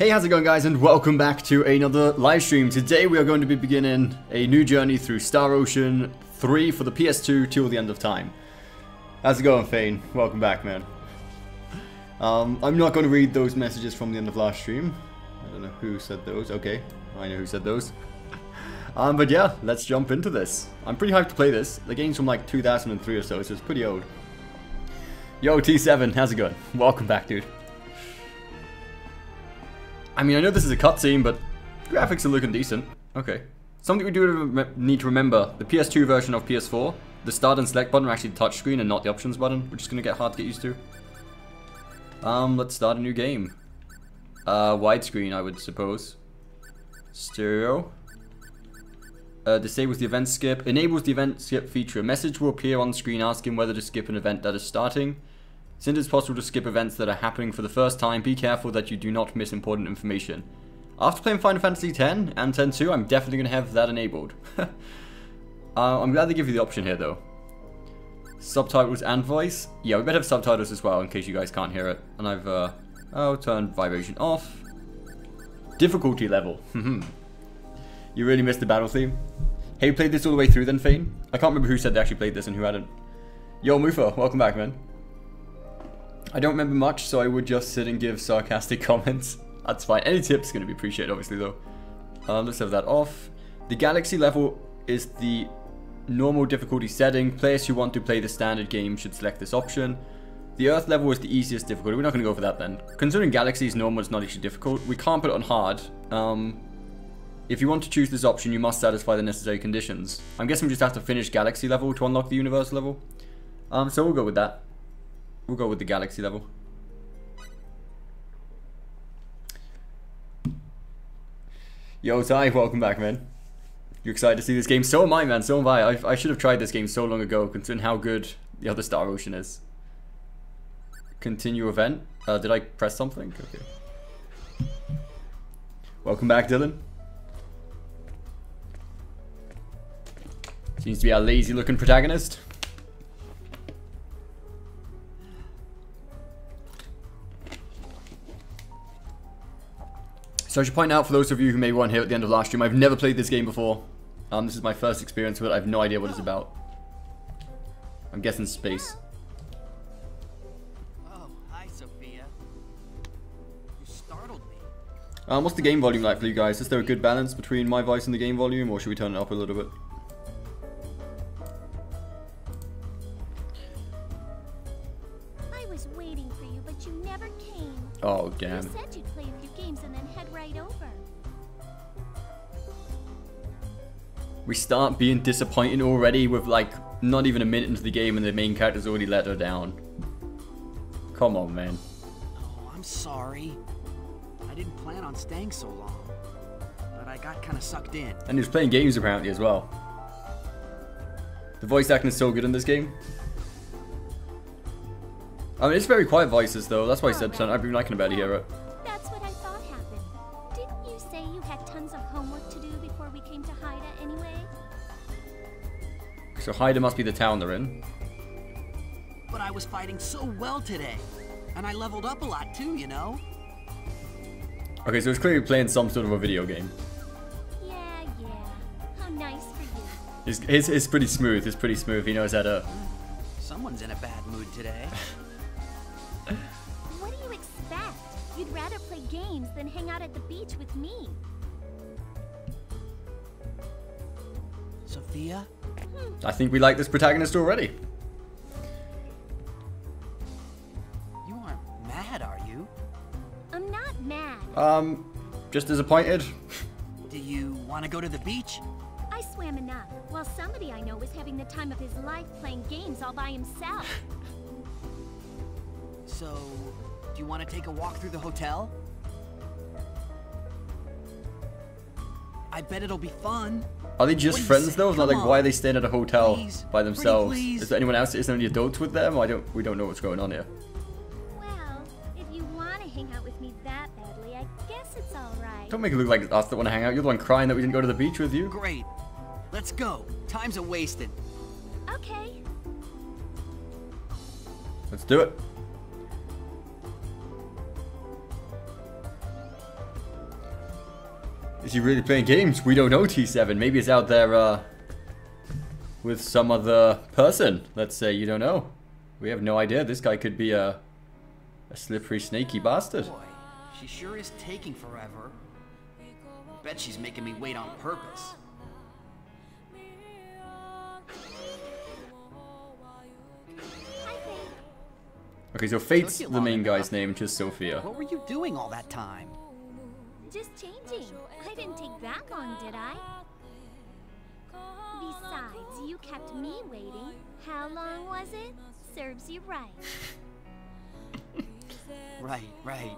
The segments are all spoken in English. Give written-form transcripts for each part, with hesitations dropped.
Hey, how's it going, guys, and welcome back to another live stream. Today we are going to be beginning a new journey through Star Ocean 3 for the PS2 till the end of time. How's it going, Fane? Welcome back, man. I'm not going to read those messages from the end of last stream. I don't know who said those. Okay, I know who said those. But yeah, let's jump into this. I'm pretty hyped to play this. The game's from like 2003 or so it's pretty old. Yo, T7, how's it going? Welcome back, dude. I mean, I know this is a cutscene, but graphics are looking decent. Okay. Something we do need to remember, the PS2 version of PS4, the start and select button are actually the touchscreen and not the options button, which is going to get hard to get used to. Let's start a new game. Widescreen, I would suppose. Stereo. Disables the event skip. Enables the event skip feature. A message will appear on screen asking whether to skip an event that is starting. Since it's possible to skip events that are happening for the first time, be careful that you do not miss important information. After playing Final Fantasy X and X-2, I'm definitely going to have that enabled. I'm glad they give you the option here, though. Subtitles and voice. Yeah, we better have subtitles as well, in case you guys can't hear it. And I've turned vibration off. Difficulty level. You really missed the battle theme. Hey, you played this all the way through then, Fane? I can't remember who said they actually played this and who hadn't. Yo, Mufa, welcome back, man. I don't remember much, so I would just sit and give sarcastic comments. That's fine. Any tips are going to be appreciated, obviously, though. Let's have that off. The Galaxy level is the normal difficulty setting. Players who want to play the standard game should select this option. The Earth level is the easiest difficulty. We're not going to go for that then. Considering Galaxy is normal, it's not actually difficult. We can't put it on hard. If you want to choose this option, you must satisfy the necessary conditions. I'm guessing we just have to finish Galaxy level to unlock the Universe level. So we'll go with that. We'll go with the Galaxy level. Yo, Ty, welcome back, man. You excited to see this game? So am I, man. So am I. I should have tried this game so long ago, considering how good the other Star Ocean is. Continue event. Did I press something? Okay. Welcome back, Dylan. Seems to be our lazy-looking protagonist. So I should point out, for those of you who may weren't here at the end of last stream, I've never played this game before. This is my first experience with it. I have no idea what it's about. I'm guessing space. Oh, hi, Sophia. You startled me. What's the game volume like for you guys? Is there a good balance between my voice and the game volume, or should we turn it up a little bit? I was waiting for you, but you never came. Oh, damn. You said you'd play a few games and then head right over. We start being disappointed already with, like, not even a minute into the game and the main character's already let her down. Come on, man. Oh, I'm sorry. I didn't plan on staying so long, but I got kind of sucked in. And he was playing games apparently as well. The voice acting is so good in this game. I mean, it's very quiet voices though. That's why I said I've been liking about to hear it. That's what I thought happened. Didn't you say you had tons of homework to do before we came to Haida anyway? So Haida must be the town they're in. But I was fighting so well today, and I leveled up a lot too, you know? Okay, so it's clearly playing some sort of a video game. Yeah. How nice for you. It's pretty smooth. It's pretty smooth. He knows how to... Someone's in a bad mood today. What do you expect? You'd rather play games than hang out at the beach with me. Sophia? I think we like this protagonist already. You aren't mad, are you? I'm not mad. Just disappointed. Do you want to go to the beach? I swam enough, while somebody I know was having the time of his life playing games all by himself. So, do you want to take a walk through the hotel? I bet it'll be fun. Are they just friends though? It's not like, why are they staying at a hotel Please. by themselves? Please. Is there anyone else? Is there any adults with them? We don't know what's going on here. Well, if you want to hang out with me that badly, I guess it's alright. Don't make it look like it's us that want to hang out. You're the one crying that we didn't go to the beach with you. Great. Let's go. Time's a wasted. Okay. Let's do it. Is he really playing games? We don't know, T7. Maybe he's out there with some other person. Let's say, you don't know. We have no idea. This guy could be a slippery, snaky bastard. Boy, she sure is taking forever. Bet she's making me wait on purpose. Hi, Faith. Okay, so Fate's Took you the long main enough. guy's name, just Sophia. What were you doing all that time? Just changing. I didn't take that long, did I? Besides, you kept me waiting. How long was it? Serves you right. Right.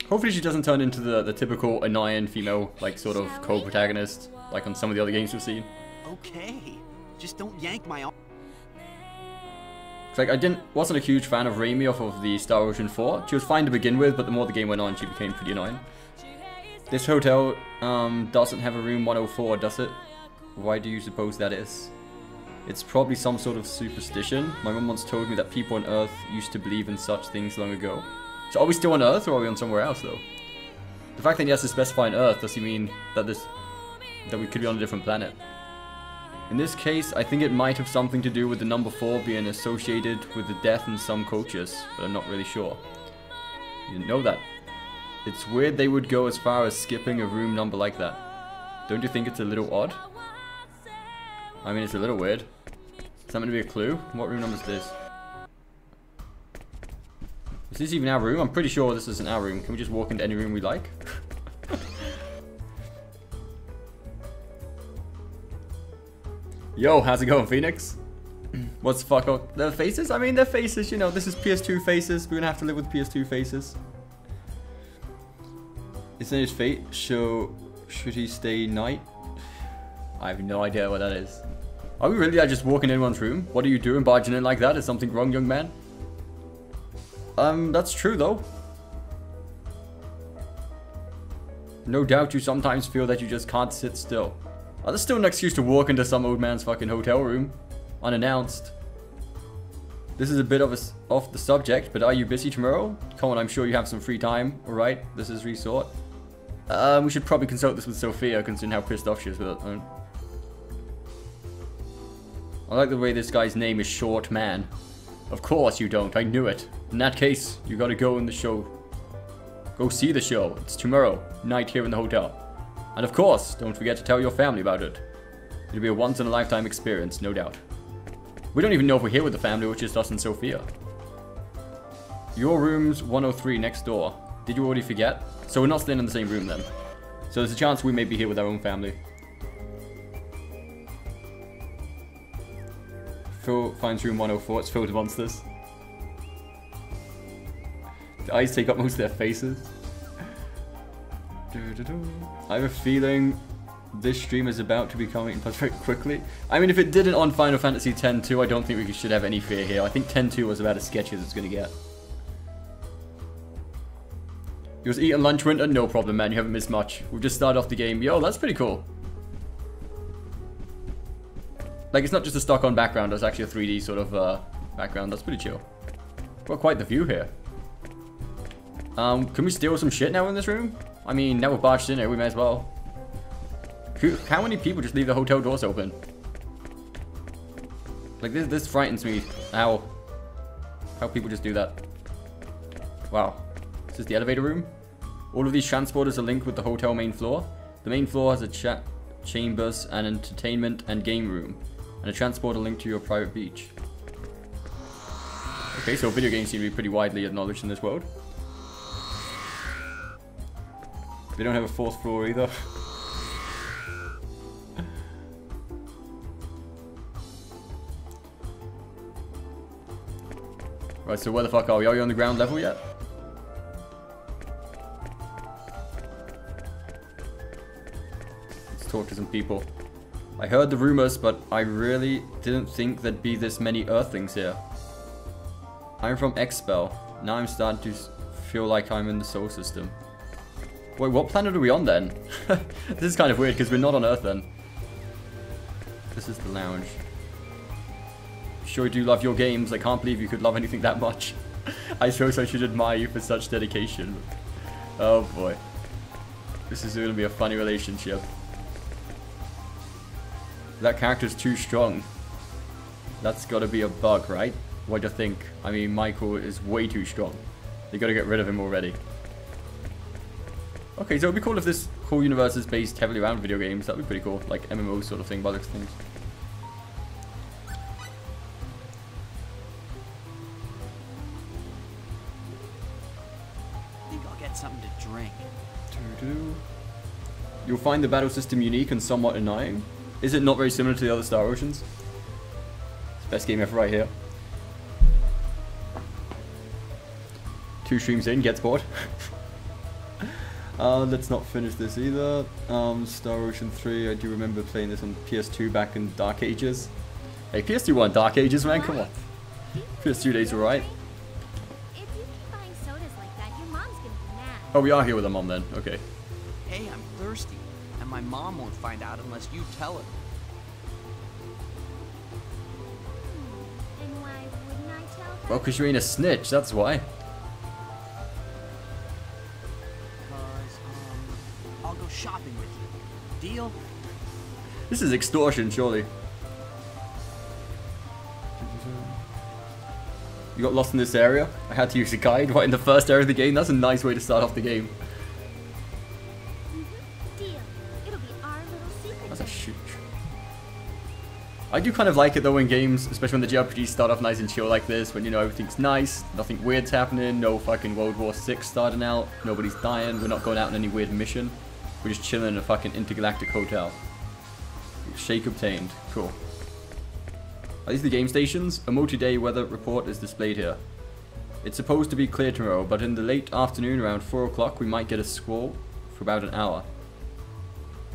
Hopefully she doesn't turn into the typical annoying female, like, sort of co-protagonist, like on some of the other games we've seen. Okay. Just don't yank my arm. It's like, wasn't a huge fan of Raimi off of the Star Ocean 4. She was fine to begin with, but the more the game went on, she became pretty annoying. This hotel doesn't have a room 104, does it? Why do you suppose that is? It's probably some sort of superstition. My mum once told me that people on Earth used to believe in such things long ago. So are we still on Earth, or are we on somewhere else, though? The fact that he has to specify on Earth, does he mean that we could be on a different planet? In this case, I think it might have something to do with the number 4 being associated with the death in some cultures, but I'm not really sure. You didn't know that. It's weird they would go as far as skipping a room number like that. Don't you think it's a little odd? I mean, it's a little weird. Is that meant to be a clue? What room number is this? Is this even our room? I'm pretty sure this isn't our room. Can we just walk into any room we like? Yo, how's it going, Phoenix? What's the fuck up? Their faces? I mean, their faces, you know, this is PS2 faces. We're gonna have to live with PS2 faces. Isn't his fate? So, should he stay night? I have no idea what that is. Are we really just walking in anyone's room? What are you doing barging in like that? Is something wrong, young man? That's true, though. No doubt you sometimes feel that you just can't sit still. Oh, there's still an excuse to walk into some old man's fucking hotel room. Unannounced. This is a bit of off the subject, but are you busy tomorrow? Come on, I'm sure you have some free time. Alright, this is resort. We should probably consult this with Sophia, considering how pissed off she is with it. I like the way this guy's name is Short Man. Of course you don't, I knew it. In that case, you gotta go in the show. Go see the show. It's tomorrow night here in the hotel. And of course, don't forget to tell your family about it. It'll be a once-in-a-lifetime experience, no doubt. We don't even know if we're here with the family, or just us and Sophia. Your room's 103 next door. Did you already forget? So we're not staying in the same room then. So there's a chance we may be here with our own family. Phil finds room 104. It's filled with monsters. The eyes take up most of their faces. I have a feeling this stream is about to be coming plus very quickly. I mean, if it didn't on Final Fantasy X-2, I don't think we should have any fear here. I think X-2 was about as sketchy as it's gonna get. You was eating lunch, Winter? No problem, man. You haven't missed much. We've just started off the game. Yo, that's pretty cool. Like, it's not just a stock-on background. It's actually a 3D sort of background. That's pretty chill. Got quite the view here. Can we steal some shit now in this room? I mean, now we're barged in here, we may as well. How many people just leave the hotel doors open? Like, this frightens me. How people just do that. Wow. This is the elevator room. All of these transporters are linked with the hotel main floor. The main floor has a chat chambers, an entertainment and game room, and a transporter linked to your private beach. Okay, so video games seem to be pretty widely acknowledged in this world. They don't have a 4th floor either. Right, so where the fuck are we? Are we on the ground level yet? Let's talk to some people. I heard the rumors, but I really didn't think there'd be this many Earthlings here. I'm from Expel. Now I'm starting to feel like I'm in the solar system. Wait, what planet are we on then? This is kind of weird because we're not on Earth then. This is the lounge. Sure you do love your games. I can't believe you could love anything that much. I suppose I should admire you for such dedication. Oh boy. This is going to be a funny relationship. That character's too strong. That's got to be a bug, right? What do you think? I mean, Michael is way too strong. They got to get rid of him already. Okay, so it'd be cool if this whole universe is based heavily around video games. That'd be pretty cool. Like MMO sort of thing by those things. I think I'll get something to drink. You'll find the battle system unique and somewhat annoying. Is it not very similar to the other Star Oceans? It's the best game ever right here. 2 streams in, gets bored. Let's not finish this either. Star Ocean 3, I do remember playing this on PS2 back in Dark Ages. Hey, PS2 weren't Dark Ages, man, come on. PS2 days were right. If you keep buying sodas like that, your mom's gonna be mad. Oh, we are here with a mom then, okay. Hey, I'm thirsty, and my mom won't find out unless you tell her. And why wouldn't I tell her? Well, because you ain't a snitch, that's why. I'll go shopping with you. Deal? This is extortion, surely. You got lost in this area? I had to use a guide right in the first area of the game. That's a nice way to start off the game. Deal. It'll be our little secret. That's a shoot. I do kind of like it though when games, especially when the JRPGs start off nice and chill like this, when you know everything's nice, nothing weird's happening, no fucking World War VI starting out, nobody's dying, we're not going out on any weird mission. We're just chilling in a fucking intergalactic hotel. Shake obtained. Cool. Are these the game stations? A multi-day weather report is displayed here. It's supposed to be clear tomorrow, but in the late afternoon around 4 o'clock we might get a squall for about an hour.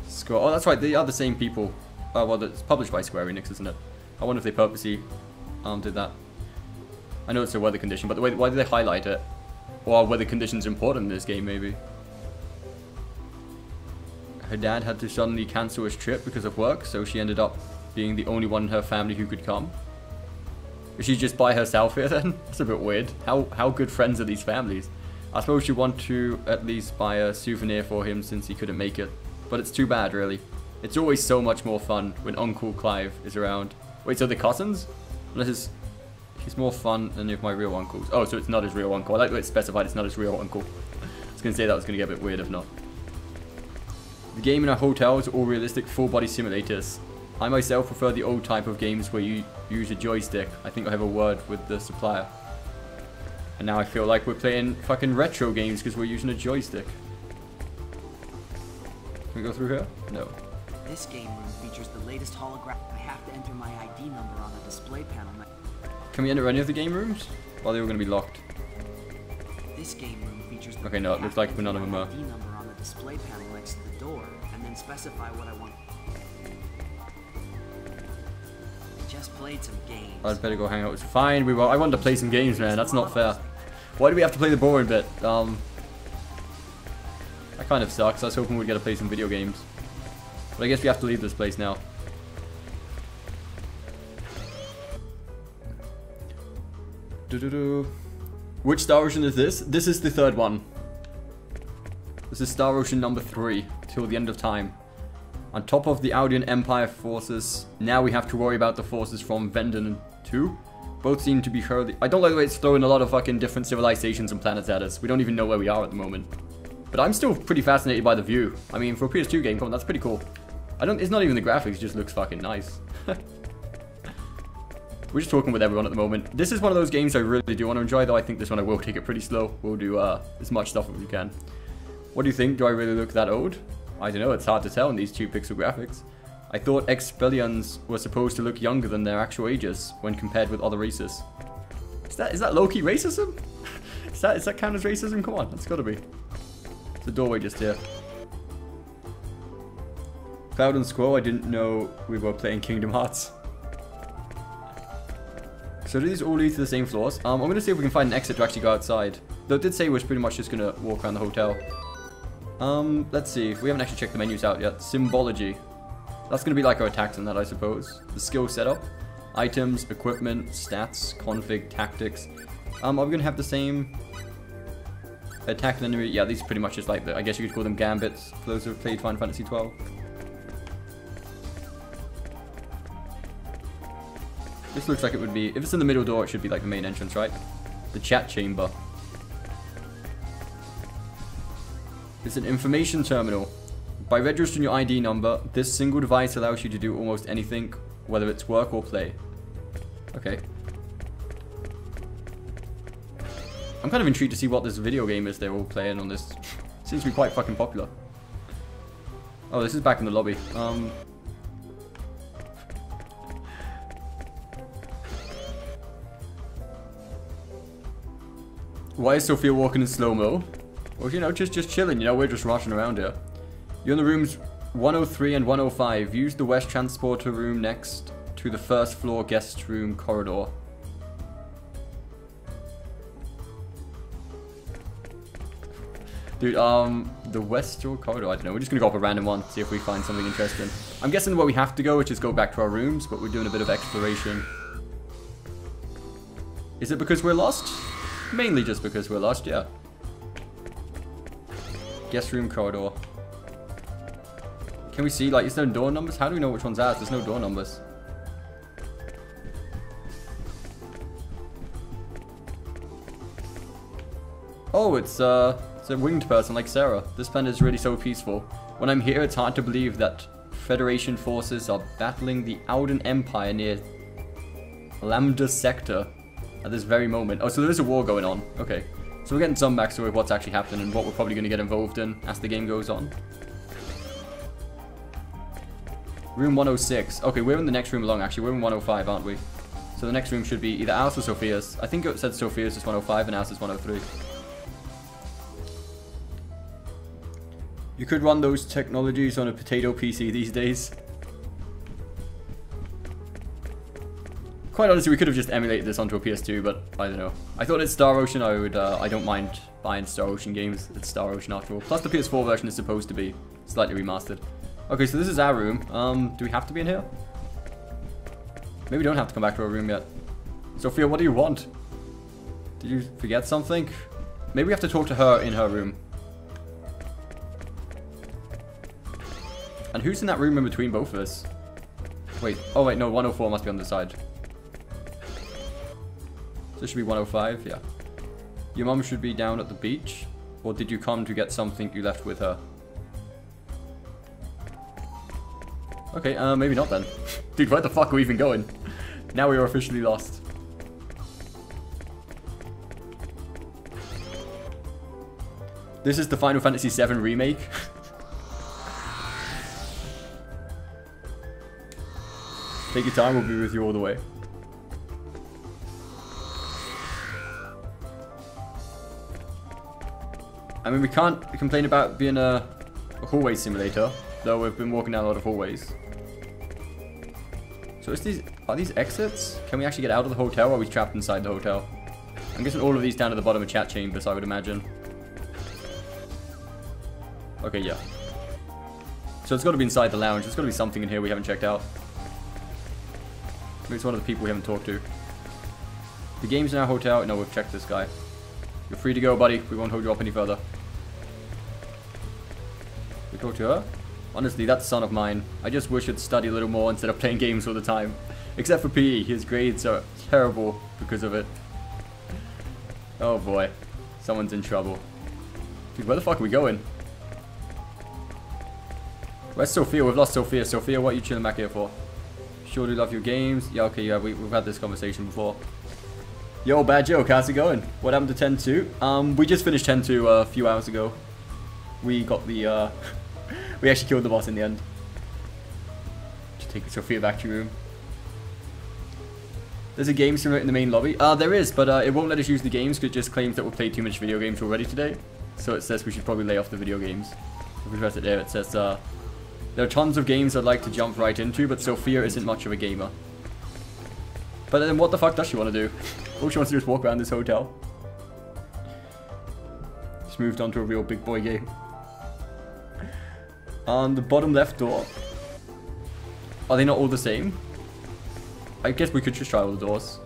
Squall. Oh, that's right, they are the same people. Well, it's published by Square Enix, isn't it? I wonder if they purposely did that. I know it's a weather condition, but why did they highlight it? Or are weather conditions important in this game, maybe? Her dad had to suddenly cancel his trip because of work, so she ended up being the only one in her family who could come. Is she just by herself here then? That's a bit weird. How good friends are these families? I suppose you want to at least buy a souvenir for him since he couldn't make it. But it's too bad, really. It's always so much more fun when Uncle Clive is around. Wait, so they're cousins? Unless he's more fun than if my real uncles. Oh, so it's not his real uncle. I like that it's specified it's not his real uncle. I was going to say that was going to get a bit weird if not. The game in our hotels are all realistic full-body simulators. I myself prefer the old type of games where you use a joystick. I think I have a word with the supplier. And now I feel like we're playing fucking retro games because we're using a joystick. Can we go through here? No. This game room features the latest hologram. I have to enter my ID number on the display panel. Can we enter any of the game rooms? Well, they were going to be locked. This game room features the Okay, no, it looks like none of them are. ID number on the display panel next to the door, and then specify what I want. Just played some games. I'd better go hang out. It's fine. I wanted to play some games, man. That's not fair. Why do we have to play the boring bit? That kind of sucks. I was hoping we'd get to play some video games. But I guess we have to leave this place now. Which Star Ocean is this? This is the third one. This is Star Ocean number 3, till the end of time. On top of the Audian Empire forces, now we have to worry about the forces from Vendon 2. Both seem to be hurled. I don't like the way it's throwing a lot of fucking different civilizations and planets at us. We don't even know where we are at the moment. But I'm still pretty fascinated by the view. I mean, for a PS2 game, come on, that's pretty cool. It's not even the graphics, it just looks fucking nice. We're just talking with everyone at the moment. This is one of those games I really do want to enjoy, though I think this one I will take it pretty slow. We'll do as much stuff as we can. What do you think? Do I really look that old? I don't know, it's hard to tell in these 2-pixel graphics. I thought Expellions were supposed to look younger than their actual ages when compared with other races. Is that low-key racism? Is that count as racism? Come on, that's gotta be. It's a doorway just here. Cloud and Squall, I didn't know we were playing Kingdom Hearts. So do these all lead to the same floors? I'm gonna see if we can find an exit to actually go outside. Though it did say we're pretty much just gonna walk around the hotel. Let's see. We haven't actually checked the menus out yet. Symbology. That's gonna be like our attacks and that, I suppose. The skill setup. Items, equipment, stats, config, tactics. Are we gonna have the same? Attack an enemy. Yeah, these are pretty much just like the, I guess you could call them gambits for those who have played Final Fantasy 12. This looks like it would be, if it's in the middle door, it should be like the main entrance, right? The chat chamber. It's an information terminal. By registering your ID number, this single device allows you to do almost anything, whether it's work or play. Okay. I'm kind of intrigued to see what this video game is they're all playing on this. Seems to be quite fucking popular. Oh, this is back in the lobby. Why is Sophia walking in slow-mo? Well, you know, just chilling, you know, we're just rushing around here. You're in the rooms 103 and 105. Use the West Transporter room next to the first floor guest room corridor. Dude, the West Door corridor, I don't know. We're just gonna go up a random one, see if we find something interesting. I'm guessing where we have to go, which is go back to our rooms, but we're doing a bit of exploration. Is it because we're lost? Mainly just because we're lost, yeah. Guest room corridor. Can we see, like, is there door numbers? How do we know which one's ours? There's no door numbers. Oh, it's a winged person like Sarah. This planet is really so peaceful. When I'm here, it's hard to believe that Federation forces are battling the Auden Empire near Lambda Sector at this very moment. Oh, so there is a war going on. Okay. So we're getting some backstory of what's actually happening and what we're probably going to get involved in as the game goes on. Room 106. Okay, we're in the next room along, actually. We're in 105, aren't we? So the next room should be either ours or Sophia's. I think it said Sophia's is 105 and ours is 103. You could run those technologies on a potato PC these days. Quite honestly, we could have just emulated this onto a PS2, but I don't know. I thought it's Star Ocean. I don't mind buying Star Ocean games. It's Star Ocean after all. Plus the PS4 version is supposed to be slightly remastered. Okay, so this is our room. Do we have to be in here? Maybe we don't have to come back to our room yet. Sophia, what do you want? Did you forget something? Maybe we have to talk to her in her room. And who's in that room in between both of us? Wait, oh wait, no, 104 must be on the side. So this should be 105, yeah. Your mum should be down at the beach. Or did you come to get something you left with her? Okay, maybe not then. Dude, where the fuck are we even going? Now we are officially lost. This is the Final Fantasy VII Remake. Take your time, we'll be with you all the way. I mean, we can't complain about being a hallway simulator, though we've been walking down a lot of hallways. So are these exits? Can we actually get out of the hotel, or are we trapped inside the hotel? I'm guessing all of these down to the bottom of chat chambers, I would imagine. Okay, yeah. So it's got to be inside the lounge. There's got to be something in here we haven't checked out. Maybe it's one of the people we haven't talked to. The game's in our hotel. No, we've checked this guy. You're free to go, buddy. We won't hold you up any further. We talk to her? Honestly, that son of mine. I just wish he'd study a little more instead of playing games all the time. Except for PE. His grades are terrible because of it. Oh boy. Someone's in trouble. Dude, where the fuck are we going? Where's Sophia? We've lost Sophia. Sophia, what are you chilling back here for? Sure do love your games. Yeah, okay, yeah, we've had this conversation before. Yo, Bad Joke, how's it going? What happened to 10-2? We just finished 10-2 a few hours ago. We got the, we actually killed the boss in the end. Just take Sophia back to your room. There's a game simulator in the main lobby. There is, but it won't let us use the games because it just claims that we've played too much video games already today. So it says we should probably lay off the video games. If we press it there, it says, there are tons of games I'd like to jump right into, but Sophia isn't much of a gamer. But then what the fuck does she want to do? All she wants to do is walk around this hotel. Just moved on to a real big boy game. On the bottom left door. Are they not all the same? I guess we could just try all the doors.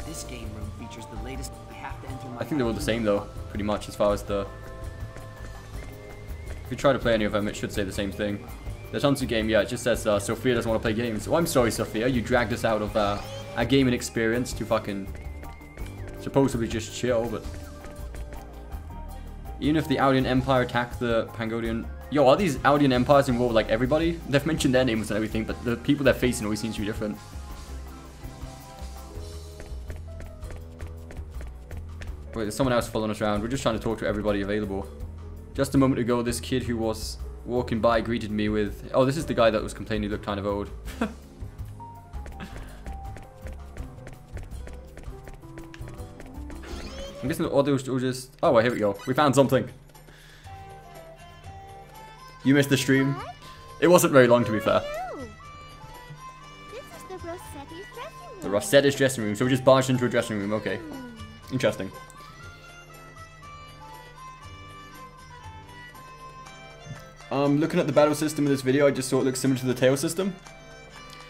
This game room features the latest. I have to into my I think they're all the same though, pretty much as far as the... If you try to play any of them, it should say the same thing. The Tansu game, yeah, it just says Sophia doesn't want to play games. Oh, I'm sorry, Sophia, you dragged us out of our gaming experience to fucking supposedly just chill, but... Even if the Audian Empire attacked the Pangodian... Yo, are these Audian Empires in war with, like, everybody? They've mentioned their names and everything, but the people they're facing always seems to be different. Wait, there's someone else following us around. We're just trying to talk to everybody available. Just a moment ago, this kid who was walking by greeted me with... Oh, this is the guy that was complaining he looked kind of old. I'm guessing the audios will just... Oh, well, here we go. We found something. You missed the stream. What? It wasn't very long, to be fair. Oh, this is the Rossetti's dressing room. The Rossetti's dressing room. So we just barged into a dressing room. Okay. Hmm. Interesting. Looking at the battle system in this video, I just saw it looks similar to the Tail system.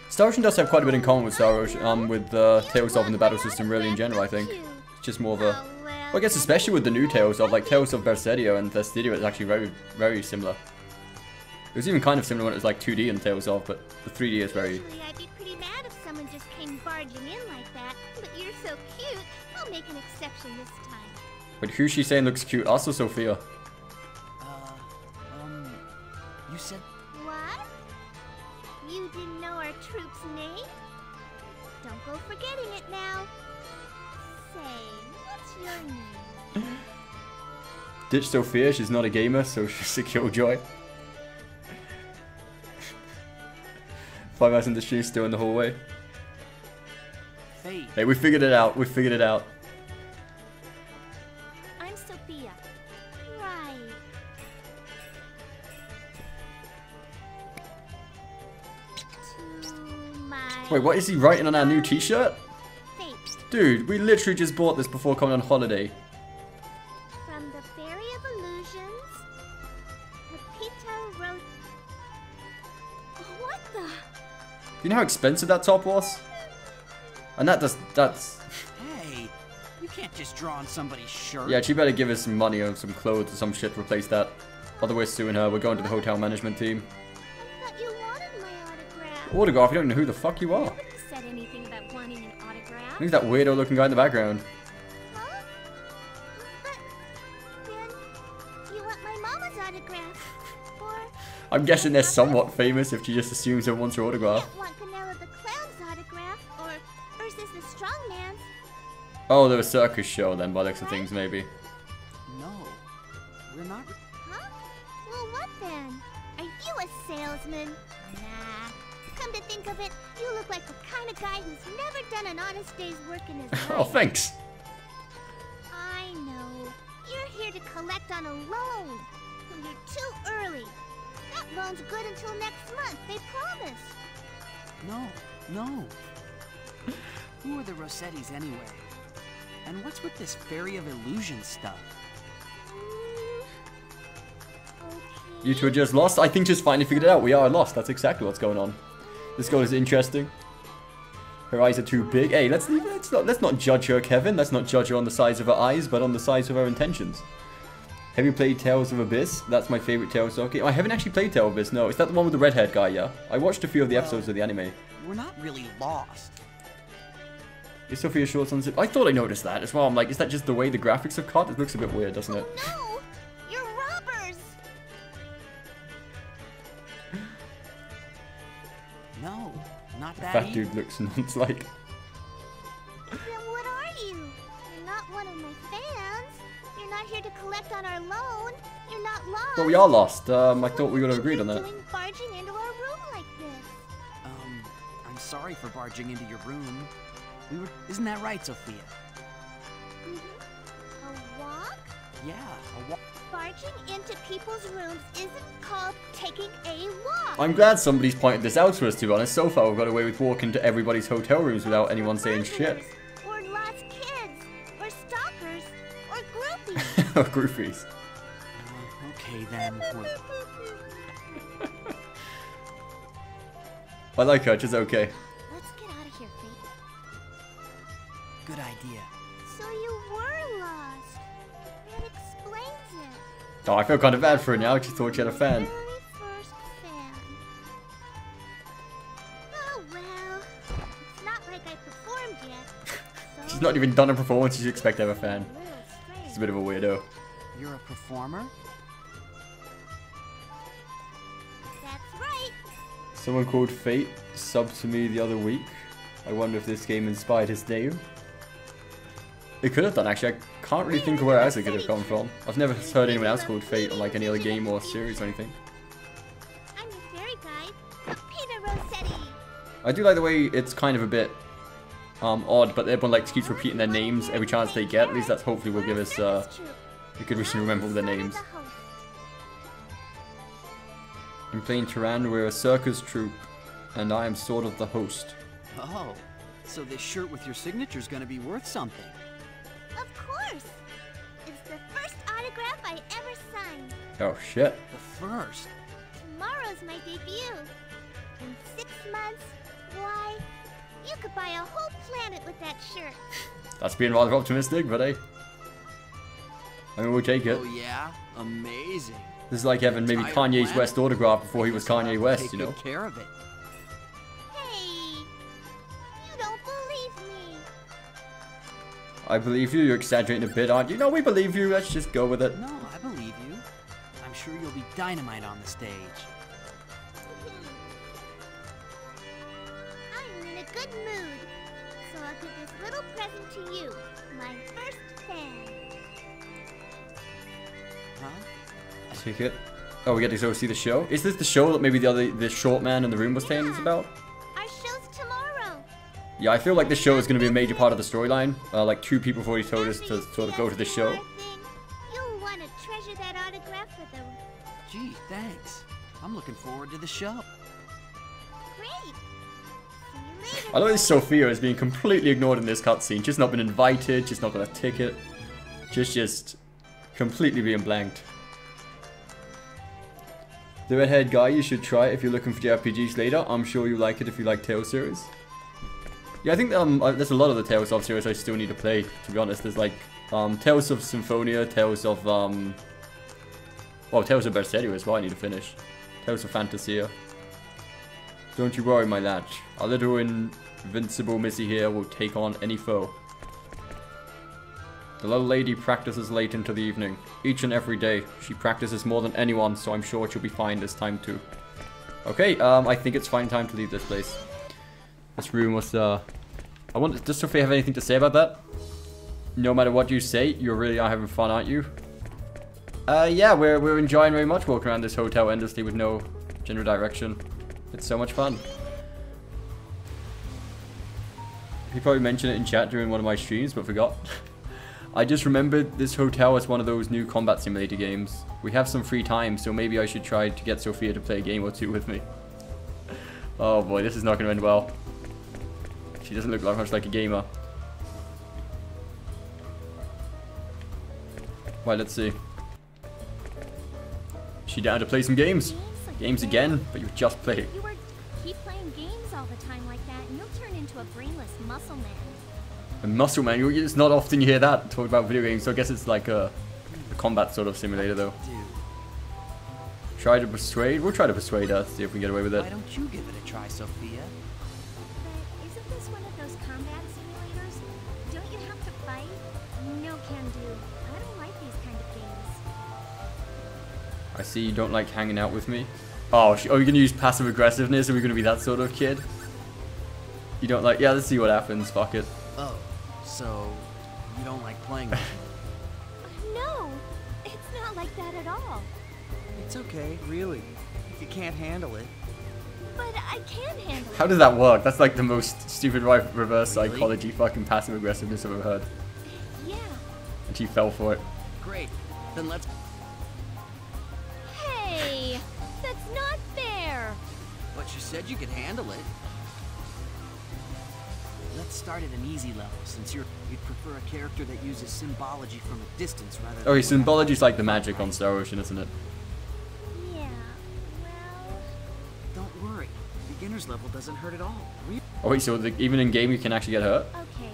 Star Ocean does have quite a bit in common with Star Ocean, with Tales of and the battle system really in general, I think. It's just more of a... Oh, well, Well, I guess especially with the new Tales of, like Tales of Berseria and Thestidia, it's actually very, very similar. It was even kind of similar when it was like 2D in Tales of, but the 3D is very... Actually, I'd be pretty mad if someone just came barging in like that. But you're so cute, I'll make an exception this time. But who's she saying looks cute? Us or Sophia? You said... What? You didn't know our troop's name? Don't go forgetting it now. Say, what's your name? Ditch Sophia, she's not a gamer, so she's a killjoy. 5 hours in the stream, still in the hallway. Faith. Hey, we figured it out, we figured it out. I'm Sophia. Right. To my Wait, what is he writing on our new t-shirt? fate. Dude, we literally just bought this before coming on holiday. From the Fairy of Illusions, Pepito wrote... What the? Do you know how expensive that top was? And that's... Hey, you can't just draw on somebody's shirt. Yeah, she better give us some money or some clothes or some shit to replace that. Otherwise, suing her. We're going to the hotel management team. I thought you wanted my autograph. Autograph? You don't know who the fuck you are. Nobody said anything about wanting an autograph. Who's that weirdo looking guy in the background? Huh? But then you want my mama's autograph, or I'm guessing they're somewhat famous if she just assumes everyone wants her you autograph. don't want Canella the Clown's autograph, or Ursus the Strongman's. Oh, they're a circus show then, by the looks of things, maybe. No, we're not... Huh? Well, what then? Are you a salesman? Nah. Come to think of it, you look like the kind of guy who's never done an honest day's work in his life. Oh, thanks. I know. You're here to collect on a loan. Well, you're too early. That loan's good until next month, they promised. No. Who are the Rossettis anyway? And what's with this Fairy of Illusion stuff? Okay. You two are just lost? I think just finally figured it out. We are lost. That's exactly what's going on. This girl is interesting. Her eyes are too big. Hey, let's not judge her, Kevin. Let's not judge her on the size of her eyes, but on the size of her intentions. Have you played Tales of Abyss? That's my favorite Tales of game. I haven't actually played Tales of Abyss, no. Is that the one with the redhead guy, yeah? I watched a few of the episodes of the anime. We're not really lost. Is Sophia Shorts unzipped? I thought I noticed that as well. I'm like, is that just the way the graphics are cut? It looks a bit weird, doesn't it? Oh no! You're robbers! No, not that Fat either. dude looks nuns-like. Then what are you? You're not one of my fans. You're not here to collect on our loan. You're not lost. But we are lost. I thought we would have What are agreed on you that. doing barging into our room like this? I'm sorry for barging into your room. Isn't that right, Sophia? A walk? Yeah, a walk. Barging into people's rooms isn't called taking a walk. I'm glad somebody's pointed this out to us, to be honest. So far, we've got away with walking to everybody's hotel rooms without anyone saying shit. Or lost kids, or stalkers, or groupies. Or groupies. Okay then. Well, I like her, just okay. Let's get out of here, Fate. good idea. So you were lost. Oh, I feel kind of bad for her now. She thought she had a fan. Very first fan. Oh well, it's not like I performed yet. So She's not even done a performance. You should expect to have a fan. a little strange. She's a bit of a weirdo. You're a performer? That's right. Someone called Fate subbed to me the other week. I wonder if this game inspired his name. It could have done, actually. I can't really think of where else it could have come from. I've never heard anyone else called Fate on like any other game or series or anything. I'm your fairy guide, Peter Rossetti. I do like the way it's kind of a bit odd, but everyone like keeps repeating their names every chance they get. At least that's hopefully will give us a good reason to remember all their names. In playing Turan, we're a circus troupe, and I am sort of the host. Oh, so this shirt with your signature's gonna be worth something. Of course. It's the first autograph I ever signed. Oh shit. The first. Tomorrow's my debut. In 6 months, why, you could buy a whole planet with that shirt. That's being rather optimistic, but hey. I mean, we'll take it. Oh yeah? Amazing. This is like having maybe Entire Kanye's planet? West autograph before he I was guess I'll have Kanye to West, take you know? good care of it. Hey, you don't believe me. I believe you. You're exaggerating a bit, aren't you? No, we believe you. Let's just go with it. No, I believe you. I'm sure you'll be dynamite on the stage. I'm in a good mood, so I'll give this little present to you, my first fan. Huh? I take it. Oh, we get to go see the show? Is this the show that maybe the short man in the room was telling us about? Our show's tomorrow. Yeah, I feel like this show is going to be a major part of the storyline. Like 2 people have already told us to sort of go to the show. You'll want to treasure that autograph for the Gee, thanks. I'm looking forward to the show. great. See you later. I love this Sophia is being completely ignored in this cutscene. Just not been invited, just not got a ticket. Just completely being blanked. The redhead guy, you should try it if you're looking for JRPGs later. I'm sure you'll like it if you like Tales series. Yeah, I think there's a lot of the Tales of series I still need to play, to be honest. There's like Tales of Symphonia, Tales of well, Tales of Berseria as well I need to finish. Tales of Fantasia. Don't you worry, my lad. Our little invincible Missy here will take on any foe. The little lady practices late into the evening. Each and every day. She practices more than anyone, so I'm sure she'll be fine this time too. Okay, I think it's fine time to leave this place. This room was, I wonder, does Sophia have anything to say about that? No matter what you say, you really are having fun, aren't you? Yeah, we're enjoying very much walking around this hotel endlessly with no general direction. It's so much fun. He probably mentioned it in chat during one of my streams, but forgot. I just remembered this hotel as one of those new combat simulator games. We have some free time, so maybe I should try to get Sophia to play a game or 2 with me. Oh boy, this is not going to end well. She doesn't look that much like a gamer. Right, let's see. She down to play some games? Games again, but you just played. You were keep playing games all the time like that, and you'll turn into a brainless muscle man. A muscle man, it's not often you hear that talk about video games, so I guess it's like a combat sort of simulator though. Dude, Try to persuade? We'll try to persuade her, see if we can get away with it. why don't you give it a try, Sophia? But isn't this one of those combat simulators? Don't you have to fight? No can do. I don't like these kind of games. I see you don't like hanging out with me. Oh, you're gonna use passive aggressiveness? Are we gonna be that sort of kid? You don't like, yeah, let's see what happens, fuck it. Oh, so you don't like playing with me? No, it's not like that at all. It's okay, really. If you can't handle it. But I can handle it. How does that work? That's like the most stupid reverse Really? psychology fucking passive aggressiveness I've ever heard. Yeah. And she fell for it. Great. Then let's. Hey, that's not fair. But you said you could handle it. Let's start at an easy level, since you'd prefer a character that uses symbology from a distance rather than. Okay, symbology's like the magic on Star Ocean, isn't it? Yeah, well, Don't worry. Beginner's level doesn't hurt at all. Oh wait, so even in game you can actually get hurt? Okay.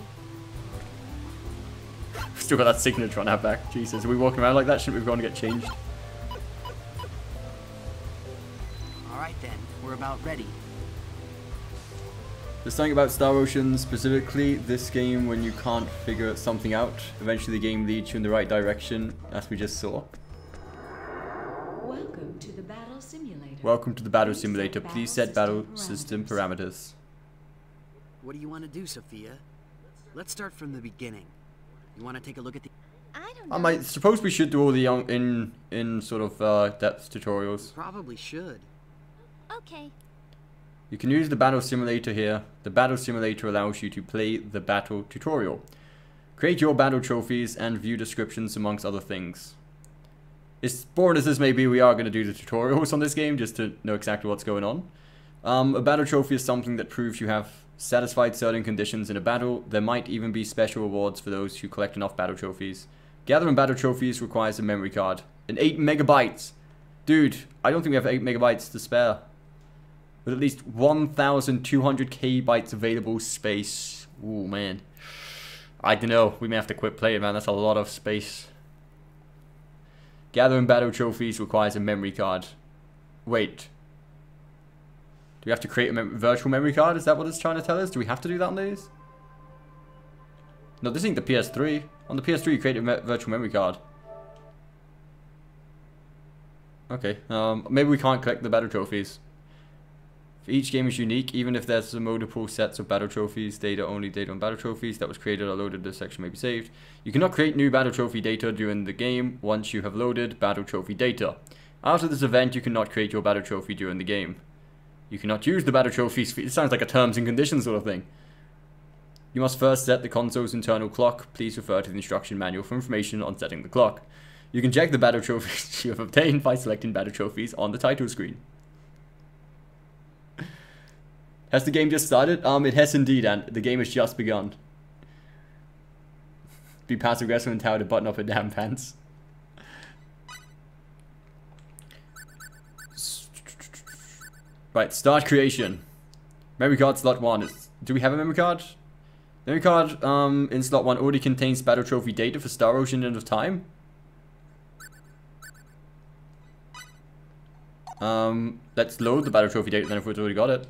Still got that signature on our back. Jesus, are we walking around like that? Shouldn't we go and get changed? then. We're about ready. There's something about Star Ocean, specifically this game, when you can't figure something out. Eventually the game leads you in the right direction, as we just saw. Welcome to the battle simulator. Welcome to the battle simulator. Please set battle system parameters. What do you want to do, Sophia? Let's start from the beginning. You want to take a look at the... I don't know. I suppose we should do all the in sort of depth tutorials. Probably should. Okay. You can use the battle simulator here. The battle simulator allows you to play the battle tutorial. Create your battle trophies and view descriptions amongst other things. As boring as this may be, we are going to do the tutorials on this game just to know exactly what's going on. A battle trophy is something that proves you have satisfied certain conditions in a battle. There might even be special rewards for those who collect enough battle trophies. Gathering battle trophies requires a memory card. And 8 megabytes! Dude, I don't think we have 8 megabytes to spare. With at least 1,200 kbytes available space. Ooh, man. I don't know. We may have to quit playing, man. That's a lot of space. Gathering battle trophies requires a memory card. Wait. Do we have to create a virtual memory card? Is that what it's trying to tell us? Do we have to do that on these? No, this ain't the PS3. On the PS3, you create a virtual memory card. Okay. Maybe we can't collect the battle trophies. Each game is unique, even if there's multiple sets of battle trophies. Data only data on battle trophies that was created or loaded. This section may be saved. You cannot create new battle trophy data during the game once you have loaded battle trophy data. After this event, you cannot create your battle trophy during the game. You cannot use the battle trophies. It sounds like a terms and conditions sort of thing. You must first set the console's internal clock. Please refer to the instruction manual for information on setting the clock. You can check the battle trophies you have obtained by selecting battle trophies on the title screen. Has the game just started? It has indeed, and the game has just begun. Be passive aggressive and tower to button up her damn pants. Right, start creation. Memory card slot 1. Do we have a memory card? Memory card in slot 1 already contains battle trophy data for Star Ocean End of Time. Let's load the battle trophy data then if we've already got it.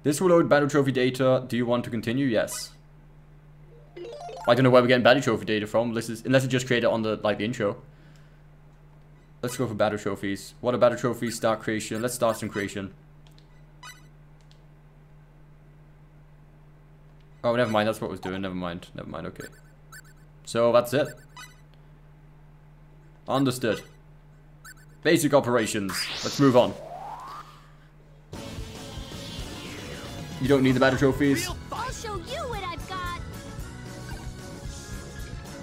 This will load battle trophy data. Do you want to continue? Yes. I don't know where we're getting battle trophy data from. Unless it just created on the the intro. Let's go for battle trophies. What are battle trophies? Start creation. Let's start some creation. Oh, never mind. That's what it was doing. Never mind. Never mind. Okay. So that's it. Understood. Basic operations. Let's move on. You don't need the battle trophies. I'll show you what I've got.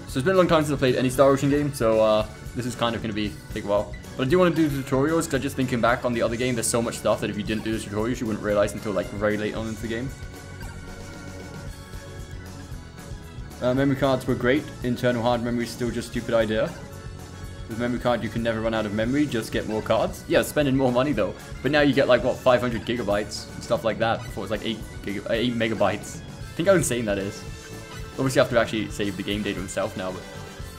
So it's been a long time since I played any Star Ocean game, so this is kind of going to take a while. But I do want to do the tutorials, because just thinking back on the other game, there's so much stuff that if you didn't do the tutorials, you wouldn't realize until very late on into the game. Memory cards were great. Internal hard memory is still just a stupid idea. With memory card, you can never run out of memory, just get more cards. Yeah, spending more money though. But now you get what, 500 gigabytes and stuff like that. Before it was 8 megabytes. Think how insane that is. Obviously you have to actually save the game data itself now, but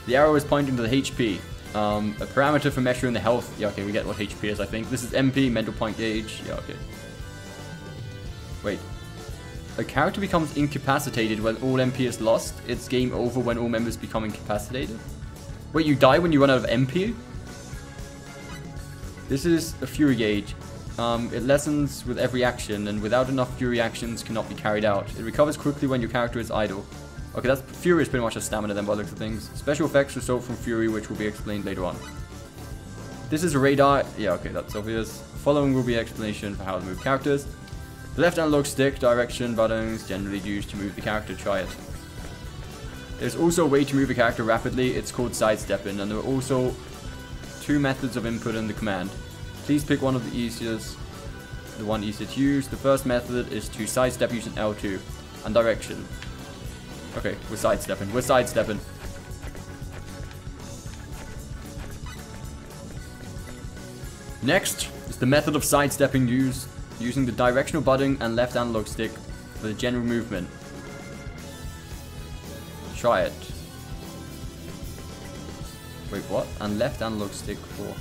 the arrow is pointing to the HP. A parameter for measuring the health. Yeah, okay, we get what HP is, I think. This is MP, mental point gauge. Yeah, okay. Wait. A character becomes incapacitated when all MP is lost. It's game over when all members become incapacitated. Wait, you die when you run out of MP? This is a Fury gauge. It lessens with every action, and without enough Fury actions cannot be carried out. It recovers quickly when your character is idle. Okay, Fury is pretty much a stamina then by the looks of things. Special effects result from Fury, which will be explained later on. This is a radar. Yeah, okay, that's obvious. Following will be an explanation for how to move characters. The left analog stick direction buttons generally used to move the character. Try it. There's also a way to move a character rapidly. It's called sidestepping, and there are also 2 methods of input in the command. Please pick one of the one easier to use. The first method is to sidestep using L2 and direction. Okay, we're sidestepping. We're sidestepping. Next is the method of sidestepping using the directional button and left analog stick for the general movement. Try it. Wait, what? And left analog stick for...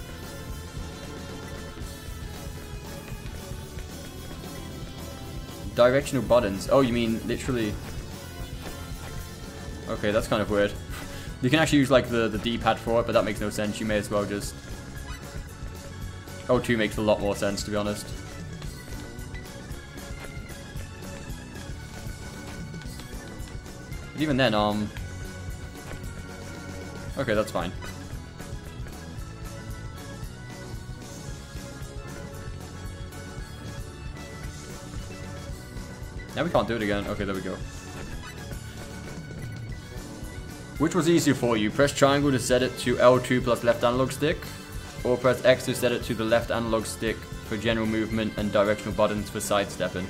directional buttons. Oh, you mean literally... Okay, that's kind of weird. You can actually use like the D-pad for it, but that makes no sense. You may as well just... O2 makes a lot more sense, to be honest. But even then, okay, that's fine. Now we can't do it again. Okay, there we go. Which was easier for you? Press triangle to set it to L2 plus left analog stick, or press X to set it to the left analog stick for general movement and directional buttons for sidestepping.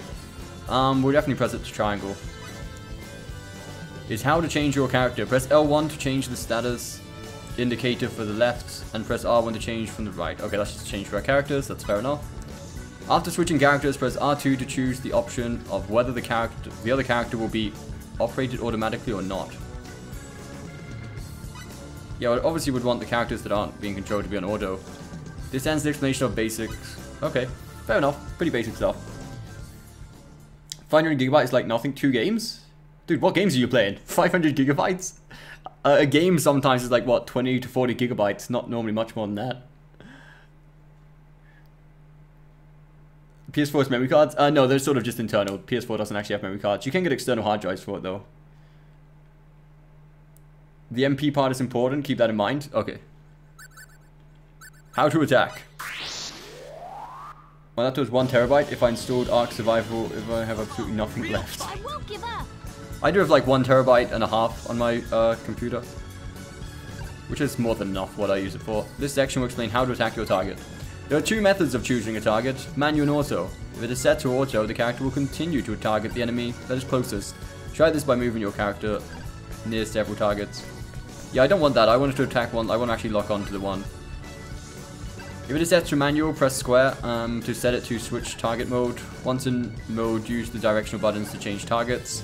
We'll definitely press it to triangle. Is how to change your character. Press L1 to change the status indicator for the left, and press R1 to change from the right. Okay, that's just a change for our characters, that's fair enough. After switching characters, press R2 to choose the option of whether the other character will be operated automatically or not. Yeah, I obviously would want the characters that aren't being controlled to be on auto. This ends the explanation of basics. Okay, fair enough. Pretty basic stuff. 500 gigabytes is like nothing. 2 games? Dude, what games are you playing? 500 gigabytes? A game sometimes is like, what, 20 to 40 gigabytes. Not normally much more than that. PS4's memory cards? No, they're sort of just internal. PS4 doesn't actually have memory cards. You can get external hard drives for it, though. The MP part is important, keep that in mind. Okay. How to attack. Well, that was 1 terabyte. If I installed Ark Survival, if I have absolutely nothing left. I won't give up. I do have like 1 terabyte and a half on my computer, which is more than enough what I use it for. This section will explain how to attack your target. There are 2 methods of choosing a target, manual and auto. If it is set to auto, the character will continue to target the enemy that is closest. Try this by moving your character near several targets. Yeah, I don't want that. I want it to attack one. I want to actually lock on to the one. If it is set to manual, press square to set it to switch target mode. Once in mode, use the directional buttons to change targets.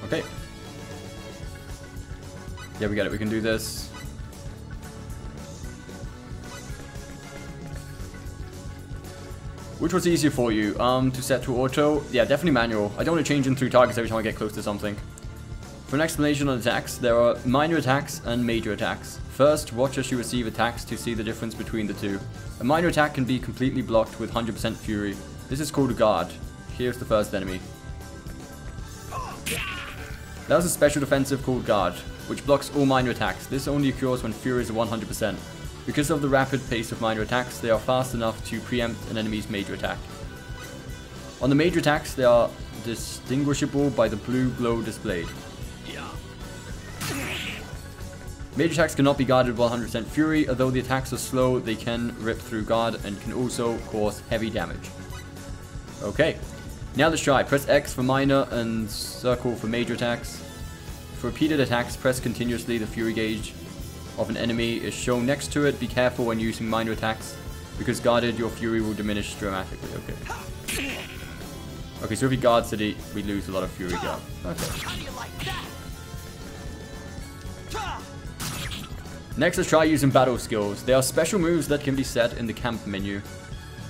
Okay. Yeah, we got it. We can do this. Which was easier for you? To set to auto? Yeah, definitely manual. I don't want to change in through targets every time I get close to something. For an explanation on attacks, there are minor attacks and major attacks. First, watch as you receive attacks to see the difference between the two. A minor attack can be completely blocked with 100% fury. This is called a guard. Here's the first enemy. That was a special defensive called guard, which blocks all minor attacks. This only occurs when fury is 100%. Because of the rapid pace of minor attacks, they are fast enough to preempt an enemy's major attack. On the major attacks, they are distinguishable by the blue glow displayed. Major attacks cannot be guarded with 100% fury. Although the attacks are slow, they can rip through guard and can also cause heavy damage. Okay, now let's try. Press X for minor and circle for major attacks. For repeated attacks, press continuously. The fury gauge of an enemy is shown next to it. Be careful when using minor attacks, because guarded, your fury will diminish dramatically. Okay. Okay, so if he guards it, we lose a lot of fury guard. Okay. Next, let's try using battle skills. There are special moves that can be set in the camp menu.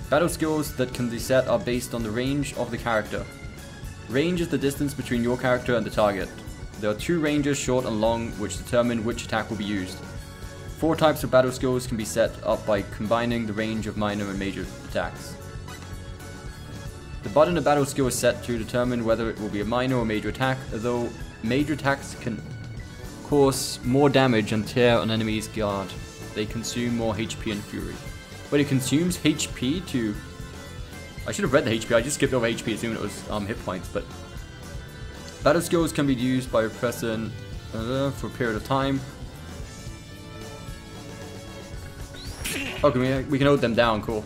Battle skills that can be set are based on the range of the character. Range is the distance between your character and the target. There are 2 ranges, short and long, which determine which attack will be used. 4 types of battle skills can be set up by combining the range of minor and major attacks. The button of battle skill is set to determine whether it will be a minor or major attack, although major attacks can cause more damage and tear an enemy's guard. They consume more HP and fury. But it consumes HP to... I should have read the HP, I just skipped over HP assuming it was hit points, but... Battle skills can be used by pressing for a period of time. Okay, we can hold them down, cool.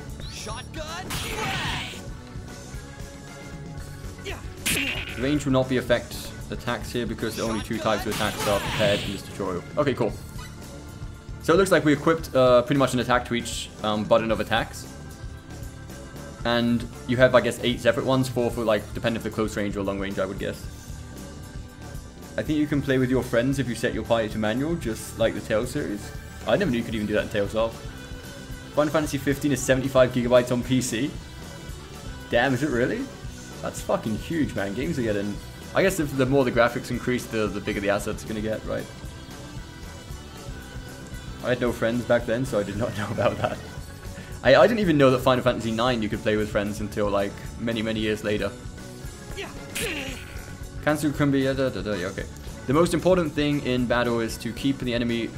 The range will not be affect attacks here because only 2 types of attacks are prepared in this tutorial. Okay, cool. So it looks like we equipped pretty much an attack to each button of attacks. And you have, I guess, 8 separate ones, 4 for, like, depending if they're close range or long range, I would guess. I think you can play with your friends if you set your party to manual, just like the Tales series. I never knew you could even do that in Tales of. Final Fantasy 15 is 75 gigabytes on PC. Damn, is it really? That's fucking huge, man. Games are getting... I guess if the more the graphics increase, the bigger the assets are gonna get, right? I had no friends back then, so I did not know about that. I didn't even know that Final Fantasy 9 you could play with friends until, like, many, many years later. Cancel can be... yeah, okay. The most important thing in battle is to keep the enemy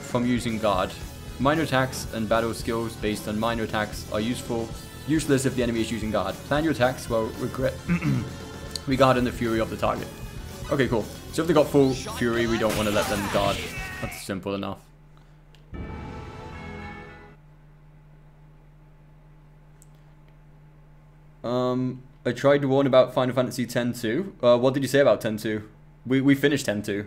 from using guard. Minor attacks and battle skills based on minor attacks are useless if the enemy is using guard. Plan your attacks while regarding the fury of the target. Okay, cool. So if they got full fury, we don't want to let them guard. That's simple enough. I tried to warn about Final Fantasy X-2. What did you say about X-2? We finished X-2.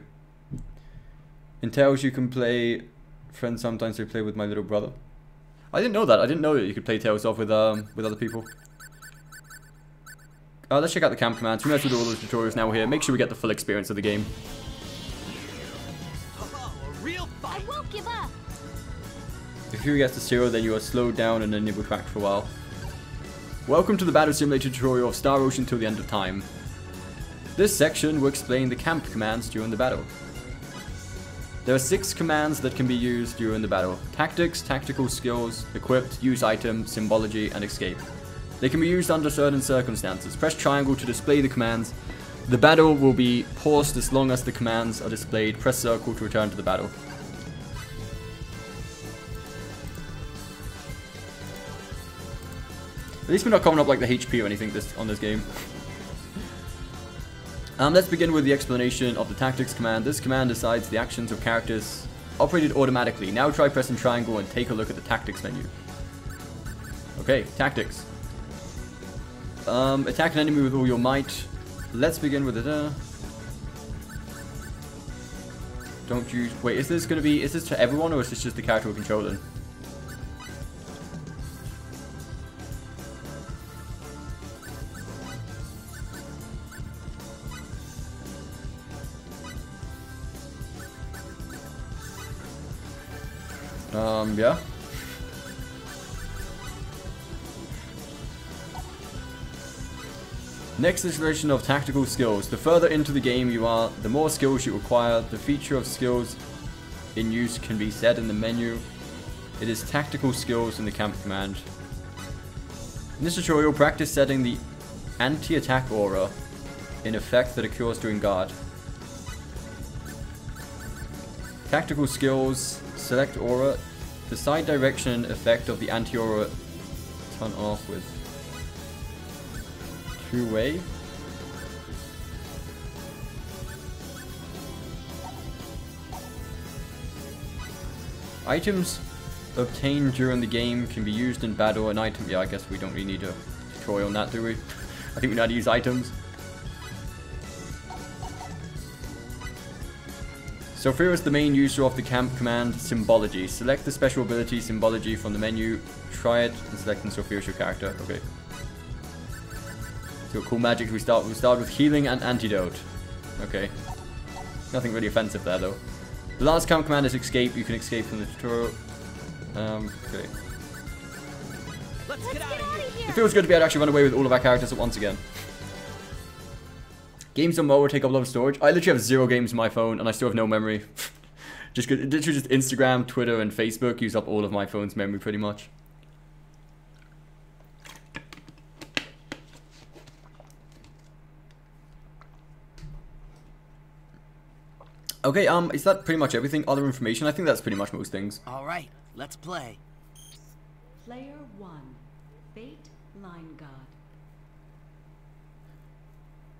In Tales you can play friends sometimes. I play with my little brother. I didn't know that. I didn't know that you could play Tales off with other people. Let's check out the camp commands. We might as well do all those tutorials now here. Make sure we get the full experience of the game. I won't give up. If Fury gets to 0, then you are slowed down and then nibble tracked for a while. Welcome to the Battle Simulator tutorial of Star Ocean till the end of time. This section will explain the camp commands during the battle. There are 6 commands that can be used during the battle. Tactics, tactical skills, equipped, use item, symbology, and escape. They can be used under certain circumstances. Press triangle to display the commands. The battle will be paused as long as the commands are displayed. Press circle to return to the battle. At least we're not coming up like the HP or anything on this game. Let's begin with the explanation of the tactics command. This command decides the actions of characters operated automatically. Now try pressing triangle and take a look at the tactics menu. Okay, tactics. Attack an enemy with all your might. Let's begin with it. Don't use... Wait, is this to everyone or is this just the character we're controlling? Yeah. Next exploration of tactical skills. The further into the game you are, the more skills you acquire. The feature of skills in use can be set in the menu. It is tactical skills in the camp command. In this tutorial, practice setting the anti-attack aura in effect that occurs during guard. Tactical skills, select aura. The side direction effect of the anti-aura turn off with two-way. Items obtained during the game can be used in battle. An item, yeah, I guess we don't really need a tutorial on that, do we? I think we know how to use items. Sophia is the main user of the camp command Symbology. Select the special ability Symbology from the menu, try it, and selecting Sophia as your character. Okay. So cool magic we start with healing and antidote. Okay. Nothing really offensive there though. The last camp command is escape. You can escape from the tutorial. Okay. Let's get out of here. It feels good to be able to actually run away with all of our characters at once again. Games on mobile take up a lot of storage. I literally have 0 games on my phone and I still have no memory. Literally just Instagram, Twitter, and Facebook use up all of my phone's memory pretty much. Okay, is that pretty much everything? Other information? I think that's pretty much most things. All right, let's play. Player 1, Fate Line God.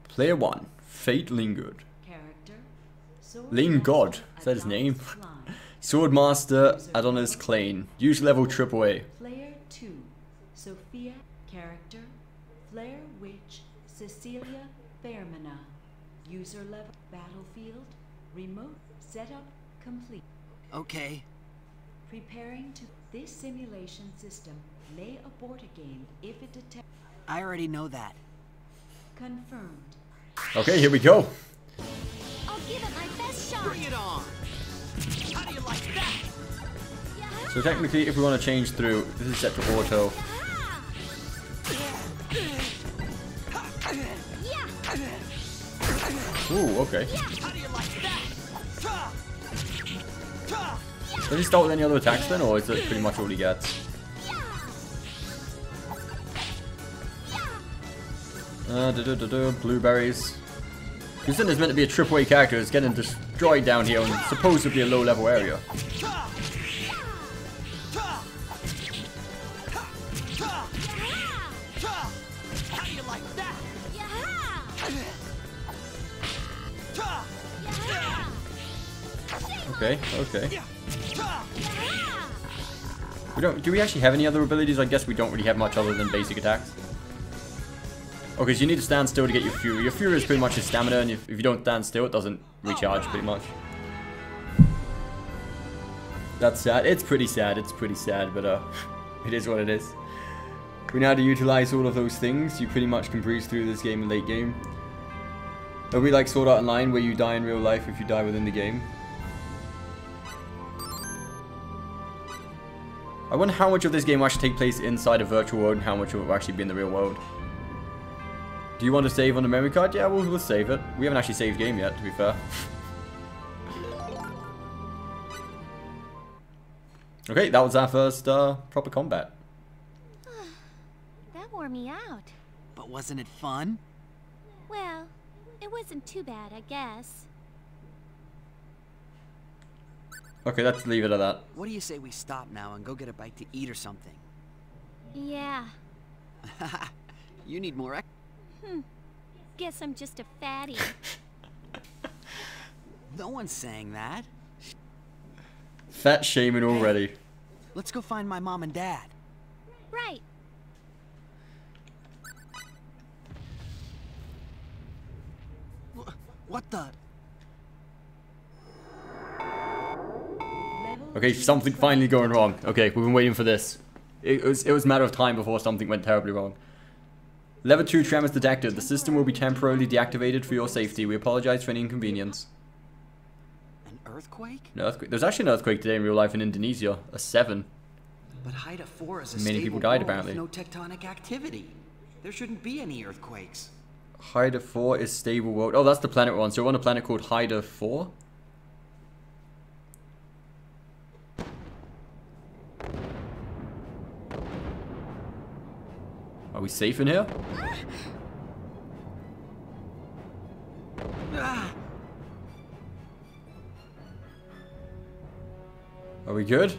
Player 1, Fate Lingard. Character, Lingard, is that his name? Swordmaster Adonis Klain. Use level AAA. Player 2, Sophia. Character, Flare Witch Cecilia Fairmana. User level, battlefield, remote setup complete. Okay. Preparing to... This simulation system may abort a game if it detects... I already know that. Confirmed. Okay, here we go. I'll give it my best shot. Bring it on! How do you like that? So technically, if we want to change through, this is set to auto. Ooh, okay. How do you like that? Does he start with any other attacks then, or is it pretty much all he gets? Blueberries. Considering there's meant to be a triple A character, it's getting destroyed down here on supposedly a low level area. How do you like that? Okay, okay. Do we actually have any other abilities? I guess we don't really have much other than basic attacks. Okay, so you need to stand still to get your Fury. Your Fury is pretty much your stamina, and if you don't stand still, it doesn't recharge pretty much. That's sad. It's pretty sad, but it is what it is. We know how to utilize all of those things. You pretty much can breeze through this game in late game. It'll be like Sword Art Online, where you die in real life if you die within the game. I wonder how much of this game will actually take place inside a virtual world and how much will actually be in the real world. Do you want to save on the memory card? Yeah, we'll save it. We haven't actually saved game yet, to be fair. Okay, that was our first proper combat. That wore me out. But wasn't it fun? Well, it wasn't too bad, I guess. Okay, let's leave it at that. What do you say we stop now and go get a bite to eat or something? Yeah. You need more Guess I'm just a fatty. No one's saying that. Fat shaming already. Let's go find my mom and dad. Right. What the? Okay, something finally going wrong. Okay, we've been waiting for this. It was a matter of time before something went terribly wrong. Level 2 tremors detected. The system will be temporarily deactivated for your safety. We apologize for any inconvenience. An earthquake? An earthquake. There's actually an earthquake today in real life in Indonesia. A 7. But Haida 4 is a Many stable people died, world apparently. with no tectonic activity. There shouldn't be any earthquakes. Haida 4 is stable world. Oh, that's the planet we're on. So we're on a planet called Haida 4. Are we safe in here? Ah! Are we good?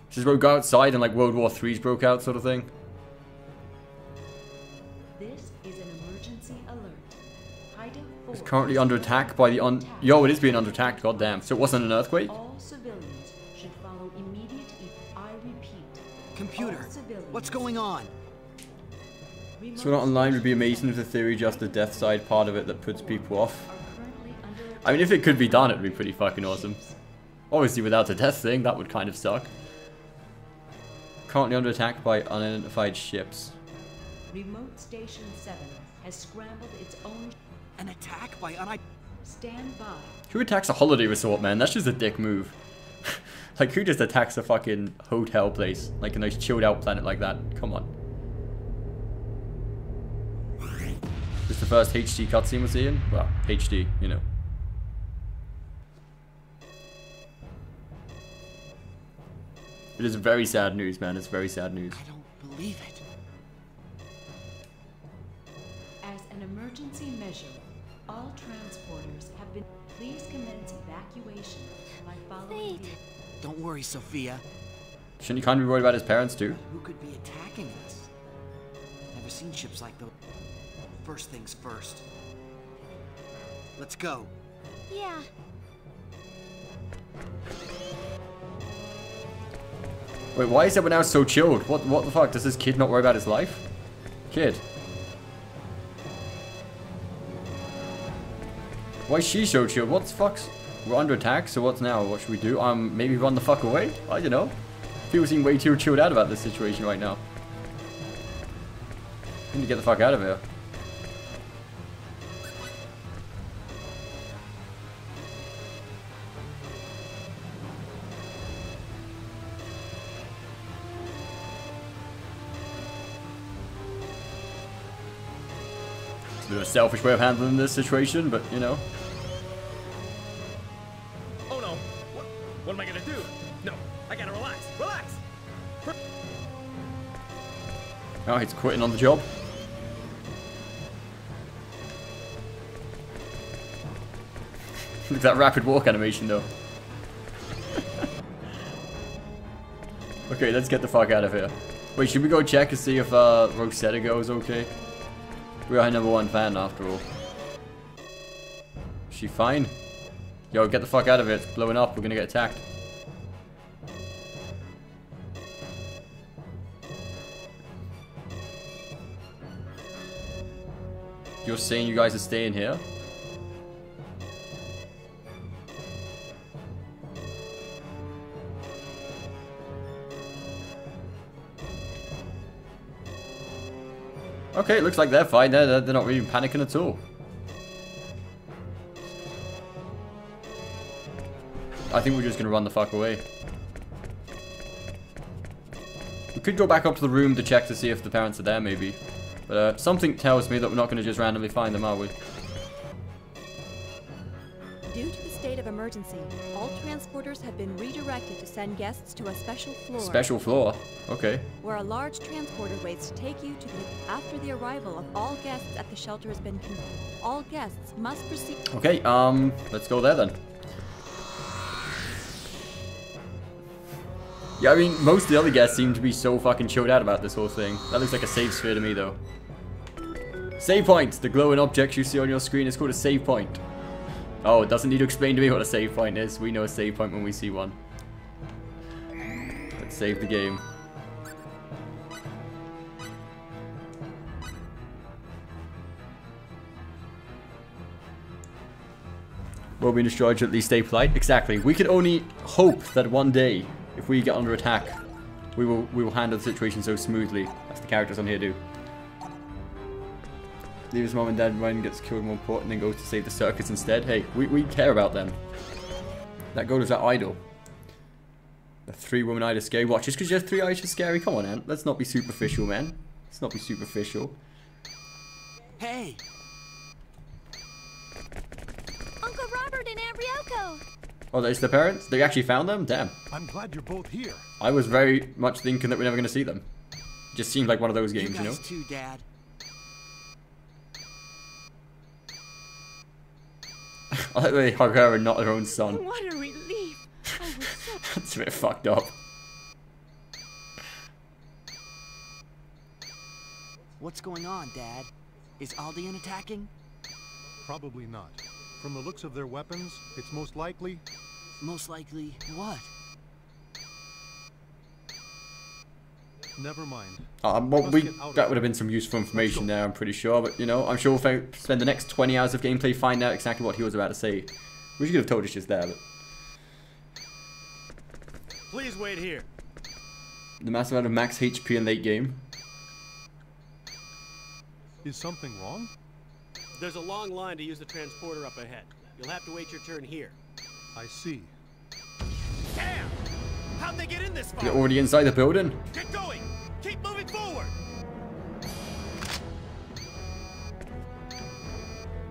This is where we go outside and like World War III's broke out sort of thing. This is an emergency alert. Haida 4 It's currently under attack by the Yo, it is being under attack, goddamn. So it wasn't an earthquake? All civilians should follow immediate I repeat. Computer, All civilians. what's going on? So not online would be amazing if the theory just the death side part of it that puts people off. Are currently under I mean, if it could be done, it'd be pretty fucking awesome. Obviously, without the death thing, that would kind of suck. Currently under attack by unidentified ships. Remote Station 7 has scrambled its own... An attack by Stand by. Who attacks a holiday resort, man? That's just a dick move. Like, who just attacks a fucking hotel place? Like a nice chilled out planet like that? Come on. This is the first HD cutscene we're seeing? Well, HD, you know. It is very sad news, man. It's very sad news. I don't believe it. As an emergency measure, all transporters have been... Please commence evacuation by following Wait. the... Don't worry, Sophia. Shouldn't you kind of be worried about his parents too? Who could be attacking us? Never seen ships like those. First things first. Let's go. Yeah. Wait, why is everyone else so chilled? What the fuck? Does this kid not worry about his life? Kid. Why is she so chilled? What the fuck's... We're under attack, so what's now? What should we do? Maybe run the fuck away? I don't know. People seem way too chilled out about this situation right now. We need to get the fuck out of here. It's a bit of a selfish way of handling this situation, but you know. Oh no! What am I gonna do? No, I gotta relax. Relax. Oh, he's quitting on the job. Look at that rapid walk animation, though. Okay, let's get the fuck out of here. Wait, should we go check and see if Rosetta goes okay? We are her #1 fan, after all. Is she fine? Yo, get the fuck out of here. It's blowing up. We're gonna get attacked. You're saying you guys are staying here? Okay, it looks like they're fine. They're not really panicking at all. I think we're just gonna run the fuck away. We could go back up to the room to check to see if the parents are there, maybe. But something tells me that we're not gonna just randomly find them, are we? Due to the state of emergency, all transporters have been redirected to send guests to a special floor. Special floor? Okay. Where a large transporter waits to take you to after the arrival of all guests at the shelter has been completed. All guests must proceed. Okay, let's go there then. Yeah, I mean, most of the other guests seem to be so fucking chilled out about this whole thing. That looks like a save sphere to me, though. Save point! The glowing objects you see on your screen is called a save point. Oh, it doesn't need to explain to me what a save point is. We know a save point when we see one. Let's save the game. Will be destroyed, to at least stay polite. Exactly. We can only hope that one day, if we get under attack, we will handle the situation so smoothly, as the characters on here do. Leave his mom and dad when gets killed more important than goes to save the circus instead. Hey, we care about them. That goal is that idol. The 3 woman eyed is scary. Watch, just because you have 3 eyes is scary? Come on, Ant. Let's not be superficial, man. Let's not be superficial. Hey! Uncle Robert and Aunt Ryoko! Oh, there's the parents? They actually found them? Damn. I'm glad you're both here. I was very much thinking that we're never going to see them. It just seemed like one of those games, you know? Too, Dad. I like they hug her and not their own son. What a relief! I was so That's a bit fucked up. What's going on, Dad? Is Aldean attacking? Probably not. From the looks of their weapons, it's most likely... Most likely what? Never mind. Well, that would have been some useful information there, I'm pretty sure. But, you know, I'm sure we'll spend the next 20 hours of gameplay find out exactly what he was about to say. We should have told us just there, but... Please wait here. The massive amount of max HP in late game. Is something wrong? There's a long line to use the transporter up ahead. You'll have to wait your turn here. I see. Damn! How'd they get in this far? You're already inside the building? Get going! Keep moving forward!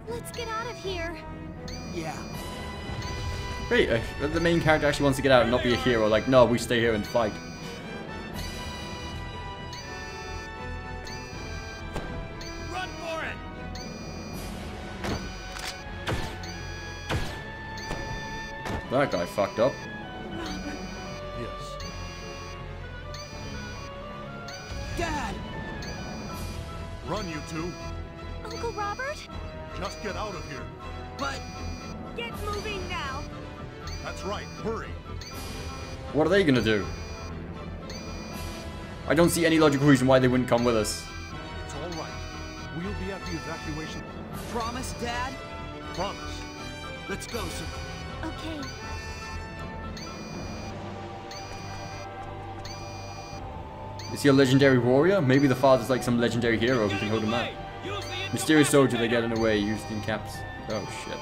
Let's get out of here. Yeah. Wait, the main character actually wants to get out and not be a hero. Like, no, we stay here and fight. Run for it! That guy fucked up. Yes. Dad! Run, you two. Uncle Robert? Just get out of here. But... Get moving now. That's right. Hurry. What are they gonna do? I don't see any logical reason why they wouldn't come with us. It's all right. We'll be at the evacuation. Promise, Dad? Promise. Let's go, sir. Okay. Is he a legendary warrior? Maybe the father's like some legendary hero who can hold him up. Mysterious soldier, they get in the way, used in caps. Oh shit.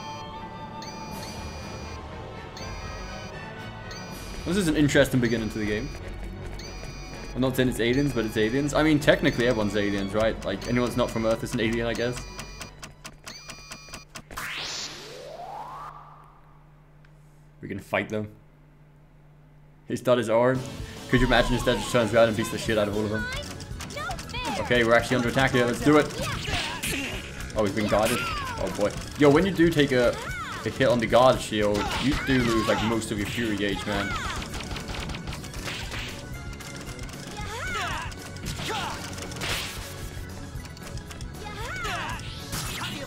This is an interesting beginning to the game. I'm not saying it's aliens, but it's aliens. I mean, technically everyone's aliens, right? Like, anyone that's not from Earth is an alien, I guess. We can fight them. He's done his arm. Could you imagine instead just turns around and beats the shit out of all of them? Okay, we're actually under attack here. Let's do it. Oh, he's been guarded. Oh boy. Yo, when you do take a hit on the guard shield, you do lose like most of your fury gauge, man.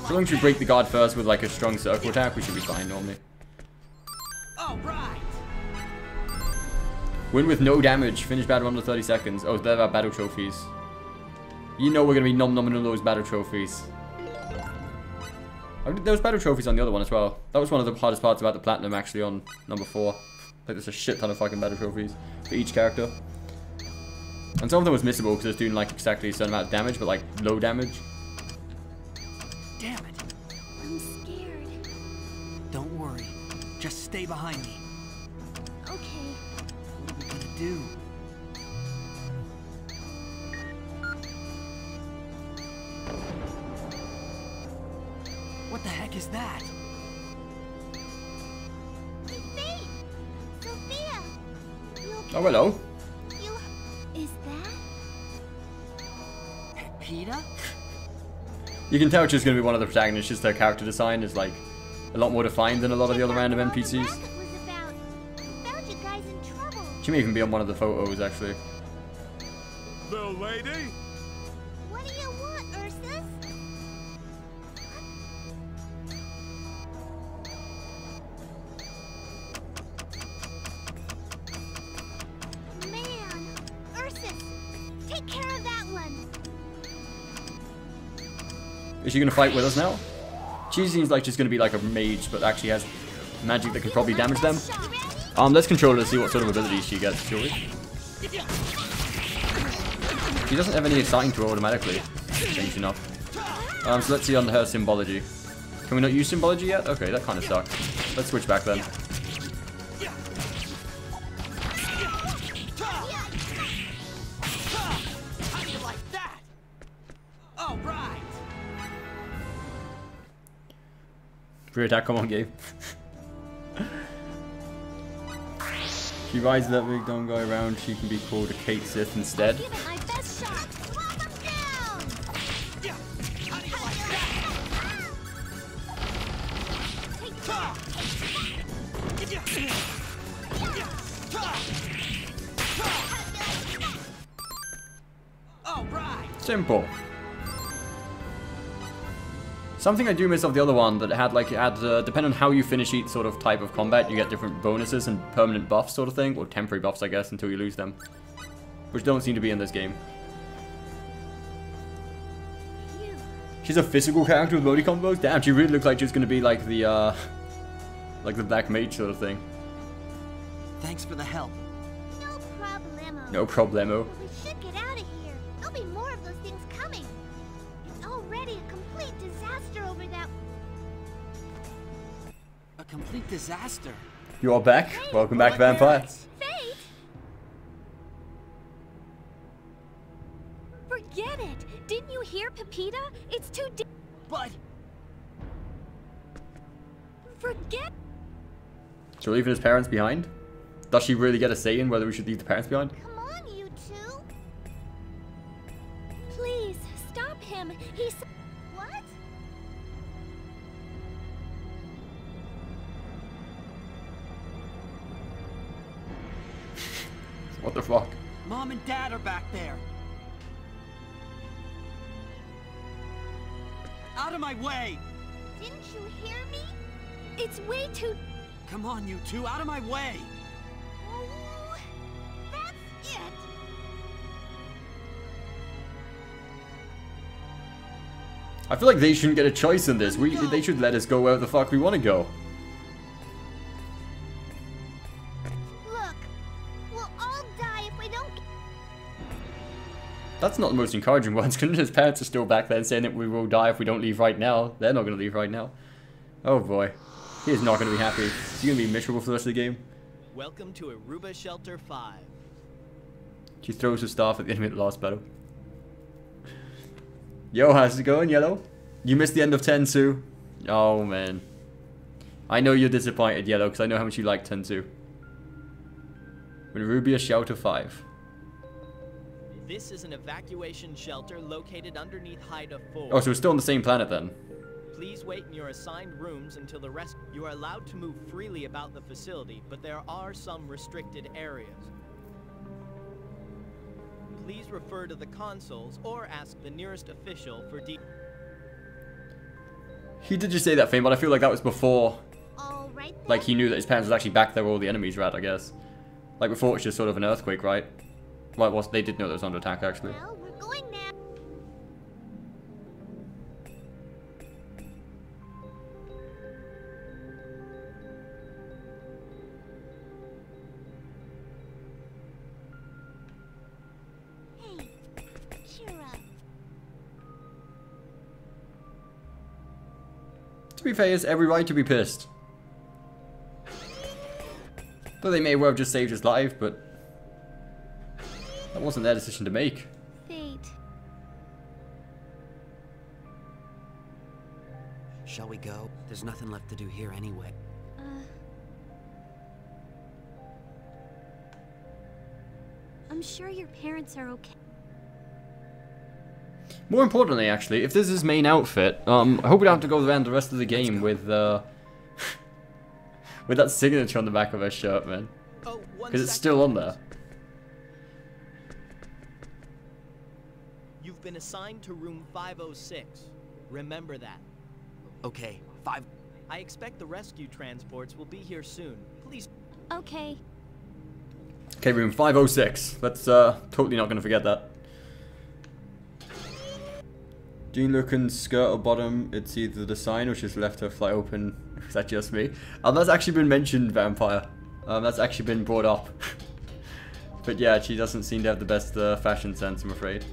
So long as you break the guard first with like a strong circle attack, we should be fine normally. Win with no damage. Finish battle under 30 seconds. Oh, they're our battle trophies. You know we're going to be nom-nomming on those battle trophies. There was battle trophies on the other one as well. That was one of the hardest parts about the platinum actually on number 4. Like there's a shit ton of fucking battle trophies for each character. And some of them was missable because it was doing like exactly a certain amount of damage, but like low damage. Damn it. I'm scared. Don't worry. Just stay behind me. Okay. What are we gonna do? What the heck is that? Faith! Sophia! You okay? Oh, hello. You... Is that... Peter? You can tell she's going to be one of the protagonists. Just their character design is like a lot more defined than a lot of the other random NPCs. Found you guys in trouble. She may even be on one of the photos actually. The lady? What do you want, Ursus? Man, Ursus, take care of that one. Is she going to fight with us now? She seems like she's going to be like a mage, but actually has magic that can probably damage them. Let's control her to see what sort of abilities she gets, shall we? She doesn't have any assigning to her automatically, strange enough. So let's see on her symbology. Can we not use symbology yet? Okay, that kind of sucks. Let's switch back then. How do you like that? All right. Free attack, come on, game. She rides that big dumb guy around, she can be called a Kate Sith instead. Give it my best shot. Swap 'em down. How do you like that? All right. Simple. Something I do miss of the other one that had like, depending on how you finish each sort of type of combat, you get different bonuses and permanent buffs sort of thing, or temporary buffs I guess until you lose them. Which don't seem to be in this game. She's a physical character with multi combos? Damn, she really looked like she was going to be like the black mage sort of thing. Thanks for the help. No problemo. No problemo. We should get out of here. There'll be more of those things coming. It's already a complete disaster over that. A complete disaster. You are back. Welcome back, Vampire. Fate? Forget it! Didn't you hear, Pepita? It's too But Forget. So we're leaving his parents behind? Does she really get a say in whether we should leave the parents behind? Come on, you two. Please, stop him. He's... What? What the fuck? Mom and Dad are back there. Out of my way! Didn't you hear me? It's way too... Come on, you two, out of my way! Oh, that's it. I feel like they shouldn't get a choice in this. They should let us go where the fuck we want to go. That's not the most encouraging ones. His parents are still back there saying that we will die if we don't leave right now. They're not going to leave right now. Oh boy. He is not going to be happy. He's going to be miserable for the rest of the game. Welcome to Aruba Shelter 5. She throws her staff at the enemy at the last battle. Yo, how's it going, Yellow? You missed the end of Tensu. Oh, man. I know you're disappointed, Yellow, because I know how much you like Tensu. Arubia Shelter 5. This is an evacuation shelter located underneath Haida 4. Oh, so we're still on the same planet then. Please wait in your assigned rooms until the rest. You are allowed to move freely about the facility, but there are some restricted areas. Please refer to the consoles or ask the nearest official for He did just say that thing, but I feel like that was before. All right then. Like he knew that his parents was actually back there where all the enemies were at, I guess. Like before it's just sort of an earthquake, right? Well, it was, they did know that it was under attack, actually. Well, we're going now. Hey, cheer up. To be fair, he has every right to be pissed. Though they may well have just saved his life, but that wasn't their decision to make. Fate. Shall we go? There's nothing left to do here anyway. I'm sure your parents are okay. More importantly, actually, if this is his main outfit, I hope we don't have to go around the rest of the game with with that signature on the back of her shirt, man. Oh, Because it's still on there. You've been assigned to room 506. Remember that. Okay, 5. I expect the rescue transports will be here soon. Please. Okay. Okay, room 506. Let's totally not gonna forget that. Jean looking skirt or bottom, it's either the sign or she's left her fly open. Is that just me? That's actually been mentioned, Vampire. That's actually been brought up. But yeah, she doesn't seem to have the best fashion sense, I'm afraid.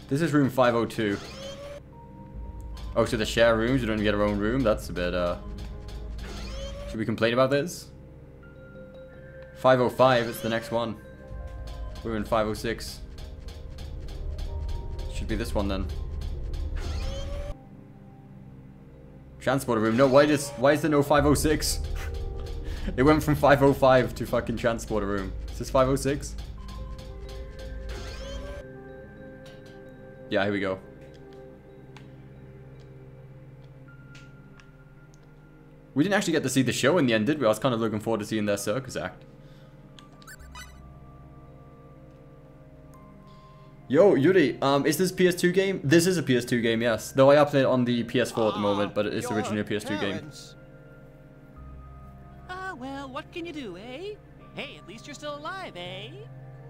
This is room 502. Oh, so the share rooms, you don't even get our own room? That's a bit, Should we complain about this? 505, it's the next one. We're in 506. Should be this one then. Transporter room. No, why is there no 506? It went from 505 to fucking transporter room. Is this 506? Yeah, here we go. We didn't actually get to see the show in the end, did we? I was kind of looking forward to seeing their circus act. Yo, Yuri, is this PS2 game? This is a PS2 game, yes. Though I update it on the PS4 at the moment, but it is originally a PS2 game. Well, what can you do, eh? Hey, at least you're still alive, eh?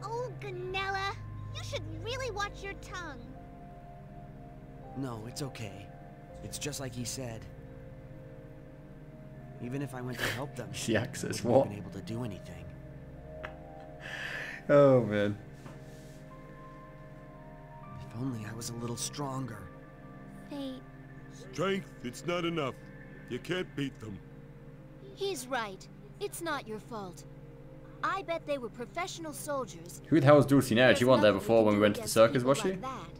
Oh, Ganella, you should really watch your tongue. No, it's okay. It's just like he said. Even if I went to help them, The access, I what? wouldn't been able to do anything. Oh, man. If only I was a little stronger. Fate. Strength, it's not enough. You can't beat them. He's right. It's not your fault. I bet they were professional soldiers. Who the hell is Dulcinea? She There's wasn't there nothing before can when we do went to the against circus, people was she? like that.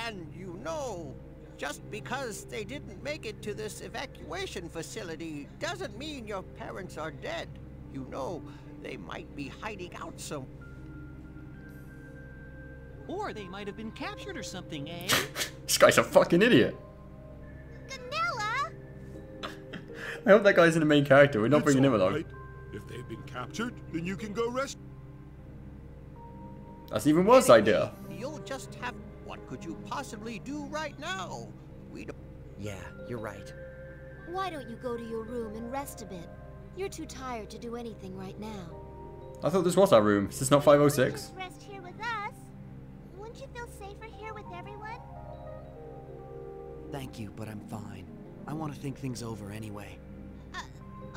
And you know, just because they didn't make it to this evacuation facility doesn't mean your parents are dead. You know, they might be hiding out some. Or they might have been captured or something, eh? This guy's a fucking idiot. Ganella! I hope that guy's in the main character. We're not It's bringing him all along. right. If they've been captured, then you can go rest. That's an even worse idea. You'll just have. What could you possibly do right now? We don't. Yeah, you're right. Why don't you go to your room and rest a bit? You're too tired to do anything right now. I thought this was our room. Is this not 506? Just rest here with us. Wouldn't you feel safer here with everyone? Thank you, but I'm fine. I want to think things over anyway.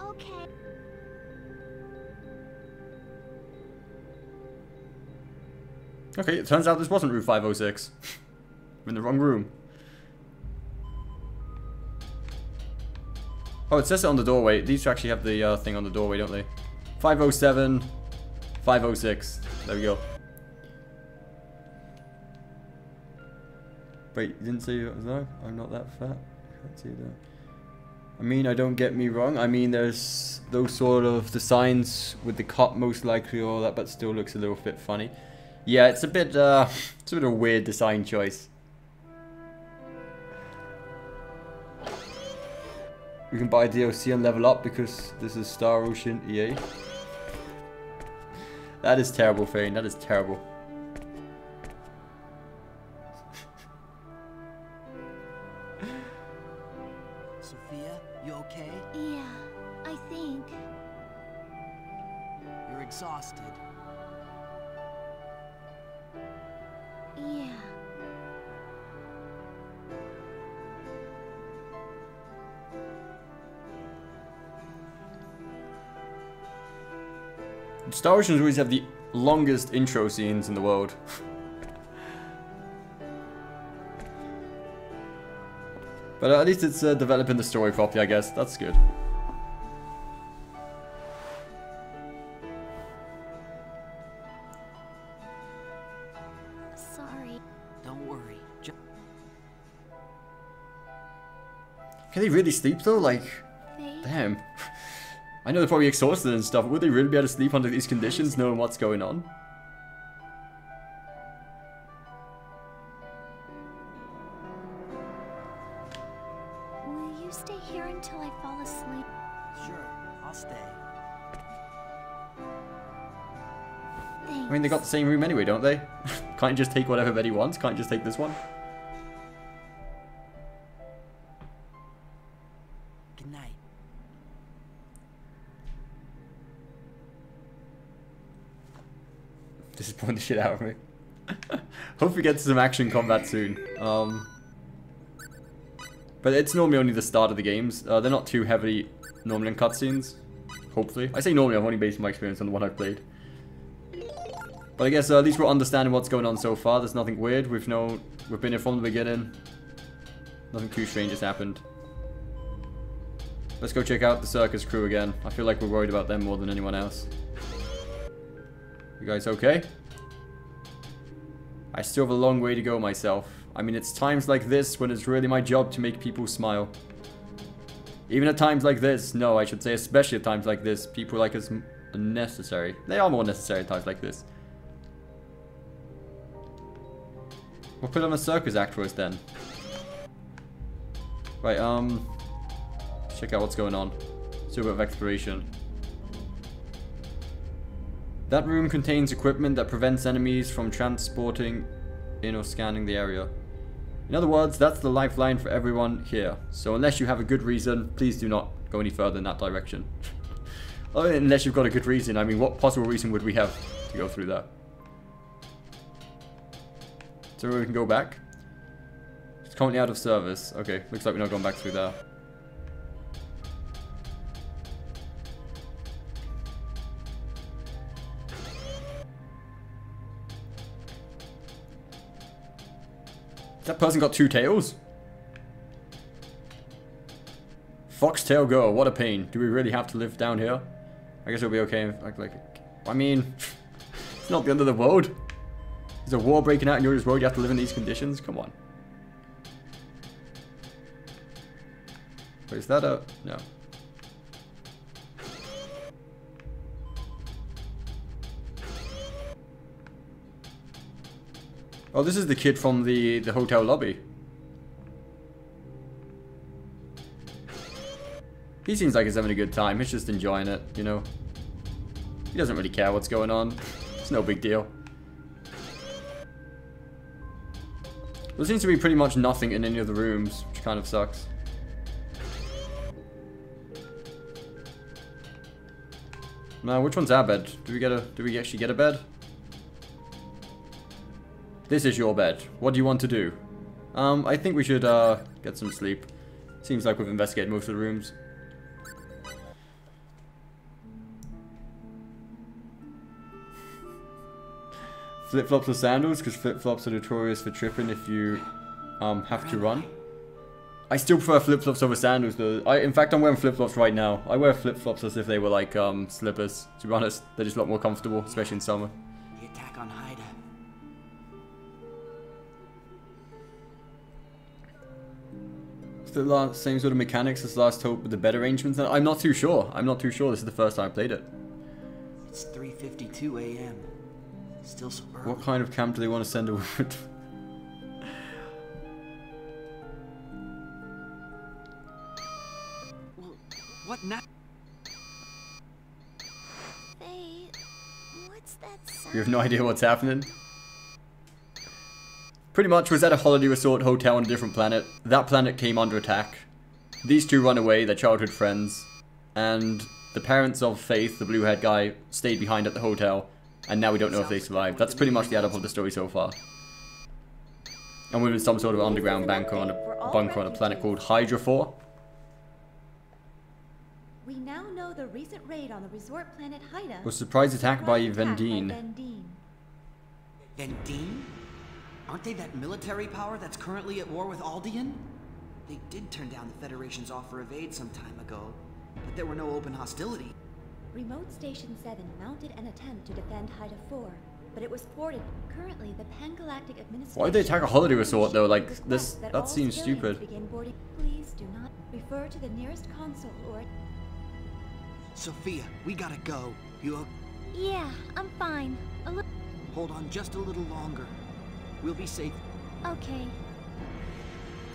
Okay. Okay, it turns out this wasn't room 506. I'm in the wrong room. Oh, it says it on the doorway. These actually have the thing on the doorway, don't they? 507, 506. There we go. Wait, you didn't say no? I'm not that fat. Can't see that. I mean, I don't get me wrong. I mean, there's those sort of designs with the cop most likely, all that, but still looks a little bit funny. Yeah, it's a bit of a weird design choice. We can buy DLC and level up because this is Star Ocean EA. That is terrible, Fane. That is terrible. Sophia, you okay? Yeah, I think. You're exhausted. Yeah. Star Oceans always have the longest intro scenes in the world. But at least it's developing the story properly, I guess. That's good. Sorry. Don't worry. Can they really sleep though? Like, damn. I know they're probably exhausted and stuff, but would they really be able to sleep under these conditions knowing what's going on? Will you stay here until I fall asleep? Sure, I'll stay. Thanks. I mean, they got the same room anyway, don't they? Can't you just take whatever bed he wants? Can't you just take this one? Good night. Disappoint the shit out of me. Hope we get to some action combat soon. But it's normally only the start of the games. They're not too heavily normally in cutscenes. Hopefully. I say normally, I've only based my experience on the one I've played. But I guess at least we're understanding what's going on so far. There's nothing weird. We've been here from the beginning. Nothing too strange has happened. Let's go check out the circus crew again. I feel like we're worried about them more than anyone else. You guys okay? I still have a long way to go myself. I mean, it's times like this when it's really my job to make people smile. Even at times like this, no, I should say especially at times like this, people like us are necessary. They are more necessary at times like this. We'll put on a circus act for us then. Right, check out what's going on. Do a bit of exploration. That room contains equipment that prevents enemies from transporting in or scanning the area. In other words, that's the lifeline for everyone here. So unless you have a good reason, please do not go any further in that direction. Unless you've got a good reason. I mean, what possible reason would we have to go through that? So we can go back. It's currently out of service. Okay, looks like we're not going back through there. That person got two tails? Foxtail girl, what a pain. Do we really have to live down here? I guess it'll be okay if, I mean, it's not the end of the world. There's a war breaking out in your world, you have to live in these conditions? Come on. Wait, is that a... no. Oh, this is the kid from the hotel lobby. He seems like he's having a good time. He's just enjoying it, you know. He doesn't really care what's going on. It's no big deal. There seems to be pretty much nothing in any of the rooms, which kind of sucks. Now, which one's our bed? Do we actually get a bed? This is your bed. What do you want to do? I think we should get some sleep. Seems like we've investigated most of the rooms. Flip-flops or sandals, because flip-flops are notorious for tripping if you have to run. I still prefer flip-flops over sandals though. In fact, I'm wearing flip-flops right now. I wear flip-flops as if they were like slippers. To be honest, they're just a lot more comfortable, especially in summer. The attack on Haida. The same sort of mechanics as Last Hope with the bed arrangements? I'm not too sure. I'm not too sure. This is the first time I played it. It's 3:52 a.m. Still so early. What kind of camp do they want to send over? Well, what now? Hey, what's that sound? You have no idea what's happening? Pretty much was at a holiday resort hotel on a different planet. That planet came under attack. These two run away, they're childhood friends. And the parents of Faith, the blue-haired guy, stayed behind at the hotel. And now we don't know if they survived. That's pretty much the add-up of the story so far. And we're in some sort of underground bunker on a planet called Hydra 4. We now know the recent raid on the resort planet Haida Was a surprise attack by Vendine. Vendine? Aren't they that military power that's currently at war with Aldean? They did turn down the Federation's offer of aid some time ago, but there were no open hostility. Remote Station 7 mounted an attempt to defend Haida 4, but it was thwarted. Currently, the Pan-Galactic Administration... Why'd they attack a holiday resort though? Like, this, that seems stupid. Please do not refer to the nearest console or... Sophia, we gotta go. You... Yeah, I'm fine. Hold on just a little longer. We'll be safe. Okay.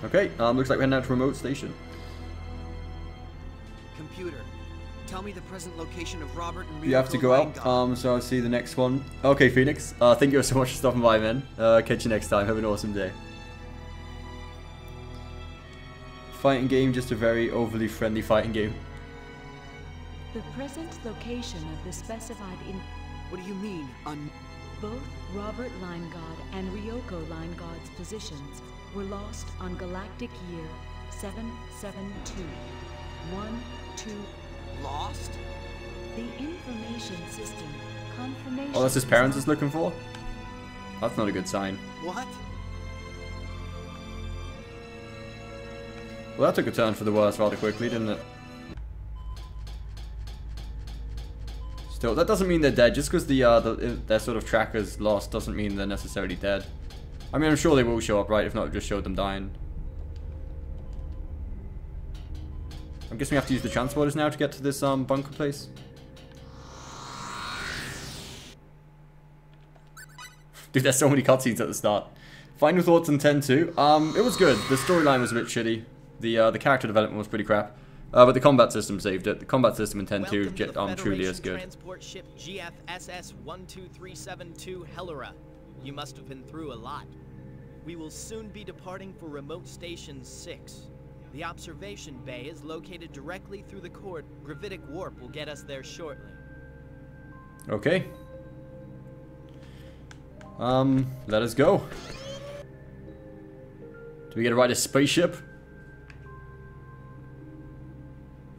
Okay, looks like we're heading out to Remote Station. Computer, tell me the present location of Robert and Ryoko. You have to go out, so I'll see you the next one. Okay, Phoenix, thank you so much for stopping by, man. Catch you next time. Have an awesome day. Fighting game, just a very overly friendly fighting game. The present location of the specified in... What do you mean, Both Robert Linegaud and Ryoko Linegaud's positions were lost on galactic year 772. 1-2. Lost? The information system confirmation... Oh, that's his parents is looking for? That's not a good sign. What? Well, that took a turn for the worse rather quickly, didn't it? Still, that doesn't mean they're dead. Just because their sort of tracker's lost doesn't mean they're necessarily dead. I mean, I'm sure they will show up, right? If not, it just showed them dying. I guess we have to use the transporters now to get to this bunker place. Dude, there's so many cutscenes at the start. Final thoughts on 10-2. It was good. The storyline was a bit shitty. The character development was pretty crap. But the combat system saved it. The combat system in 10-2 truly is good. Transport ship GFSS 12372 Hellera. You must have been through a lot. We will soon be departing for Remote Station 6. The observation bay is located directly through the cord. Gravitic warp will get us there shortly. Okay. Let us go. Do we get to ride a spaceship?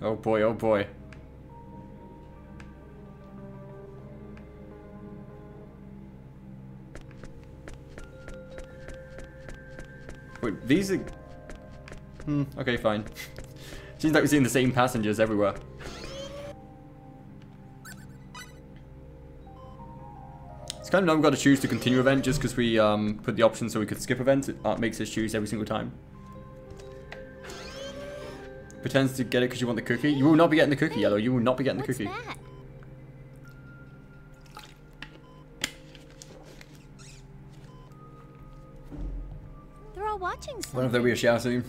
Oh boy, oh boy. Wait, these are... okay, fine. Seems like we're seeing the same passengers everywhere. It's kind of dumb we've got to choose to continue event just because we put the option so we could skip events. It makes us choose every single time. Pretends to get it because you want the cookie. You will not be getting the cookie, Yellow. You will not be getting the cookie. That? They're all watching something. One of them we are shouting.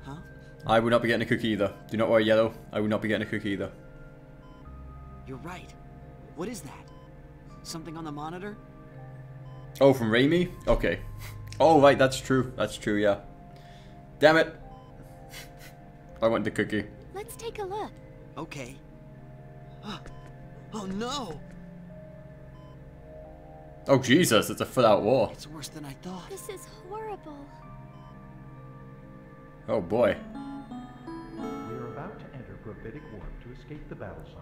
Huh? I will not be getting a cookie either. Do not worry, Yellow. I will not be getting a cookie either. You're right. What is that? Something on the monitor? Oh, from Raimi? Okay. Oh, right, that's true. That's true, yeah. Damn it. I want the cookie. Let's take a look. Okay. Oh no! Oh, Jesus, it's a full-out war. It's worse than I thought. This is horrible. Oh, boy. We are about to enter gravitic warp to escape the battle zone.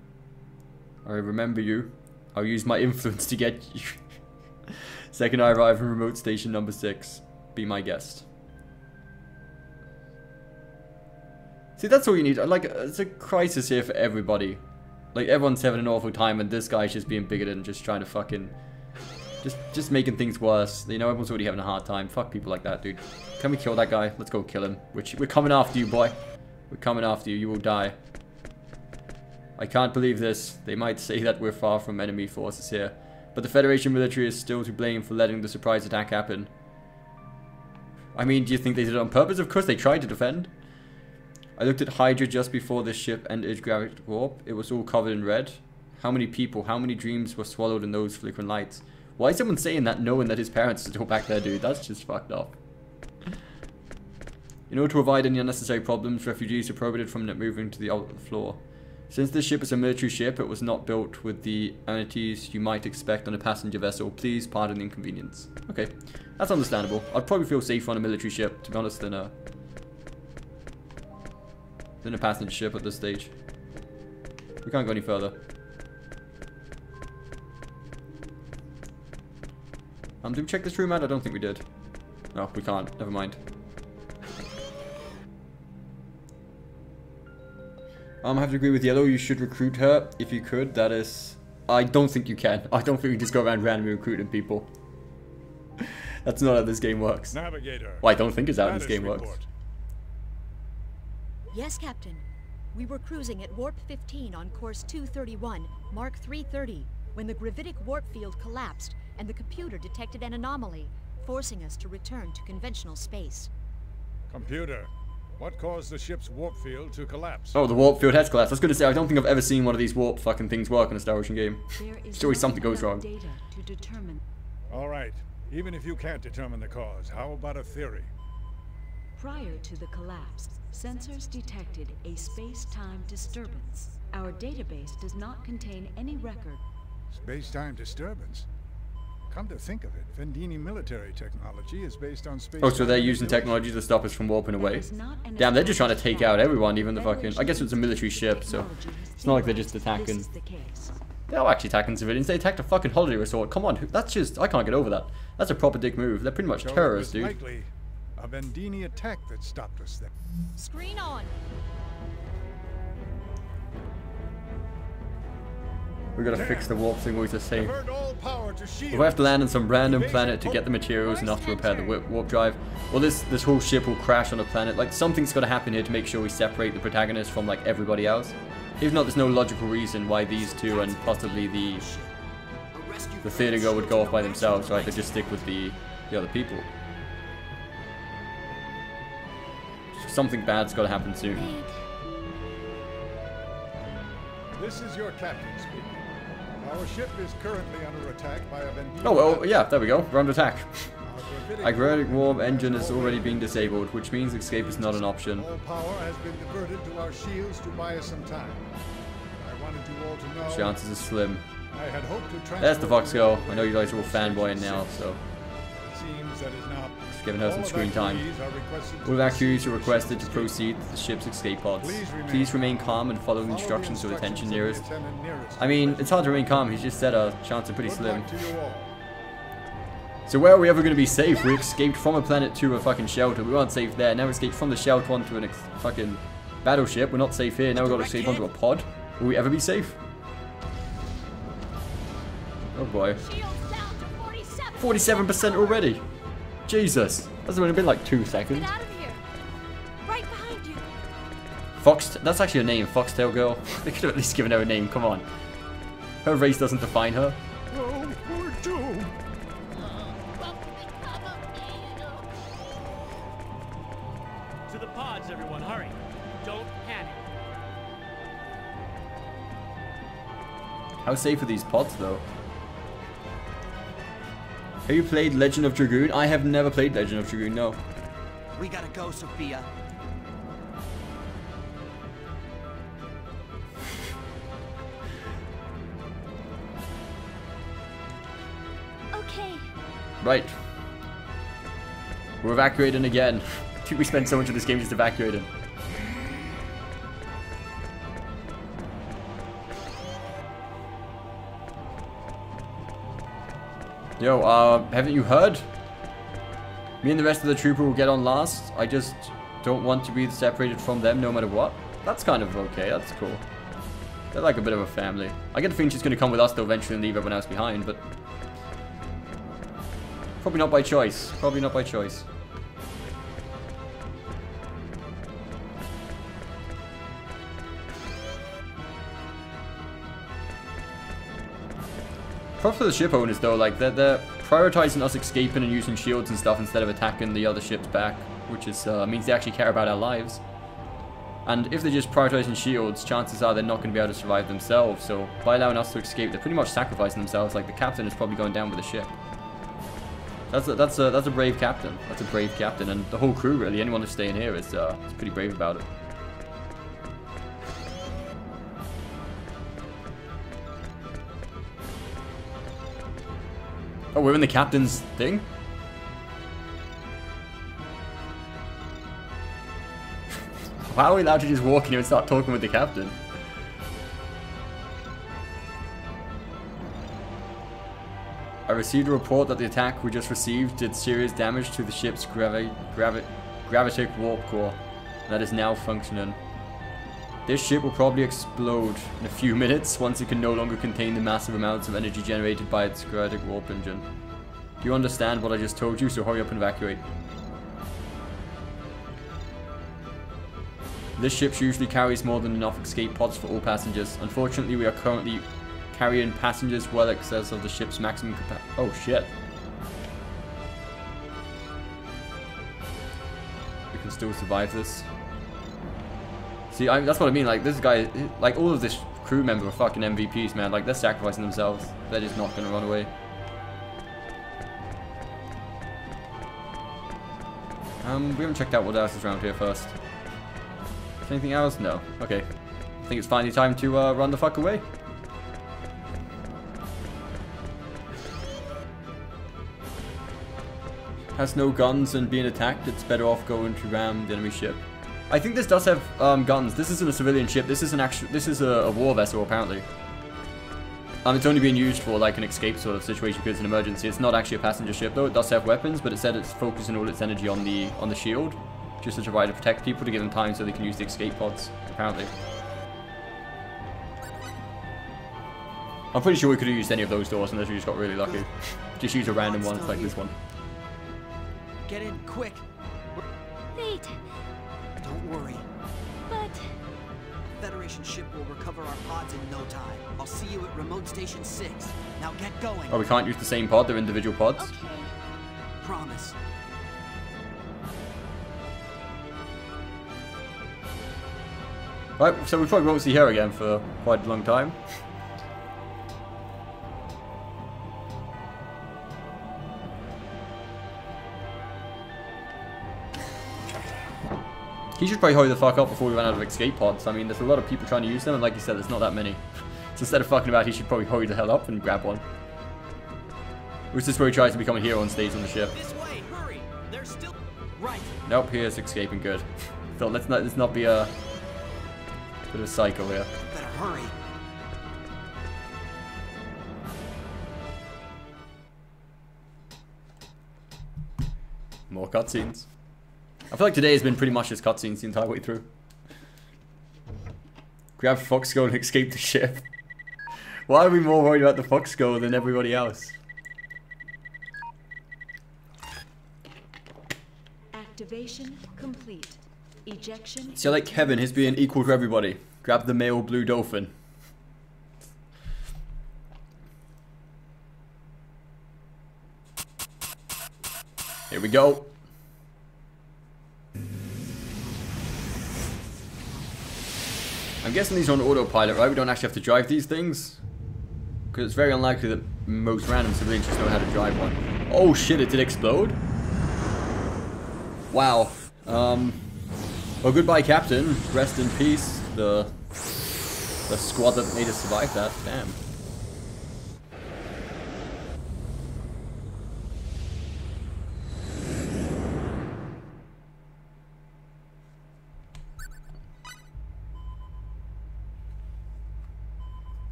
I remember you. I'll use my influence to get you. Second I arrive in remote station number 6. Be my guest. See, that's all you need. Like, it's a crisis here for everybody. Like, everyone's having an awful time, and this guy's just being bigoted and just trying to fucking... Just making things worse. You know, everyone's already having a hard time. Fuck people like that, dude. Can we kill that guy? Let's go kill him. We're coming after you, boy. We're coming after you. You will die. I can't believe this. They might say that we're far from enemy forces here. But the Federation military is still to blame for letting the surprise attack happen. I mean, do you think they did it on purpose? Of course they tried to defend. I looked at Hydra just before this ship entered gravity warp. It was all covered in red. How many people, how many dreams were swallowed in those flickering lights? Why is someone saying that knowing that his parents are still back there, dude? That's just fucked up. In order to avoid any unnecessary problems, refugees are prohibited from moving to the outlet floor. Since this ship is a military ship, it was not built with the amenities you might expect on a passenger vessel. Please pardon the inconvenience. Okay, that's understandable. I'd probably feel safer on a military ship, to be honest, than a passenger ship at this stage. We can't go any further. Did we check this room out? I don't think we did. No, we can't. Never mind. I have to agree with Yellow. You should recruit her if you could. That is... I don't think you can. I don't think we just go around randomly recruiting people. That's not how this game works. Navigator. Well, I don't think it's how this game works. Yes, Captain. We were cruising at Warp 15 on course 231, Mark 330, when the gravitic warp field collapsed and the computer detected an anomaly, forcing us to return to conventional space. Computer, what caused the ship's warp field to collapse? Oh, the warp field has collapsed. I was going to say, I don't think I've ever seen one of these warp fucking things work in a Star Ocean game. There's always something goes wrong. Data to determine. All right, even if you can't determine the cause, how about a theory? Prior to the collapse, sensors detected a space-time disturbance. Our database does not contain any record. Space-time disturbance? Come to think of it, Vendini military technology is based on space. Oh, so they're using technology to stop us from warping away. Damn, they're just trying to take out everyone, even the fucking... I guess it's a military ship, so it's not like they're just attacking... They are actually attacking civilians. They attacked a fucking holiday resort. Come on, that's just... I can't get over that. That's a proper dick move. They're pretty much terrorists, dude. Likely a Vendini attack that stopped us there. Screen on. We gotta fix the warp thing, what he's saying. We have to land on some random planet to get the materials enough to repair the warp drive. Well, this whole ship will crash on a planet. Like, something's gotta happen here to make sure we separate the protagonist from, like, everybody else. If not, there's no logical reason why these two and possibly the theater girl would go off by themselves, right? They just stick with the other people. Something bad's gotta happen soon. This is your captain speaking. Our ship is currently under attack by a Vendini. Oh, well, yeah, there we go. We're under attack. Our gravitic warp engine is already being disabled, which means escape is not an option. All power has been diverted to our shields to buy us some time. I wanted you all to know. Chances are slim. I had hoped to There's the Fox girl. I know you guys are all fanboying now, so it seems that is now. Just giving her some screen time. All evacuees are requested to proceed to the ship's escape pods. Please remain calm and follow instructions to the attention nearest. I mean, it's hard to remain calm. He's just said our chance are pretty slim. So where are we ever going to be safe? We escaped from a planet to a fucking shelter. We weren't safe there. Now we escaped from the shelter onto a fucking battleship. We're not safe here. Now we've got to escape onto a pod. Will we ever be safe? Oh boy. 47% already. Jesus. That's only been like 2 seconds. Get out of here. Right behind you. Fox, that's actually a name, Foxtail Girl. They could have at least given her a name, come on. Her race doesn't define her. Oh, we're doomed. To the pods, everyone, hurry. Don't panic. How safe are these pods, though? Have you played Legend of Dragoon? I have never played Legend of Dragoon, no. We gotta go, Sophia. Okay. Right. We're evacuating again. I think we spent so much of this game just evacuating. Yo, haven't you heard? Me and the rest of the trooper will get on last. I just don't want to be separated from them no matter what. That's kind of okay. That's cool. They're like a bit of a family. I get the feeling she's going to come with us though eventually and leave everyone else behind, but... Probably not by choice. Probably not by choice. Props for the ship owners though, like they're prioritizing us escaping and using shields and stuff instead of attacking the other ships back, which is means they actually care about our lives. And if they're just prioritizing shields, chances are they're not going to be able to survive themselves. So by allowing us to escape, they're pretty much sacrificing themselves. Like the captain is probably going down with the ship. That's a brave captain. That's a brave captain, and the whole crew really. Anyone who's staying here is pretty brave about it. Oh, we're in the captain's thing? How are we allowed to just walk in here and start talking with the captain? I received a report that the attack we just received did serious damage to the ship's gravitic warp core that is now functioning. This ship will probably explode in a few minutes once it can no longer contain the massive amounts of energy generated by its gravitic warp engine. Do you understand what I just told you? So hurry up and evacuate. This ship usually carries more than enough escape pods for all passengers. Unfortunately, we are currently carrying passengers well in excess of the ship's maximum capacity. Oh shit. We can still survive this. See, that's what I mean, like, this guy, like, all of this crew member are fucking MVPs, man. Like, they're sacrificing themselves. They're just not gonna run away. We haven't checked out what else is around here first. Is anything else? No. Okay. I think it's finally time to run the fuck away. Has no guns and being attacked, it's better off going to ram the enemy ship. I think this does have guns. This isn't a civilian ship. This is a war vessel apparently. It's only being used for like an escape sort of situation because it's an emergency. It's not actually a passenger ship though. It does have weapons, but it said it's focusing all its energy on the shield, just to try to protect people to give them time so they can use the escape pods. Apparently. I'm pretty sure we could have used any of those doors unless we just got really lucky. Just use a random one like this one. Get in quick. Wait. Don't worry. But a Federation ship will recover our pods in no time. I'll see you at remote station 6. Now get going. Oh, we can't use the same pod, they're individual pods? okay. Promise. Right, so we probably won't see her again for quite a long time. He should probably hurry the fuck up before we run out of escape pods. I mean, there's a lot of people trying to use them, and like you said, there's not that many. So instead of fucking about, he should probably hurry the hell up and grab one. Which is where he tries to become a hero and stays on the ship. This way, hurry! They're still right. Nope, here's escaping good. So let's not be a bit of a psycho here. Better hurry. More cutscenes. I feel like today has been pretty much just cutscenes the entire way through. Grab Fox Skull and escape the ship. Why are we more worried about the Fox Skull than everybody else? Activation complete. Ejection. See, I like Kevin, his being equal to everybody. Grab the male blue dolphin. Here we go. I'm guessing these are on autopilot, right? We don't actually have to drive these things. Because it's very unlikely that most random civilians just know how to drive one. Oh shit, it did explode? Wow. Well, goodbye, Captain. Rest in peace. The squad that made us survive that. Damn.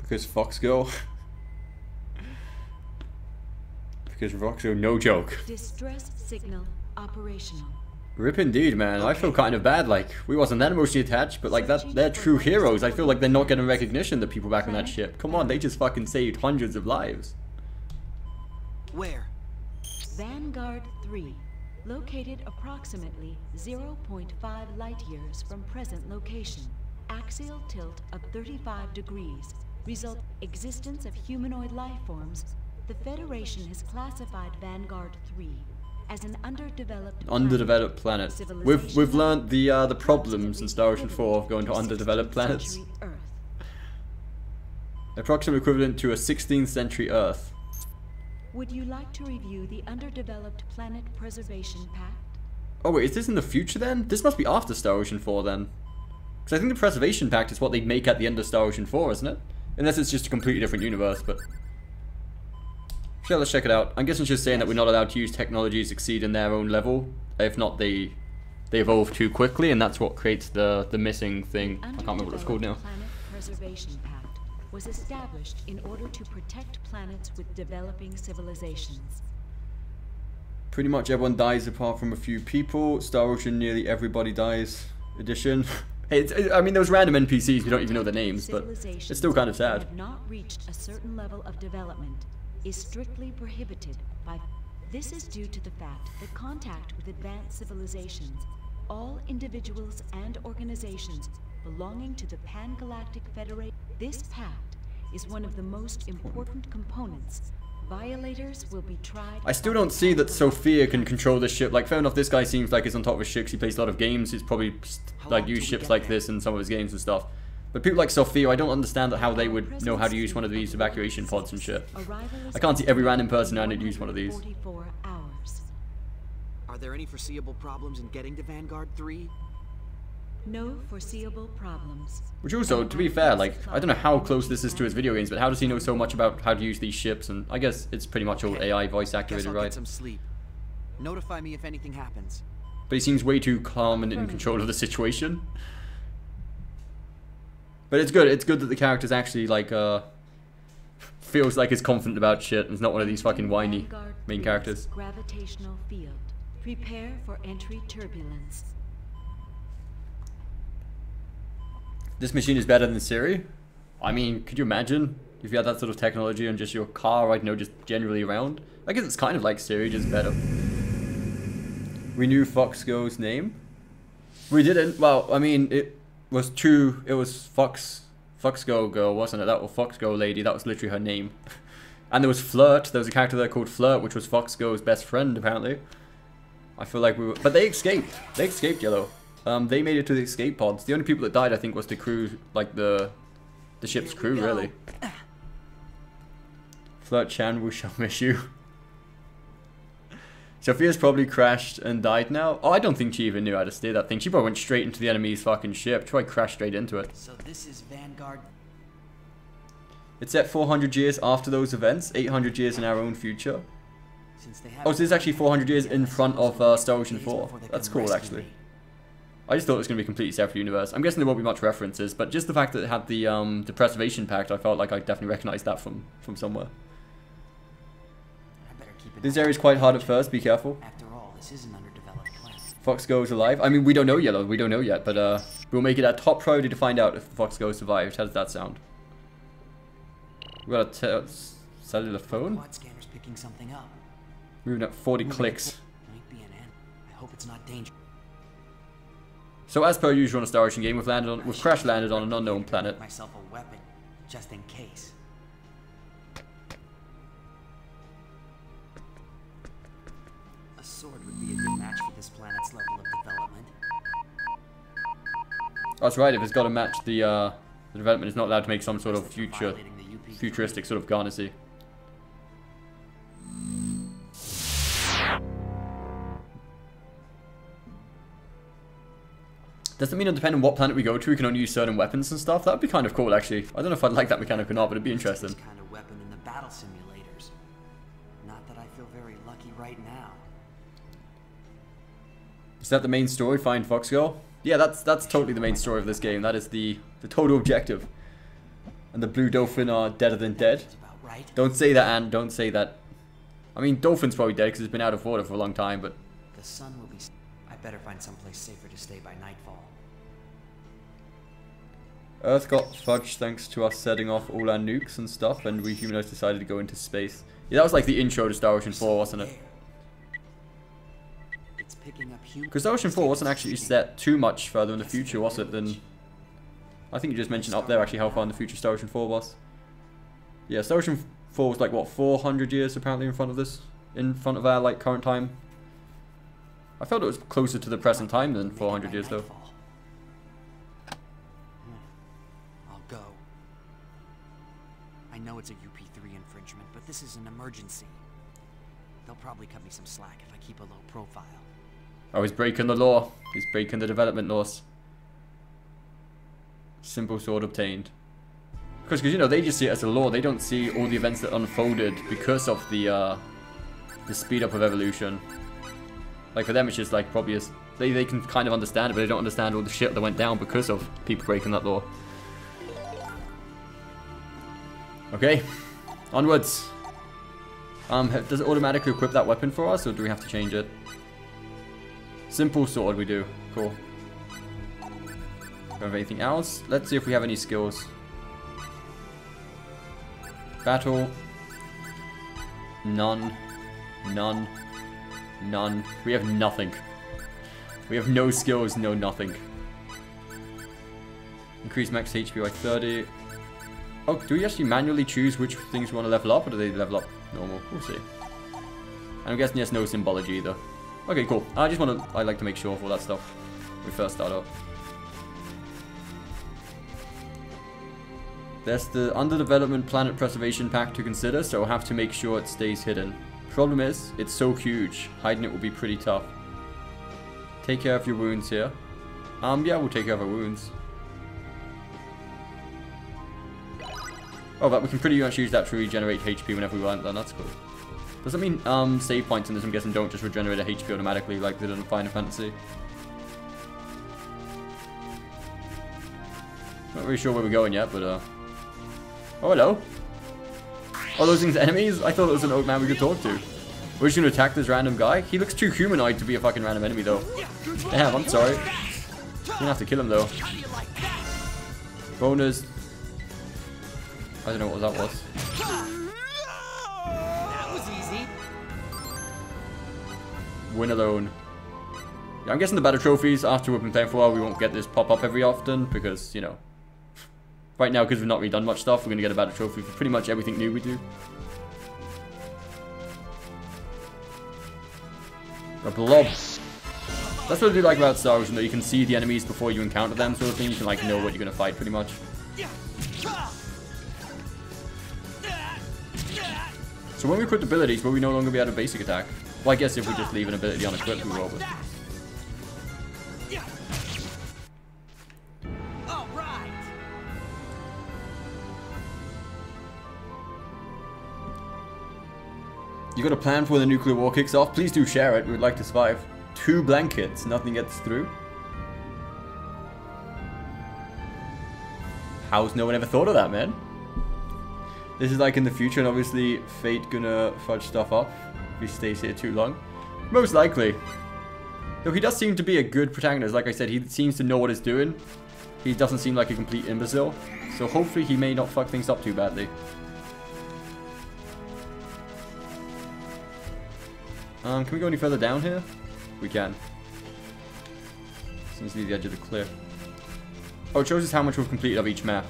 Because Fox Girl. because Foxgo, no joke. Distress signal operational. Rip indeed, man. I feel kind of bad, like, we wasn't that emotionally attached, but like, they're true heroes. I feel like they're not getting recognition, the people back on that ship. Come on, they just fucking saved hundreds of lives. Where? Vanguard 3, located approximately 0.5 light years from present location. Axial tilt of 35 degrees. Result existence of humanoid life forms. The Federation has classified Vanguard 3 as an underdeveloped planet. We've learned the problems in Star Ocean 4 of going to underdeveloped planets. Approximately equivalent to a 16th century Earth. Would you like to review the Underdeveloped Planet Preservation Pact? Oh wait, is this in the future then? This must be after Star Ocean 4 then. Because I think the Preservation Pact is what they make at the end of Star Ocean 4, isn't it? Unless it's just a completely different universe, but... Sure, let's check it out. I'm guessing it's just saying that we're not allowed to use technologies exceed in their own level. If not, they evolve too quickly, and that's what creates the missing thing. I can't remember what it's called now. Planet Preservation Pact was established in order to protect planets with developing civilizations. Pretty much everyone dies apart from a few people. Star Ocean, nearly everybody dies. Edition. I mean, those random NPCs, we don't even know their names, but it's still kind of sad. Have not reached a certain level of development is strictly prohibited by... This is due to the fact that contact with advanced civilizations, all individuals and organizations belonging to the Pan-Galactic Federation. This pact is one of the most important components. Violators will be tried... I still don't see that Sophia can control this ship. Like, fair enough, this guy seems like he's on top of his ship. He plays a lot of games. He's probably, like, used ships like this in some of his games and stuff. But people like Sophia, I don't understand how they would know how to use one of these evacuation pods and shit. I can't see every random person knowing how to use one of these. Are there any foreseeable problems in getting to Vanguard 3? No foreseeable problems. Which also, to be fair, like, I don't know how close this is to his video games, but how does he know so much about how to use these ships? And I guess it's pretty much all AI voice activated, right? Get some sleep. Notify me if anything happens. But he seems way too calm and in control of the situation. But it's good. It's good that the character's actually, like, feels like he's confident about shit and is not one of these fucking whiny main characters. Gravitational field. Prepare for entry turbulence. This machine is better than Siri. I mean, could you imagine if you had that sort of technology on just your car, right now, just generally around? I guess it's kind of like Siri, just better. We knew Foxgo's name. We didn't. Well, I mean, it was true. It was Foxgo girl, wasn't it? That was Foxgo lady. That was literally her name. And there was Flirt. There was a character there called Flirt, which was Foxgo's best friend, apparently. I feel like we were... But they escaped. They escaped, Yellow. They made it to the escape pods. The only people that died, I think, was the crew, like the ship's crew, really. Flirt Chan, we shall miss you. Sophia's probably crashed and died now. Oh, I don't think she even knew how to steer that thing. She probably went straight into the enemy's fucking ship. She probably crashed straight into it. So this is Vanguard. It's set 400 years after those events, 800 years in our own future. Oh, so this is actually 400 years in front of Star Ocean 4. That's cool, actually. I just thought it was going to be a completely separate universe. I'm guessing there won't be much references, but just the fact that it had the Preservation Pact, I felt like I definitely recognized that from somewhere. This area is quite hard at first, be careful. After all, this is an underdeveloped planet. Foxgo is alive. I mean, we don't know, Yellow. We don't know yet, but we'll make it our top priority to find out if Foxgo survived. How does that sound? We got a cellular phone. Quad scanner's picking something up. Moving at 40 clicks. Might be an end. I hope it's not dangerous. So as per usual in a Star Ocean game, we've crash landed on an unknown planet. Myself a weapon, just in case. A sword would be a good match for this planet's level of development. That's right. If it's got to match the development, it's not allowed to make some sort of futuristic sort of garnicy. Does that mean that depending on what planet we go to, we can only use certain weapons and stuff? That would be kind of cool, actually. I don't know if I'd like that mechanic or not, but it'd be interesting. This kind of weapon in the battle simulators. Not that I feel very lucky right now. Is that the main story? Find Foxgirl? Yeah, that's totally the main story of this game. That is the total objective. And the Blue Dolphin are deader than dead. Don't say that, Anne. Don't say that. I mean, Dolphin's probably dead because it's been out of water for a long time, but... The sun will be... I better find someplace safer to stay by nightfall. Earth got fudged thanks to us setting off all our nukes and stuff, and we humanoids decided to go into space. Yeah, that was like the intro to Star Ocean 4, wasn't it? Because Star Ocean 4 wasn't actually set too much further in the future, was it, than... I think you just mentioned up there actually how far in the future Star Ocean 4 was. Yeah, Star Ocean 4 was like, what, 400 years apparently in front of this? In front of our, like, current time? I felt it was closer to the present time than 400 years, though. I'll go. I know it's a UP3 infringement, but this is an emergency. They'll probably cut me some slack if I keep a low profile. Oh, he's breaking the law. He's breaking the development laws. Simple sword obtained. Because you know, they just see it as a law. They don't see all the events that unfolded because of the speed up of evolution. Like for them, it's just like probably they can kind of understand it, but they don't understand all the shit that went down because of people breaking that law. Okay, onwards. Does it automatically equip that weapon for us, or do we have to change it? Simple sword, we do. Cool. Do we have anything else? Let's see if we have any skills. Battle. None. None. None. We have nothing. We have no skills, no nothing. Increase max HP by 30. Oh, do we actually manually choose which things we want to level up, or do they level up normal? We'll see. And I'm guessing there's no symbology either. Okay, cool. I like to make sure of all that stuff when we first start out. There's the under development planet preservation pack to consider, so we'll have to make sure it stays hidden. Problem is, it's so huge, hiding it will be pretty tough. Take care of your wounds here. Yeah, we'll take care of our wounds. Oh, but we can pretty much use that to regenerate HP whenever we want, then that's cool. Does that mean save points in this, I'm guessing, don't just regenerate a HP automatically like they did in Final Fantasy? Not really sure where we're going yet, but oh, hello. Oh, those things enemies? I thought it was an old man we could talk to. We're just gonna attack this random guy? He looks too humanoid to be a fucking random enemy, though. Damn, I'm sorry. You're gonna have to kill him, though. Bonus. I don't know what that was. That was easy. Win alone. Yeah, I'm guessing the battle trophies, after we've been playing for a while, we won't get this pop up every often, because, you know, right now, because we've not really done much stuff, we're going to get a battle trophy for pretty much everything new we do. A blob. That's what I do like about Star Ocean, though. You can see the enemies before you encounter them, sort of thing. You can, like, know what you're going to fight, pretty much. So when we equip abilities, will we no longer be able to basic attack? Well, I guess if we just leave an ability unequipped, we will, but... You got a plan for when the nuclear war kicks off? Please do share it. We would like to survive. 2 blankets. Nothing gets through. How's no one ever thought of that, man? This is like in the future, and obviously Fate gonna fudge stuff up if he stays here too long. Most likely. Though he does seem to be a good protagonist. Like I said, he seems to know what he's doing. He doesn't seem like a complete imbecile. So hopefully he may not fuck things up too badly. Can we go any further down here? We can. Seems to be the edge of the cliff. Oh, it shows us how much we've completed of each map.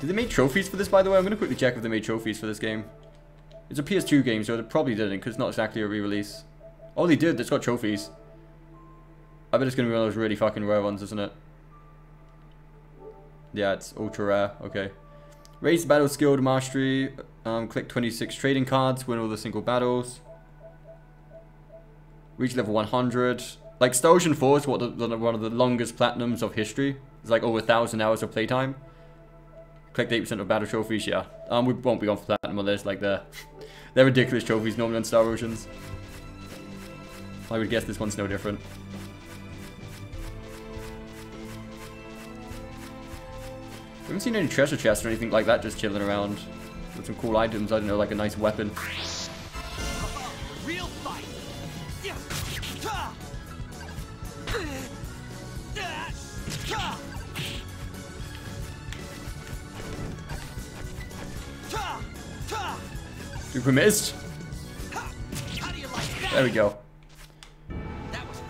Did they make trophies for this, by the way? I'm going to quickly check if they made trophies for this game. It's a PS2 game, so they probably didn't, because it's not exactly a re-release. Oh, they did. It's got trophies. I bet it's going to be one of those really fucking rare ones, isn't it? Yeah, it's ultra rare. Okay. Raise battle skill to mastery. Click 26 trading cards. Win all the single battles. Reach level 100. Like, Star Ocean 4 is one of the longest platinums of history. It's like over 1,000 hours of playtime. Collect 8% of battle trophies, yeah. We won't be on for platinum on this, like they're ridiculous trophies normally on Star Oceans. I would guess this one's no different. We haven't seen any treasure chests or anything like that just chilling around. with some cool items. I don't know, like a nice weapon. Real fight. Super missed. There we go. That was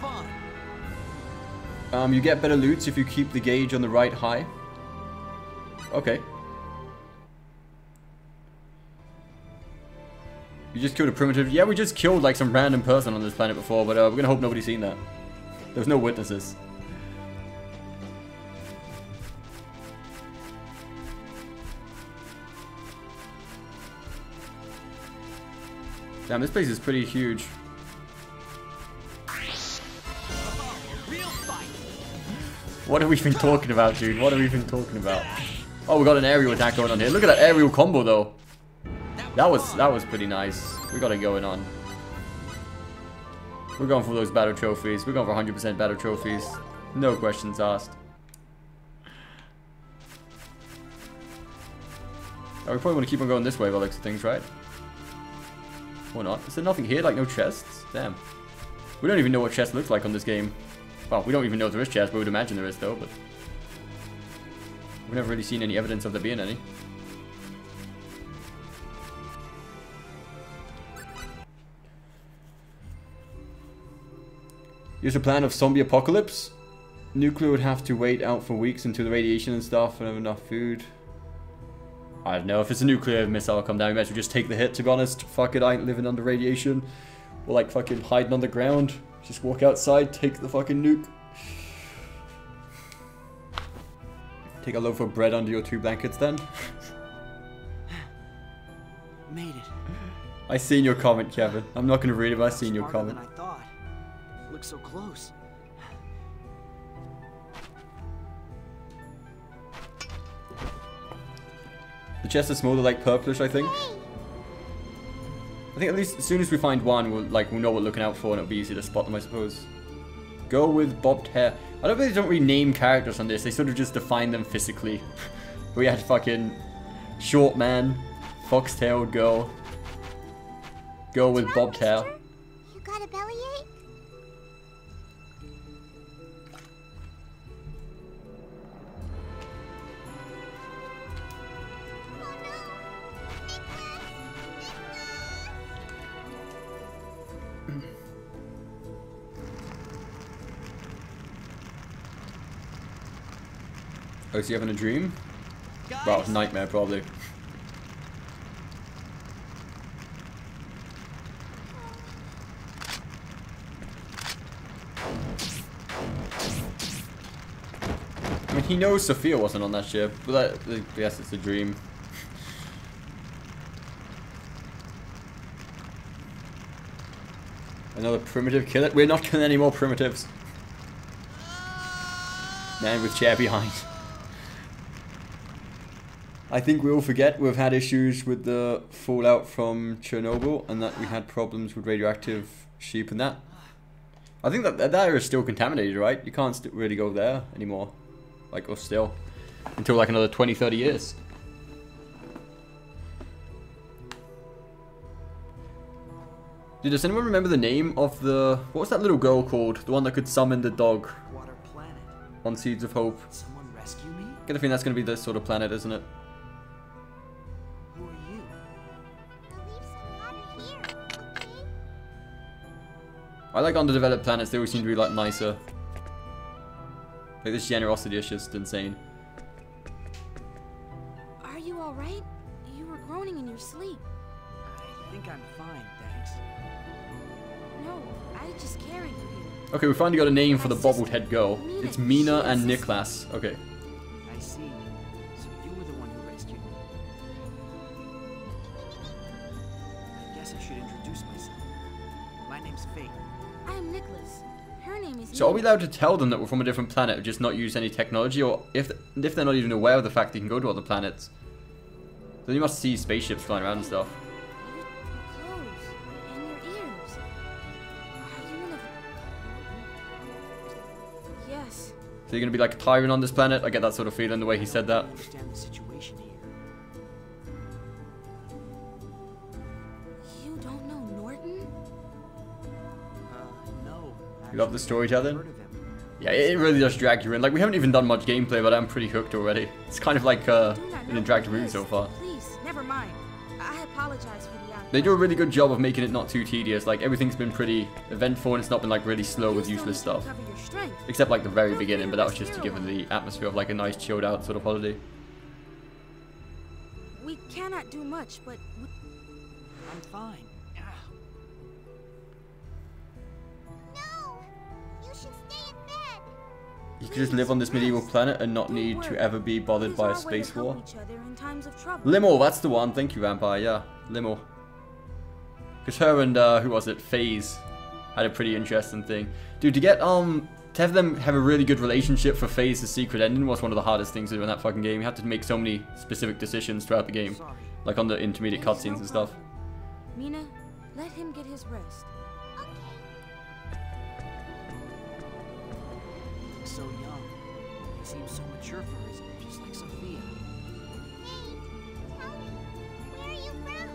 fun. You get better loots if you keep the gauge on the right high. Okay. You just killed a primitive. Yeah, we just killed like some random person on this planet before, but we're gonna hope nobody's seen that. There's no witnesses. Damn, this place is pretty huge. What have we been talking about, dude? What have we been talking about? Oh, we got an aerial attack going on here. Look at that aerial combo, though. That was pretty nice. We got it going on. We're going for those battle trophies. We're going for 100% battle trophies. No questions asked. Oh, we probably want to keep on going this way by the looks of things, right? Or not? Is there nothing here? Like no chests? Damn. We don't even know what chests look like on this game. Well, we don't even know if there is chests, but we would imagine there is though, but we've never really seen any evidence of there being any. Here's a plan of zombie apocalypse. Nuclear would have to wait out for weeks until the radiation and stuff and have enough food. I don't know, if it's a nuclear missile come down, we might as well just take the hit, to be honest. Fuck it, I ain't living under radiation. Or like fucking hiding on the ground. Just walk outside, take the fucking nuke. Take a loaf of bread under your 2 blankets then. Made it. I seen your comment, Kevin. I'm not gonna read it, but I seen your comment. Than I thought. Looks so close. The chests are smaller, like purplish, I think. I think at least as soon as we find one, we'll know what we're looking out for, and it'll be easy to spot them, I suppose. Go with bobbed hair. I don't really don't rename characters on this. They sort of just define them physically. We had fucking short man, fox-tailed girl, girl with bobbed hair. You got a bellyache? Oh, is he having a dream? Well, nightmare probably. I mean, he knows Sophia wasn't on that ship, but I guess it's a dream. Another primitive kill it. We're not killing any more primitives. Man with chair behind. I think we all forget we've had issues with the fallout from Chernobyl and that we had problems with radioactive sheep and that. I think that area is still contaminated, right? You can't really go there anymore. Like, or still. Until like another 20-30 years. Dude, does anyone remember the name of the... What was that little girl called? The one that could summon the dog. Water planet. On Seeds of Hope. Someone rescue me? Get a feeling that's going to be this sort of planet, isn't it? Who are you? I'll leave some water here, okay? I like underdeveloped planets, they always seem to be like nicer. Like this generosity is just insane. Are you alright? You were groaning in your sleep. I think I'm fine, thanks. No, I just carried you. Okay, we finally got a name for the bobbled head girl. It's Mina and Niklas. Okay. I see. So you were the one who rescued me. I guess I should introduce myself. My name's Fate. I am Nicholas. Her name is So are we allowed to tell them that we're from a different planet or just not use any technology? Or if they're not even aware of the fact they can go to other planets? Then you must see spaceships flying around and stuff. Your clothes and your ears. Are you one of... Yes. So you're gonna be like a tyrant on this planet? I get that sort of feeling the way he said that. I understand the situation here. You love the storytelling? Yeah, it really does drag you in. Like, we haven't even done much gameplay, but I'm pretty hooked already. It's kind of like an interactive movie so far. Please, never mind. I apologize for the They do a really good job of making it not too tedious. Like, everything's been pretty eventful, and it's not been, like, really slow with useless stuff. Except, like, the very beginning, but that was just to give it the atmosphere of, like, a nice, chilled out sort of holiday. We cannot do much, but... I'm fine. You could just live on this medieval planet and not need to ever be bothered by a space war. Limo, that's the one. Thank you, Vampire. Yeah, Limo. Because her and, who was it? FaZe had a pretty interesting thing. Dude, to have them have a really good relationship for FaZe's secret ending was one of the hardest things to do in that fucking game. You had to make so many specific decisions throughout the game. Like on the intermediate cutscenes and stuff. Mina, let him get his rest. So young. He seems so mature for his age, just like Sophia. Where are you from?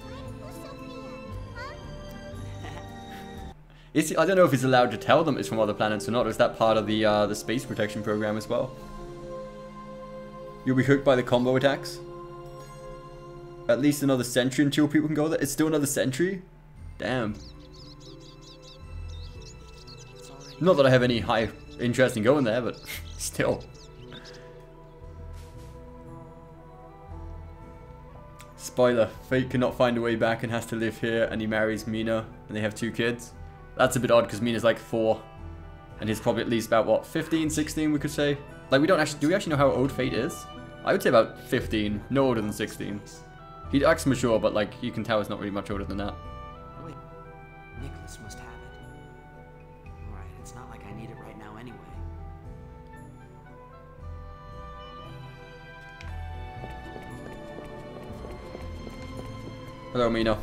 Who's Sophia? Huh? I don't know if he's allowed to tell them it's from other planets or not. Or is that part of the space protection program as well? You'll be hooked by the combo attacks. At least another century until people can go there. It's still another century? Damn. Not that I have any high interest in going there, but still. Spoiler, Fate cannot find a way back and has to live here, and he marries Mina, and they have 2 kids. That's a bit odd because Mina's like 4, and he's probably at least about, what, 15, 16 we could say? Like, do we actually know how old Fate is? I would say about 15, no older than 16. He acts mature, but like, you can tell he's not really much older than that. Wait, Nicholas must have it. Alright, it's not like I need it right now anyway. Hello, Mina.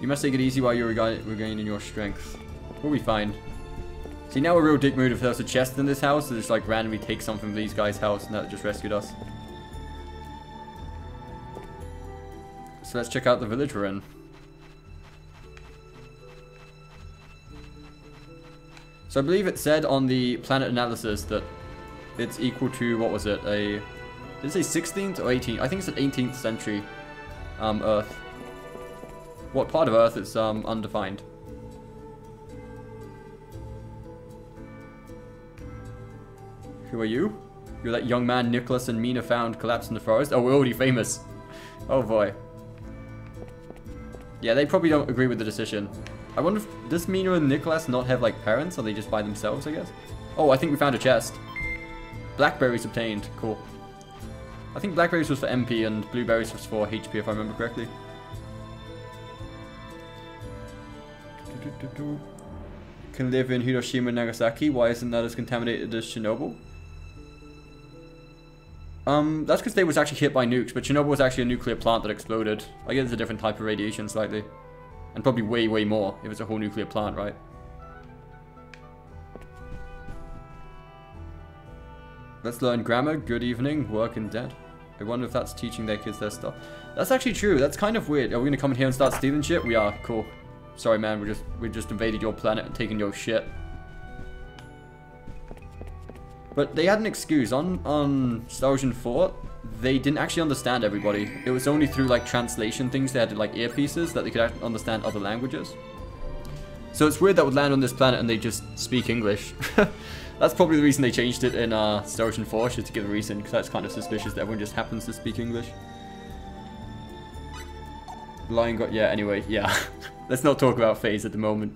You must take it easy while you're regaining your strength. We'll be fine. See, now we're real dick mood if there's a chest in this house, so just like randomly take something from these guys' house and that just rescued us. So let's check out the village we're in. So I believe it said on the planet analysis that it's equal to, what was it, did it say 16th or 18th? I think it's an 18th century Earth. What part of Earth is undefined. Who are you? You're that young man Nicholas and Mina found collapsed in the forest? Oh, we're already famous. Oh boy. Yeah, they probably don't agree with the decision. I wonder if, does Mina and Nicholas not have like parents? Are they just by themselves, I guess? Oh, I think we found a chest. Blackberries obtained. Cool. I think blackberries was for MP and blueberries was for HP if I remember correctly. Can live in Hiroshima and Nagasaki. Why isn't that as contaminated as Chernobyl? That's because they was actually hit by nukes, but Chernobyl was actually a nuclear plant that exploded. I guess it's a different type of radiation slightly. And probably way, way more if it's a whole nuclear plant, right? Let's learn grammar. Good evening. Work and dead. I wonder if that's teaching their kids their stuff. That's actually true. That's kind of weird. Are we gonna come in here and start stealing shit? We are. Cool. Sorry, man. We just invaded your planet and taken your shit. But they had an excuse. On Star Ocean 4, they didn't actually understand everybody. It was only through like translation things. They had like earpieces that they could understand other languages. So it's weird that would land on this planet and they just speak English. That's probably the reason they changed it in Star Ocean 4, just to give a reason, because that's kind of suspicious that everyone just happens to speak English. Lion got, yeah, anyway, yeah. Let's not talk about FaZe at the moment.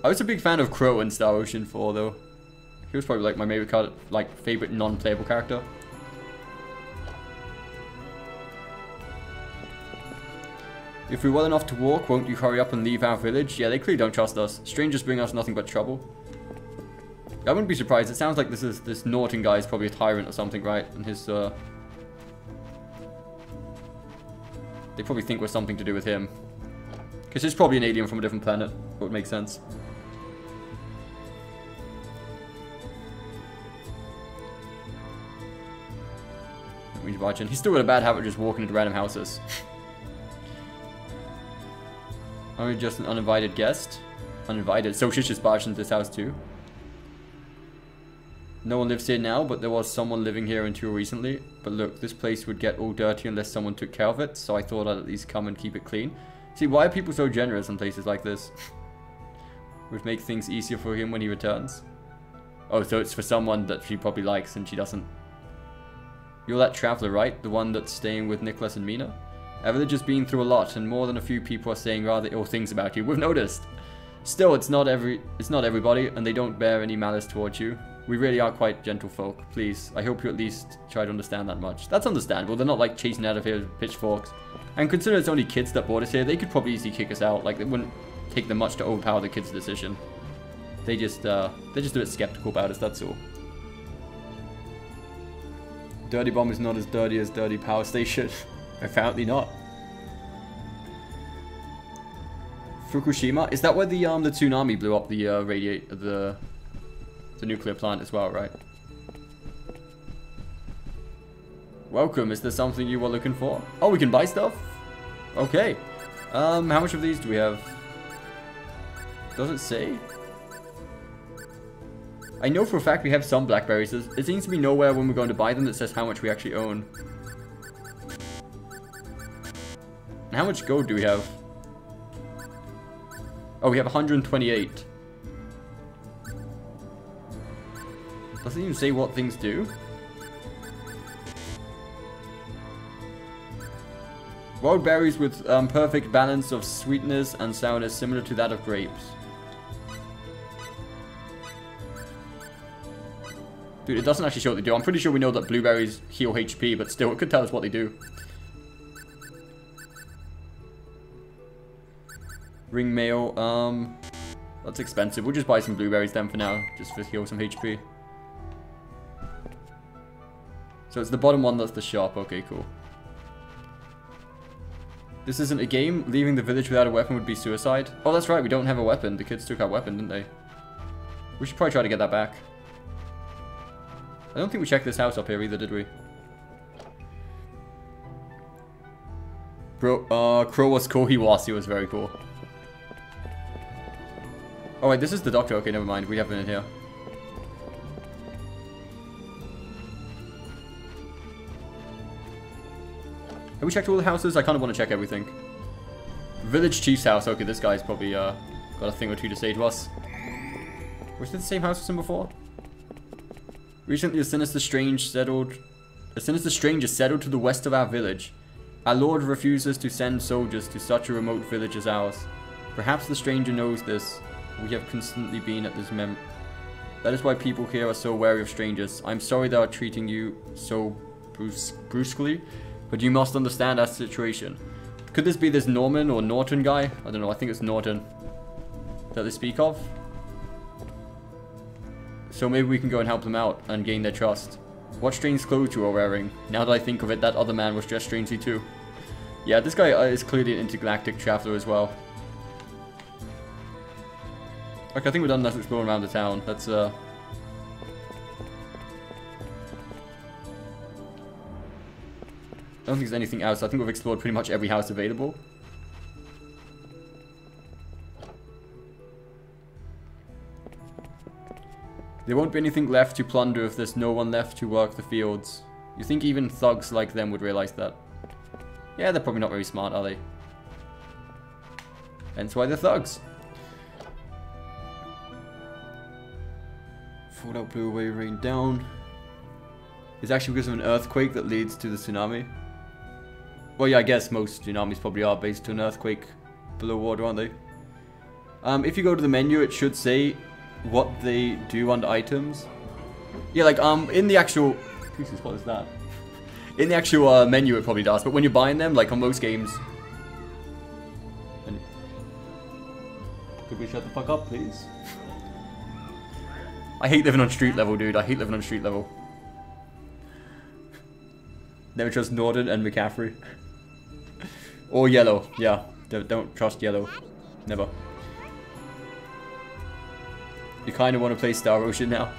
I was a big fan of Crow in Star Ocean 4, though. He was probably like my favorite non-playable character. If we're well enough to walk, won't you hurry up and leave our village? Yeah, they clearly don't trust us. Strangers bring us nothing but trouble. I wouldn't be surprised. It sounds like this Norton guy is probably a tyrant or something, right? And his they probably think we're something to do with him. Because he's probably an alien from a different planet. It would make sense. He's still got a bad habit of just walking into random houses. I'm just an uninvited guest. Uninvited. So she's just barged into this house too. No one lives here now, but there was someone living here until recently. But look, this place would get all dirty unless someone took care of it, so I thought I'd at least come and keep it clean. See, why are people so generous in places like this? Would make things easier for him when he returns. Oh, so it's for someone that she probably likes and she doesn't. You're that traveler, right? The one that's staying with Nicholas and Mina? Our village has been through a lot, and more than a few people are saying rather ill things about you. We've noticed. Still, it's not everybody, and they don't bear any malice towards you. We really are quite gentle folk. Please, I hope you at least try to understand that much. That's understandable. They're not like chasing out of here with pitchforks. And considering it's only kids that brought us here, they could probably easily kick us out. Like, it wouldn't take them much to overpower the kids' decision. They're just a bit skeptical about us, that's all. Dirty Bomb is not as dirty as Dirty Power Station. Apparently not. Fukushima? Is that where the tsunami blew up the the nuclear plant as well, right? Welcome, is there something you were looking for? Oh, we can buy stuff? Okay. How much of these do we have? Does it say? I know for a fact we have some blackberries. It seems to be nowhere when we're going to buy them that says how much we actually own. And how much gold do we have? Oh, we have 128. Doesn't even say what things do. Wild berries with perfect balance of sweetness and sourness similar to that of grapes. Dude, it doesn't actually show what they do. I'm pretty sure we know that blueberries heal HP, but still, it could tell us what they do. Ring mail, that's expensive. We'll just buy some blueberries then for now, just to heal some HP. So it's the bottom one that's the shop. Okay, cool. This isn't a game. Leaving the village without a weapon would be suicide. Oh, that's right. We don't have a weapon. The kids took our weapon, didn't they? We should probably try to get that back. I don't think we checked this house up here either, did we? Bro, Crow was cool. He was very cool. Oh wait, this is the doctor. Okay, never mind. We have been in here. Have we checked all the houses? I kind of want to check everything. Village Chief's house. Okay, this guy's probably got a thing or two to say to us. Was it the same house as him before? Recently, a sinister stranger settled to the west of our village. Our lord refuses to send soldiers to such a remote village as ours. Perhaps the stranger knows this. We have constantly been at this That is why people here are so wary of strangers. I'm sorry they are treating you so brusquely, but you must understand our situation. Could this be this Norman or Norton guy? I don't know, I think it's Norton that they speak of. So maybe we can go and help them out and gain their trust. What strange clothes you are wearing? Now that I think of it, that other man was dressed strangely too. Yeah, this guy is clearly an intergalactic traveler as well. Okay, I think we're done enough exploring around the town. Let's I don't think there's anything else. I think we've explored pretty much every house available. There won't be anything left to plunder if there's no one left to work the fields. You think even thugs like them would realize that? Yeah, they're probably not very smart, are they? Hence why they're thugs. Fallout blew away, rained down. It's actually because of an earthquake that leads to the tsunami. Well, yeah, I guess most tsunamis probably are based on an earthquake below water, aren't they? If you go to the menu, it should say what they do under items. Yeah, like, in the actual... Jesus, what is that? In the actual menu, it probably does, but when you're buying them, like on most games... And... Could we shut the fuck up, please? I hate living on street level, dude. I hate living on street level. Never trust Norton and McCaffrey. Or Yellow, yeah. Don't trust Yellow. Never. You kind of want to play Star Ocean now?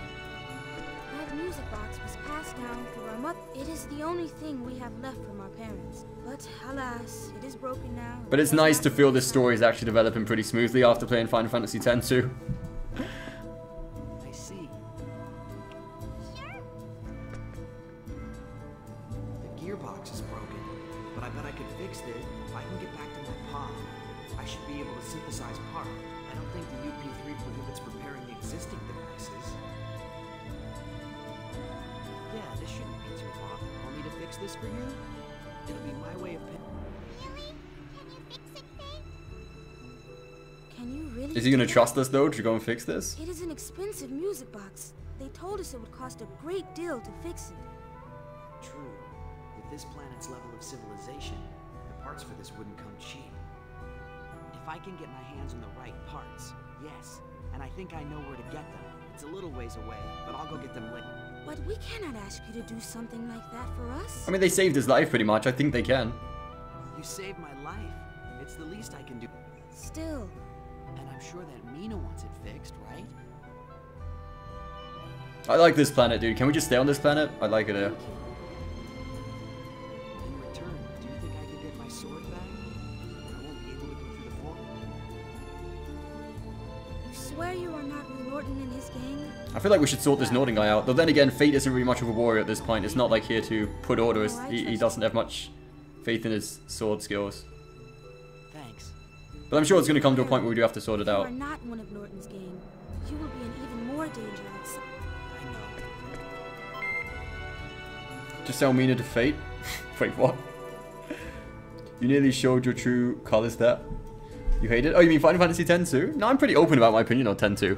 That music box was passed down through our mother. It is the only thing we have left from our parents. But But alas, it is broken now. But it's nice to feel this story is actually developing pretty smoothly after playing Final Fantasy X too. I see. The gearbox is broken, but I bet I could fix it if I can get back to my pod. I should be able to synthesize part. I don't think the UP3 prohibits repairing the existing devices. Yeah, this shouldn't be too hard. Want me to fix this for you? It'll be my way of Can you really? Is he gonna trust us though to go and fix this? It is an expensive music box. They told us it would cost a great deal to fix it. True. With this planet's level of civilization, the parts for this wouldn't come cheap. If I can get my hands on the right parts, yes. And I think I know where to get them. It's a little ways away, but I'll go get them later. But we cannot ask you to do something like that for us. I mean, they saved his life pretty much. I think they can. You saved my life. It's the least I can do. Still. And I'm sure that Mina wants it fixed, right? I like this planet, dude. Can we just stay on this planet? I like it here. In return, do you think I could get my sword back? I won't be able to go through the fort. You swear you are not with Norton and his gang? I feel like we should sort this Norton guy out. Though then again, Fate isn't really much of a warrior at this point. It's not like here to put order. He doesn't have much faith in his sword skills. Thanks. But I'm sure it's going to come to a point where we do have to sort it out. You are not one of Norton's gang. You will be in even more danger outside. I know. Just sell Mina to Fate? Wait, what? You nearly showed your true colors there. You hate it? Oh, you mean Final Fantasy X-2? No, I'm pretty open about my opinion on X-2.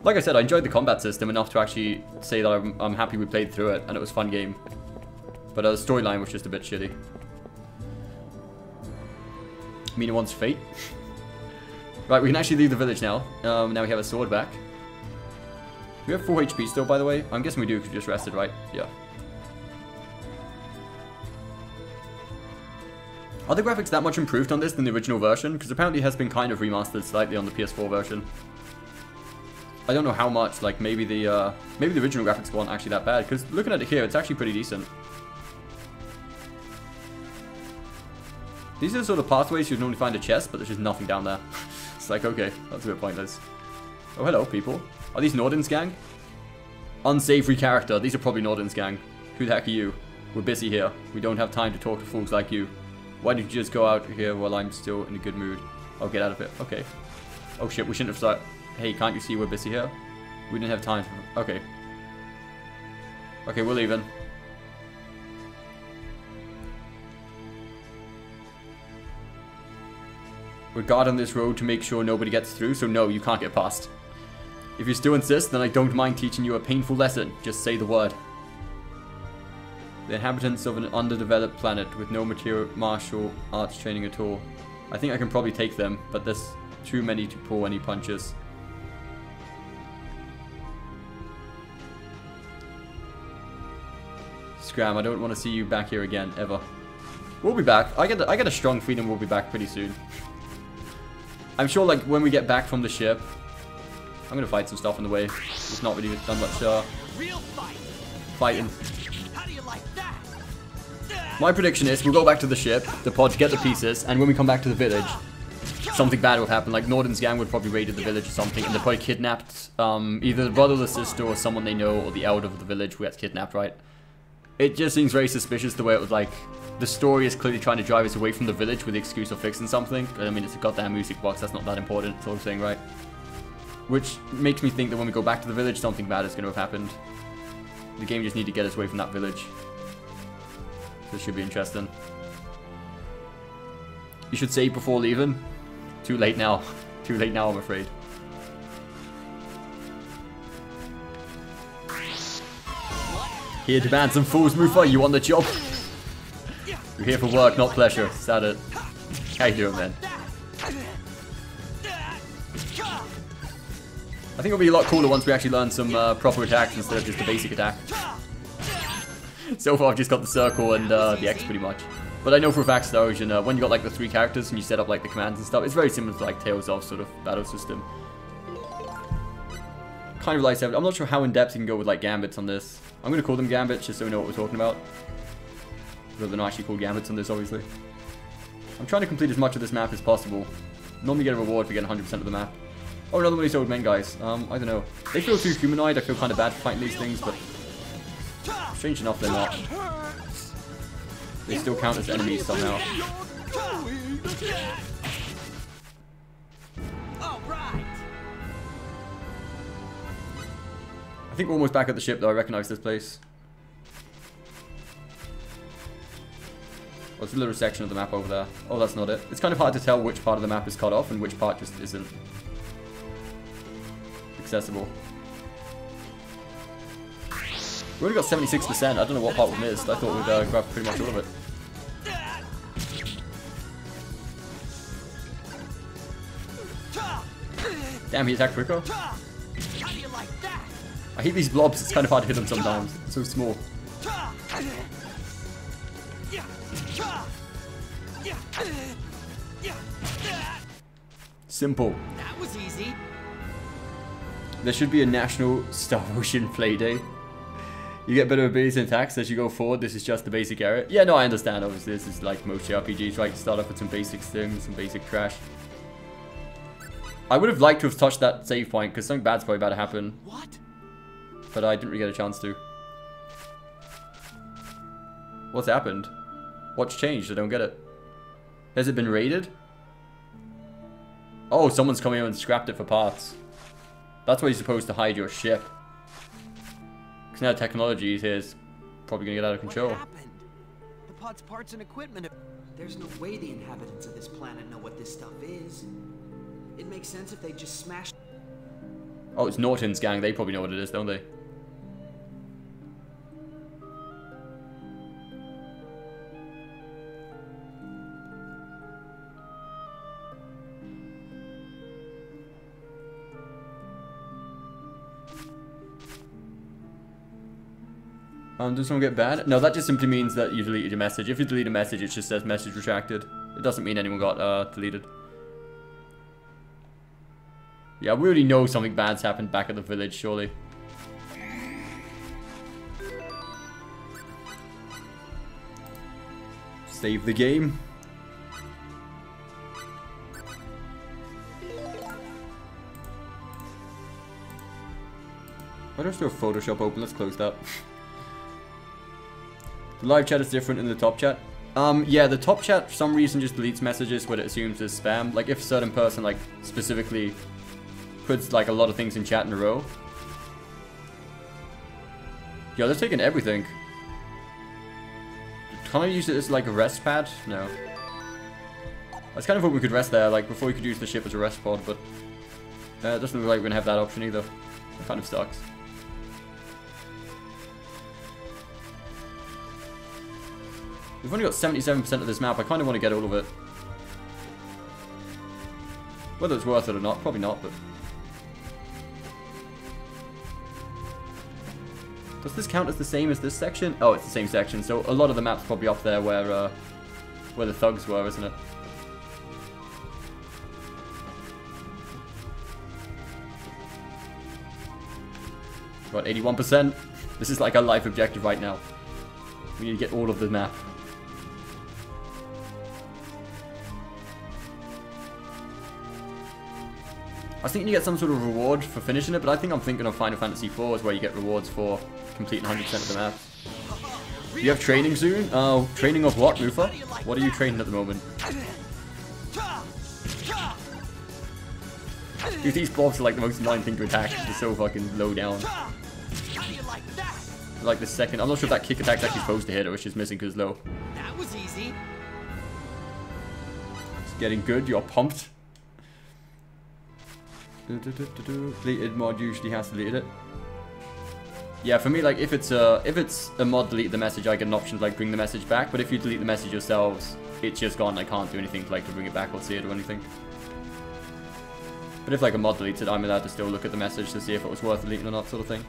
Like I said, I enjoyed the combat system enough to actually say that I'm happy we played through it and it was a fun game. But the storyline was just a bit shitty. Mina wants Fate. Right, we can actually leave the village now. Now we have a sword back. Do we have 4 HP still, by the way? I'm guessing we do because we just rested, right? Yeah. Are the graphics that much improved on this than the original version? Because apparently it has been kind of remastered slightly on the PS4 version. I don't know how much, like maybe the original graphics weren't actually that bad, because looking at it here, it's actually pretty decent. These are the sort of pathways you'd normally find a chest, but there's just nothing down there. It's like, okay, that's a bit pointless. Oh, hello, people. Are these Norden's gang? Unsavory character. These are probably Norden's gang. Who the heck are you? We're busy here. We don't have time to talk to fools like you. Why don't you just go out here while I'm still in a good mood? I'll get out of it. Okay. Oh shit, we shouldn't have started. Hey, can't you see we're busy here? We didn't have time for... Okay. Okay, we're leaving. We're guarding this road to make sure nobody gets through, so no, you can't get past. If you still insist, then I don't mind teaching you a painful lesson. Just say the word. The inhabitants of an underdeveloped planet with no martial arts training at all. I think I can probably take them, but there's too many to pull any punches. Scram, I don't want to see you back here again, ever. We'll be back. I get a strong feeling we'll be back pretty soon. I'm sure, like, when we get back from the ship, I'm gonna fight some stuff on the way. It's not really done much, fighting. How do you like that? My prediction is we'll go back to the ship, the pod, get the pieces, and when we come back to the village, something bad will happen. Like, Norden's gang would probably raided the village or something, and they probably kidnapped either the brother or the sister or someone they know, or the elder of the village who gets kidnapped, right? It just seems very suspicious the way it was like, the story is clearly trying to drive us away from the village with the excuse of fixing something. I mean, it's a goddamn music box, that's not that important, that's all I'm saying, right? Which makes me think that when we go back to the village, something bad is going to have happened. The game just need to get us away from that village. This should be interesting. You should save before leaving. Too late now. Too late now, I'm afraid. Here to ban some fools, Mufa. You on the job? You're here for work, not pleasure. Is that it? How you doing, man? I think it'll be a lot cooler once we actually learn some proper attacks instead of just the basic attack. So far I've just got the circle and the X pretty much. But I know for a fact Star Ocean, when you got like the 3 characters and you set up like the commands and stuff, it's very similar to like Tales of sort of battle system. Kind of like 7. I'm not sure how in depth you can go with like gambits on this. I'm going to call them gambits just so we know what we're talking about. Though they're not actually called gambits on this, obviously. I'm trying to complete as much of this map as possible. Normally get a reward for getting 100% of the map. Oh, another one of these old men guys. I don't know. They feel too humanoid. I feel kind of bad for fighting these things, but strange enough, they're not. They still count as enemies somehow. I think we're almost back at the ship, though. I recognize this place. Oh, it's a little section of the map over there. Oh, that's not it. It's kind of hard to tell which part of the map is cut off and which part just isn't accessible. We only got 76%. I don't know what part we missed. I thought we'd grab pretty much all of it. Damn, he attacked quicker. I hate these blobs. It's kind of hard to hit them sometimes. It's so small. Simple. That was easy. There should be a National Star Ocean Play Day. You get better abilities and attacks as you go forward. This is just the basic area. Yeah, no, I understand. Obviously, this is like most RPGs, right? You start off with some basic things, some basic trash. I would have liked to have touched that save point because something bad's probably about to happen. What? But I didn't really get a chance to. What's happened? What's changed? I don't get it. Has it been raided? Oh, someone's come here and scrapped it for parts. That's why you're supposed to hide your ship. Because now technology is probably going to get out of control. What happened? The pod's parts and equipment. There's no way the inhabitants of this planet know what this stuff is. It makes sense if they just smashed. Oh, it's Norton's gang. They probably know what it is, don't they? Does someone get banned? No, that just simply means that you deleted your message. If you delete a message, it just says message retracted. It doesn't mean anyone got deleted. Yeah, we already know something bad's happened back at the village, surely. Save the game. Why do I still have Photoshop open? Let's close that. The live chat is different in the top chat. Yeah, the top chat for some reason just deletes messages what it assumes is spam. Like if a certain person like specifically puts like a lot of things in chat in a row. Yo, they're taking everything. Can I use it as like a rest pad? No. I was kind of hoping we could rest there, like before we could use the ship as a rest pod, but it doesn't look like we're gonna have that option either. It kind of sucks. We've only got 77% of this map. I kind of want to get all of it. Whether it's worth it or not, probably not, but... Does this count as the same as this section? Oh, it's the same section, so a lot of the map's probably up there where the thugs were, isn't it? Got 81%. This is like our life objective right now. We need to get all of the map. I was thinking you get some sort of reward for finishing it, but I think I'm thinking of Final Fantasy IV is where you get rewards for completing 100% of the map. You have training soon? Oh, training of what, Lufa? What are you training at the moment? Dude, these blobs are like the most annoying thing to attack. They're so fucking low down. Like the second, I'm not sure if that kick attack's actually supposed to hit or it's just missing because it's low. That was easy. It's getting good, you're pumped. Deleted mod usually has deleted it. Yeah, for me, like if it's a mod delete the message, I get an option to like bring the message back. But if you delete the message yourselves, it's just gone. I can't do anything to like to bring it back or see it or anything. But if like a mod deletes it, I'm allowed to still look at the message to see if it was worth deleting or not, sort of thing.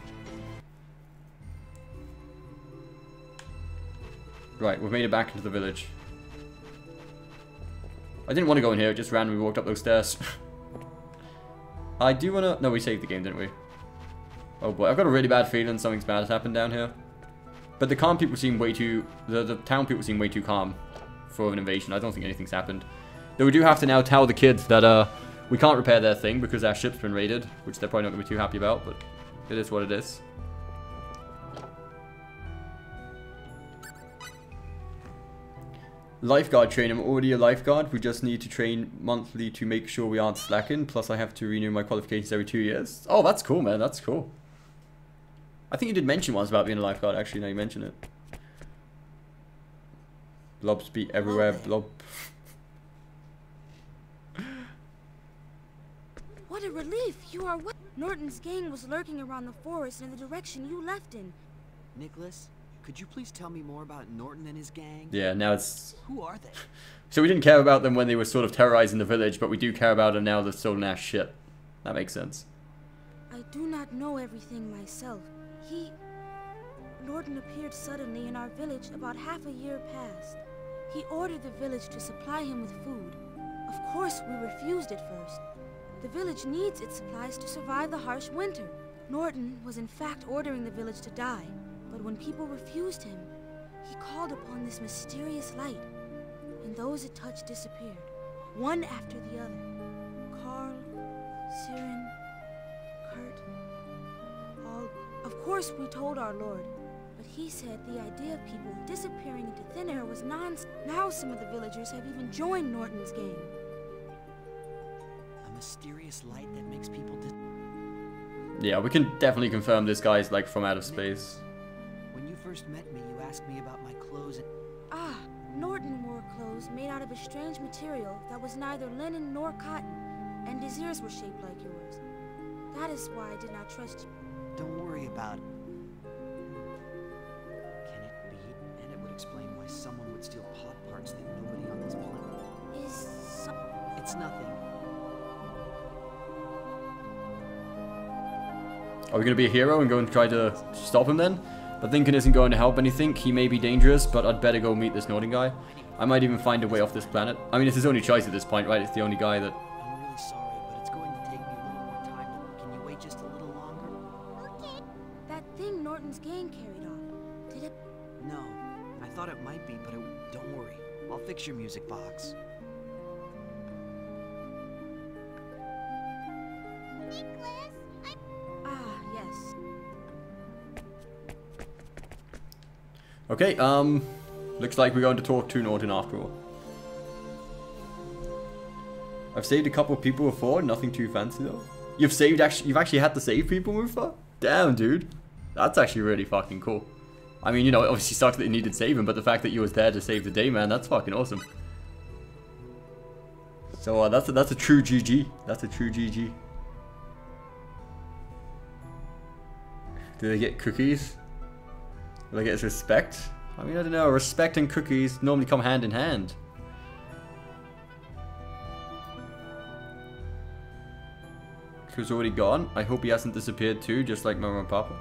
Right, we've made it back into the village. I didn't want to go in here, it just randomly walked up those stairs. I do want to... No, we saved the game, didn't we? Oh boy, I've got a really bad feeling something's bad has happened down here. But the calm people seem way too... The town people seem way too calm for an invasion. I don't think anything's happened. Though we do have to now tell the kids that we can't repair their thing because our ship's been raided, which they're probably not going to be too happy about, but it is what it is. Lifeguard train. I'm already a lifeguard. We just need to train monthly to make sure we aren't slacking. Plus, I have to renew my qualifications every 2 years. Oh, that's cool, man. That's cool. I think you did mention once about being a lifeguard, actually, now you mention it. Blobs be everywhere, blob. What a relief! You are what? Norton's gang was lurking around the forest in the direction you left in. Nicholas, could you please tell me more about Norton and his gang? Yeah, now it's... Who are they? So we didn't care about them when they were sort of terrorizing the village, but we do care about them now they've stolen our shit. That makes sense. I do not know everything myself. Norton appeared suddenly in our village about half a year past. He ordered the village to supply him with food. Of course, we refused at first. The village needs its supplies to survive the harsh winter. Norton was in fact ordering the village to die, but when people refused him, he called upon this mysterious light, and those it touched disappeared, one after the other. Carl, Siren, Kurt, all... Of course, we told our Lord, but he said the idea of people disappearing into thin air was nonsense. Now some of the villagers have even joined Norton's gang. A mysterious light that makes people Yeah, we can definitely confirm this guy's like from outer space. When you first met me, you asked me about my clothes and... Ah, Norton wore clothes made out of a strange material that was neither linen nor cotton, and his ears were shaped like yours. That is why I did not trust you. Don't worry about it. Can it be? And it would explain why someone would steal pod parts that nobody on this planet... It's nothing. Are we going to be a hero and go and try to stop him then? But Lincoln isn't going to help anything. He may be dangerous, but I'd better go meet this Norton guy. I might even find a way off this planet. I mean, it's his only choice at this point, right? It's the only guy that... I'm really sorry, but it's going to take me a little more time. Can you wait just a little longer? Okay. That thing Norton's gang carried off, did it? No. I thought it might be, but don't worry. I'll fix your music box. Okay, looks like we're going to talk to Norton after all. I've saved a couple of people before, nothing too fancy though. You've actually had to save people, Mufa? Damn, dude. That's actually really fucking cool. I mean, you know, it obviously sucks that you needed saving, but the fact that you was there to save the day, man, that's fucking awesome. So that's a true GG. That's a true GG. Do they get cookies? Will I get his respect? I mean, I don't know. Respect and cookies normally come hand in hand. He's already gone. I hope he hasn't disappeared too, just like Mama and Papa.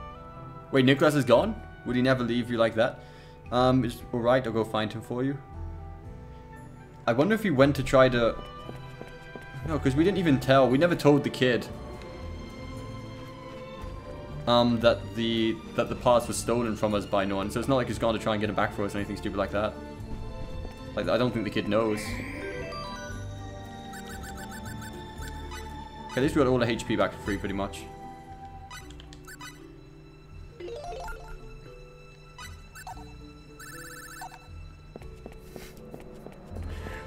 Wait, Nicholas is gone? Would he never leave you like that? It's alright, I'll go find him for you. I wonder if he went to try to... No, because we didn't even tell. We never told the kid. That the parts were stolen from us by Norton, so it's not like he's gone to try and get it back for us or anything stupid like that. Like, I don't think the kid knows. Okay, at least we got all the HP back for free, pretty much.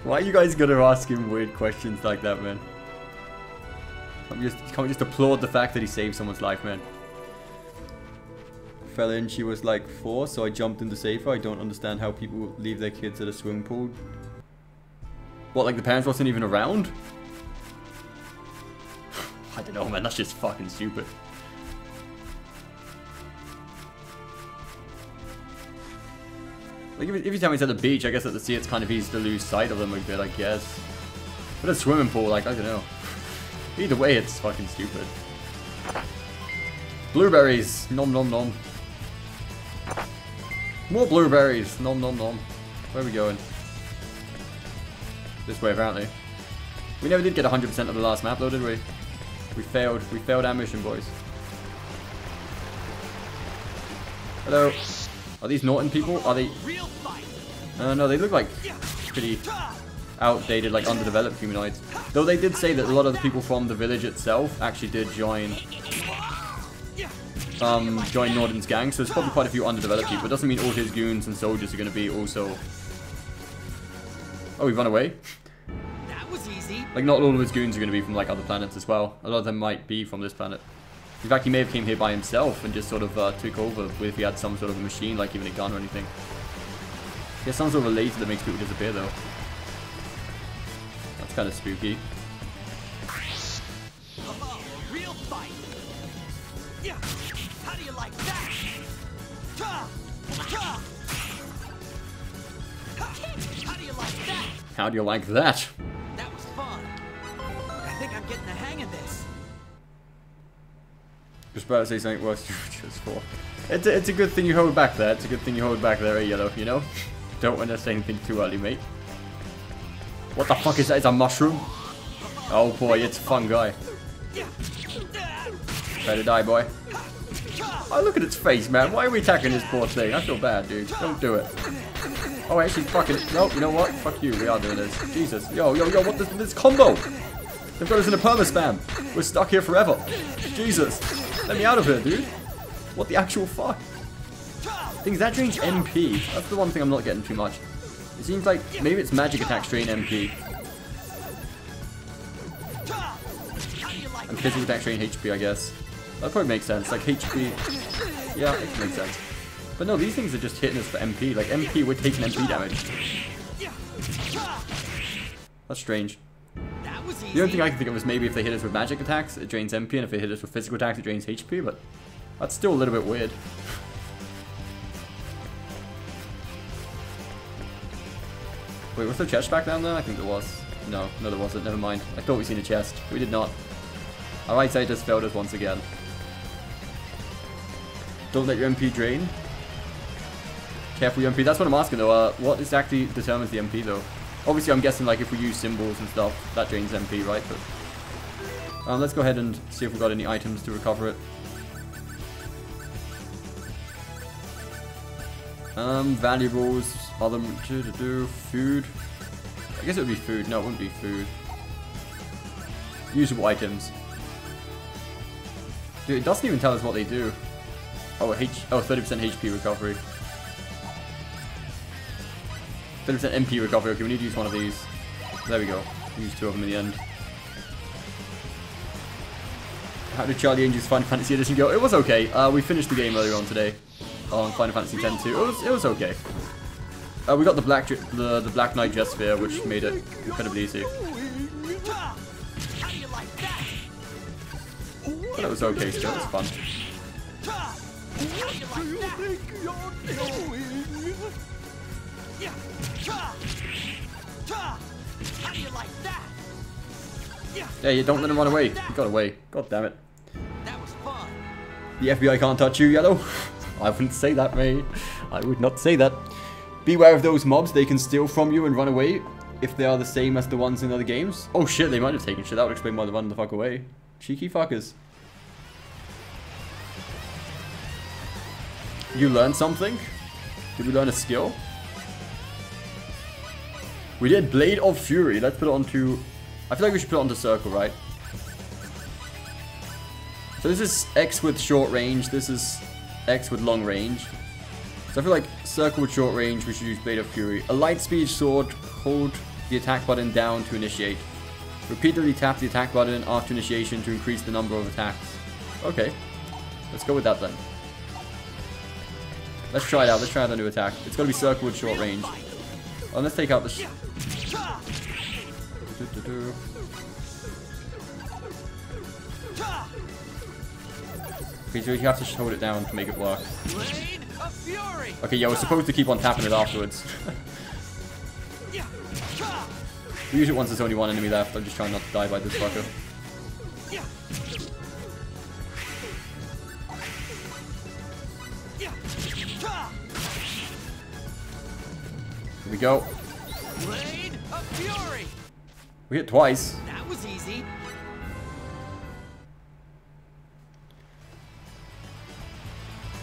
Why are you guys gonna ask him weird questions like that, man? Can't we just applaud the fact that he saved someone's life, man? Fell in, she was like 4, so I jumped in to save her. I don't understand how people leave their kids at a swimming pool. What, like the parents wasn't even around? I don't know, man, that's just fucking stupid. Like, if you tell me it's at the beach, I guess at the sea it's kind of easy to lose sight of them a bit, I guess. But a swimming pool, like, I don't know. Either way, it's fucking stupid. Blueberries! Nom nom nom. More blueberries! Nom nom nom. Where are we going? This way, apparently. We never did get 100% of the last map, though, did we? We failed. We failed our mission, boys. Hello. Are these Norton people? Are they... no, they look like pretty outdated, like underdeveloped humanoids. Though they did say that a lot of the people from the village itself actually did join Norton's gang, so there's probably quite a few underdeveloped people. It doesn't mean all his goons and soldiers are going to be also... Oh, he run away? That was easy. Like, not all of his goons are going to be from, like, other planets as well. A lot of them might be from this planet. In fact, he may have came here by himself and just sort of took over with if he had some sort of a machine, like even a gun or anything. He has some sort of a laser that makes people disappear, though. That's kind of spooky. Real fight. Yeah. How do you like that? How do you like that? How do you like that? That was fun. I think I'm getting the hang of this. Just about to say something worse just for. It's a good thing you hold back there. It's a good thing you hold back there, Yellow, you know? Don't want to say anything too early, mate. What the fuck is that? It's a mushroom? Oh boy, it's a fun guy. Try to die, boy. Oh, look at its face, man. Why are we attacking this poor thing? I feel bad, dude. Don't do it. Oh, actually, fucking... Nope, you know what? Fuck you. We are doing this. Jesus. Yo, what is this combo? They've got us in a perma-spam. We're stuck here forever. Jesus. Let me out of here, dude. What the actual fuck? Things that drains MP. That's the one thing I'm not getting too much. It seems like maybe it's magic attacks drain MP. And physical attacks drain HP, I guess. That probably makes sense. Like HP. Yeah, it makes sense. But no, these things are just hitting us for MP. Like MP, we're taking MP damage. That's strange. The only thing I can think of is maybe if they hit us with magic attacks, it drains MP, and if they hit us with physical attacks, it drains HP, but that's still a little bit weird. Wait, was there a chest back down there? I think there was. No, there wasn't. Never mind. I thought we'd seen a chest. We did not. Our eyesight just failed us once again. Don't let your MP drain. Careful your MP. That's what I'm asking though. What exactly determines the MP though? Obviously, I'm guessing like if we use symbols and stuff, that drains MP, right? But let's go ahead and see if we've got any items to recover it. Valuables, other food. I guess it would be food. No, it wouldn't be food. Usable items. Dude, it doesn't even tell us what they do. Oh, 30% HP recovery. 30% MP recovery. Okay, we need to use one of these. There we go. Use two of them in the end. How did Charlie Angel's Final Fantasy Edition go? It was okay. We finished the game earlier on today. On Final Fantasy X-2. It was okay. We got the Black Knight Jet Sphere, which made it incredibly easy. But it was okay still. It was fun. Yeah, you don't let him run away. He got away. God damn it. The FBI can't touch you, Yellow. I wouldn't say that, mate. I would not say that. Beware of those mobs. They can steal from you and run away if they are the same as the ones in other games. Oh shit, they might have taken shit. That would explain why they're running the fuck away. Cheeky fuckers. You learned something? Did we learn a skill? We did Blade of Fury. Let's put it onto... I feel like we should put it onto Circle, right? So this is X with short range. This is X with long range. So I feel like Circle with short range, we should use Blade of Fury. A light speed sword, hold the attack button down to initiate. Repeatedly tap the attack button after initiation to increase the number of attacks. Okay. Let's go with that then. Let's try it out. Let's try out the new attack. It's going to be Circle with short range. Oh, let's take out the... Okay, so you have to hold it down to make it work. Okay, yeah, we're supposed to keep on tapping it afterwards. We use it once there's only one enemy left. I'm just trying not to die by this fucker. Here we go. We hit twice. That was easy.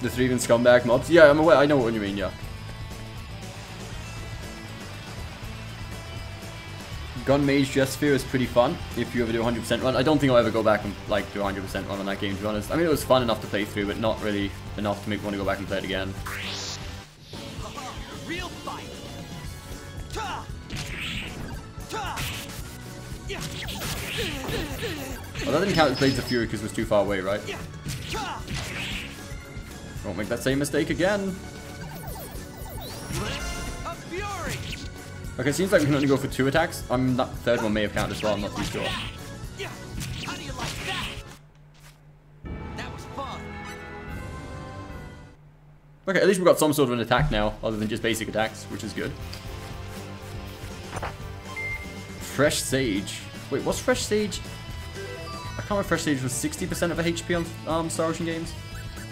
The thieving scumbag mobs. Yeah, I'm aware. I know what you mean. Yeah. Gun Mage Jetsphere is pretty fun if you ever do 100% run. I don't think I'll ever go back and like do 100% run on that game, to be honest. I mean, it was fun enough to play through, but not really enough to make me want to go back and play it again. Real fight. Well, that didn't count as Blades of Fury because it was too far away, right? Won't make that same mistake again. Okay, seems like we can only go for 2 attacks. That third one may have counted as well, I'm not too sure. How do you like that? That was fun. Okay, at least we've got some sort of an attack now, other than just basic attacks, which is good. Fresh Sage. Wait, what's Fresh Sage? I can't remember if Fresh Sage was 60% of a HP on Star Ocean games?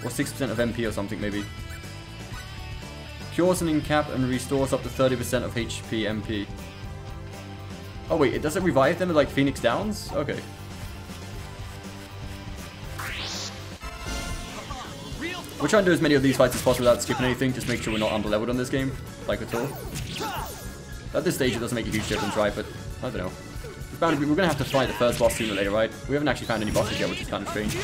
Or 6% of MP or something, maybe. Cures an in-cap and restores up to 30% of HP MP. Oh wait, it doesn't revive them at like Phoenix Downs? Okay. We're trying to do as many of these fights as possible without skipping anything, just make sure we're not underleveled on this game, like at all. At this stage it doesn't make a huge difference, right? But I don't know. We're gonna have to fight the first boss sooner or later, right? We haven't actually found any bosses yet, which is kind of strange.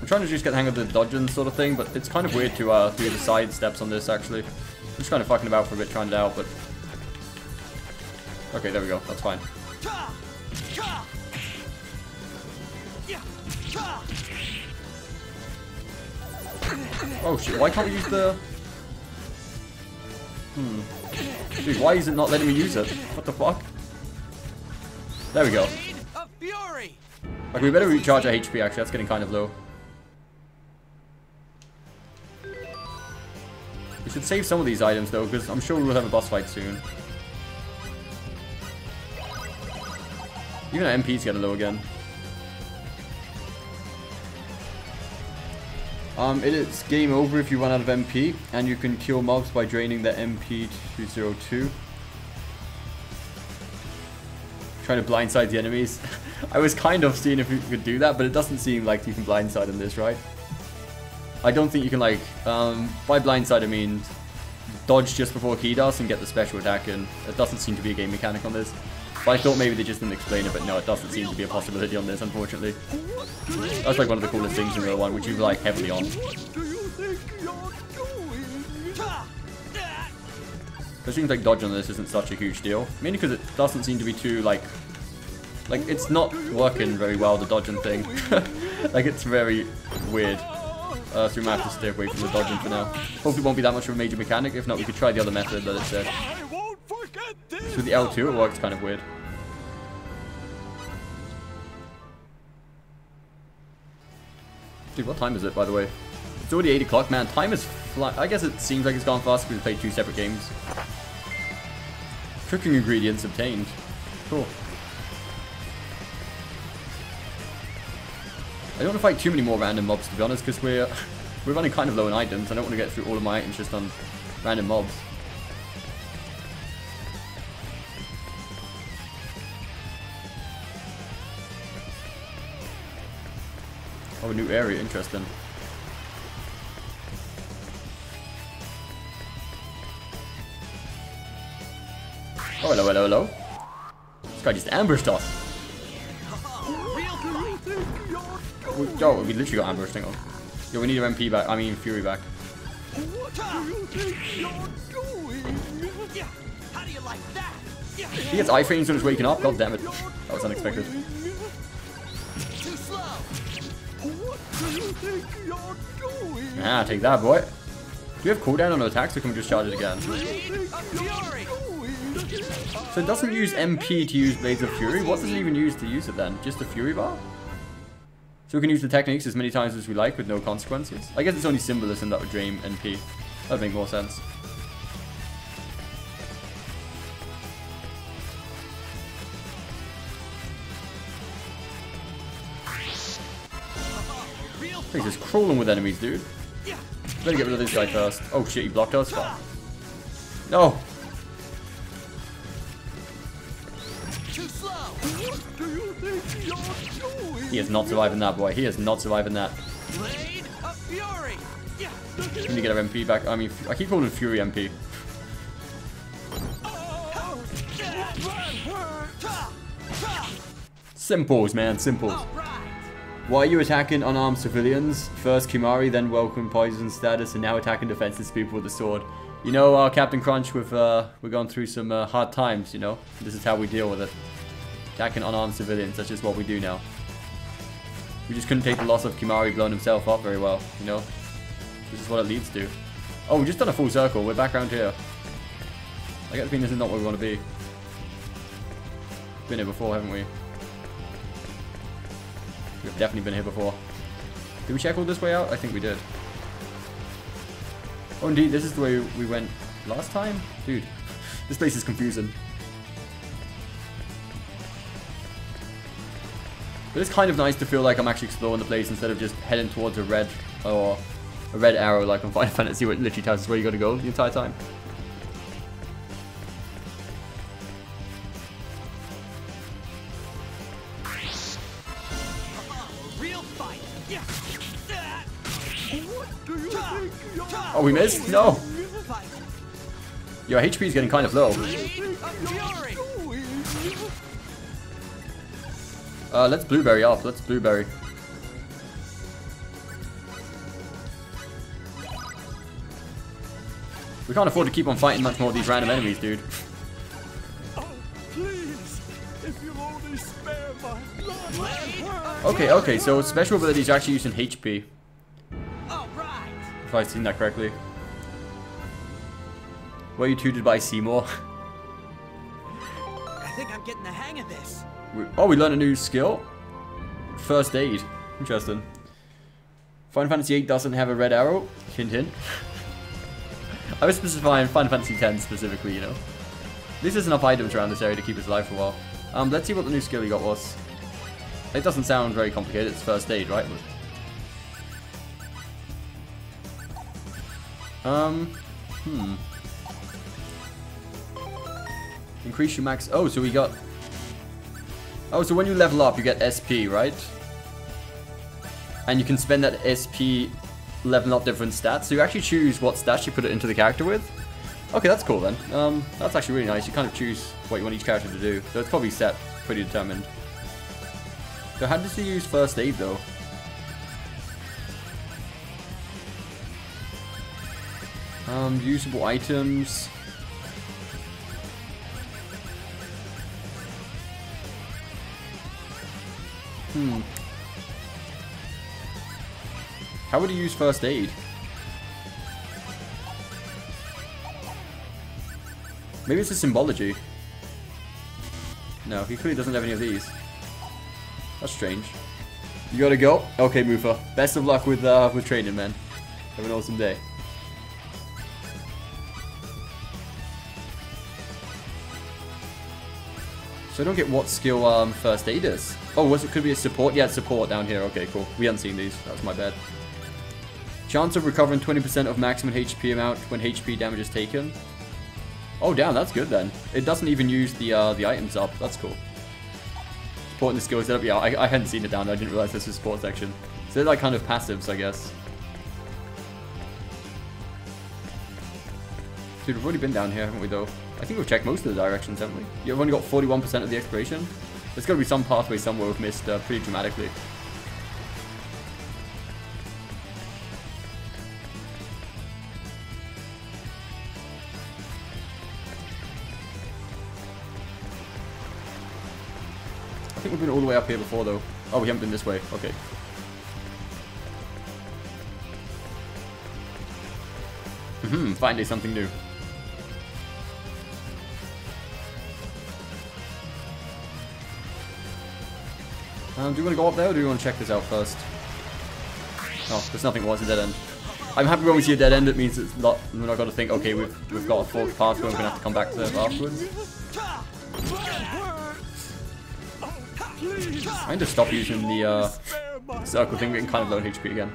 I'm trying to just get the hang of the dodging sort of thing, but it's kind of weird to do the side steps on this, actually. I'm just kind of fucking about for a bit, trying it out, but... Okay, there we go. That's fine. Oh shit, why can't we use the... Dude, why is it not letting me use it? What the fuck? There we go. Okay, we better recharge our HP, actually. That's getting kind of low. We should save some of these items, though, because I'm sure we will have a boss fight soon. Even our MP's getting low again. It is game over if you run out of MP, and you can kill mobs by draining the MP to 02. Trying to blindside the enemies. I was kind of seeing if you could do that, but it doesn't seem like you can blindside in this, right? I don't think you can, like, by blindside I mean dodge just before he does and get the special attack in. It doesn't seem to be a game mechanic on this. But I thought maybe they just didn't explain it, but no, it doesn't seem to be a possibility on this, unfortunately. That's like one of the coolest things in Real 1, which you rely heavily on. It seems like dodge on this isn't such a huge deal. Mainly because it doesn't seem to be too, like it's not working very well, the dodging thing. Like, it's very weird. So we might have to stay away from the dodging for now. Hopefully it won't be that much of a major mechanic. If not, we could try the other method that it said. So with the L2, it works kind of weird. Dude, what time is it, by the way? It's already 8 o'clock, man. Time is flying. I guess it seems like it's gone fast because we played 2 separate games. Cooking ingredients obtained. Cool. I don't want to fight too many more random mobs, to be honest, because we're running kind of low on items. I don't want to get through all of my items just on random mobs. Oh, a new area, interesting. Oh, hello, hello, hello. This guy just ambushed us. Oh, we literally got ambushed, hang on. Yo, we need our MP back, I mean Fury back. He gets iframes when he's waking up, god damn it. That was unexpected. Ah, take that, boy. Do you have cooldown on attacks or can we just charge it again? So it doesn't use MP to use Blades of Fury? What does it even use to use it then? Just the Fury bar? So we can use the techniques as many times as we like with no consequences? I guess it's only symbolism that would drain MP. That would make more sense. He's just crawling with enemies, dude. Better get rid of this guy first. Oh shit, he blocked us. Fuck. No. Too slow. What do you think you're doing? He is not surviving that, boy. He is not surviving that. Blade of Fury. We need to get our MP back. I mean, I keep calling him Fury MP. Simples, man, simples. Why are you attacking unarmed civilians? First Kimahri, then welcome poison status, and now attacking defenseless people with a sword. You know, Captain Crunch, we're going through some hard times, you know? This is how we deal with it. Attacking unarmed civilians, that's just what we do now. We just couldn't take the loss of Kimahri blowing himself up very well, you know? This is what it leads to. Oh, we just done a full circle. We're back around here. I get the feeling this is not where we want to be. Been here before, haven't we? We've definitely been here before. Did we check all this way out? I think we did. Oh, indeed, this is the way we went last time? Dude, this place is confusing. But it's kind of nice to feel like I'm actually exploring the place instead of just heading towards a red or a red arrow like on Final Fantasy, where it literally tells us where you gotta go the entire time. Oh, we missed? No! Your HP is getting kind of low. Let's blueberry off. Let's blueberry. We can't afford to keep on fighting much more of these random enemies, dude. Okay, so special abilities are actually using HP. If I've seen that correctly. Were you tutored by Seymour? I think I'm getting the hang of this. We learned a new skill. First aid. Interesting. Final Fantasy VIII doesn't have a red arrow. Hint, hint. I was specifying Final Fantasy X specifically, you know. At least there's enough items around this area to keep us alive for a while. Let's see what the new skill he got was. It doesn't sound very complicated. It's first aid, right? Increase your max. Oh, so we got. Oh, so when you level up, you get SP, right? And you can spend that SP leveling up different stats. So you actually choose what stats you put it into the character with. Okay, that's cool then. That's actually really nice. You kind of choose what you want each character to do. So it's probably set pretty determined. So how does he use first aid though? Usable items. How would he use first aid? Maybe it's a symbology. No, he clearly doesn't have any of these. That's strange. You gotta go? Okay, Mufa. Best of luck with training, man. Have an awesome day. So I don't get what skill first aid is. Oh, could be a support? Yeah, it's support down here. Okay, cool. We haven't seen these. That was my bad. Chance of recovering 20% of maximum HP amount when HP damage is taken. Oh, damn, that's good then. It doesn't even use the items up. That's cool. Supporting the skill setup. Yeah, I hadn't seen it down there. I didn't realize this was a support section. So they're like kind of passives, I guess. Dude, we've already been down here, haven't we, though? I think we've checked most of the directions, haven't we? You've only got 41% of the exploration. There's got to be some pathway somewhere we've missed pretty dramatically. I think we've been all the way up here before, though. Oh, we haven't been this way. Okay. Finally something new. Do you want to go up there, or do you want to check this out first? Oh, there's nothing. What's a dead end? I'm happy when we see a dead end. It means it's not. We're not going to think, okay, we've got a forked pathway. We're going to have to come back to it afterwards. I need to stop using the circle thing. We're getting kind of low HP again.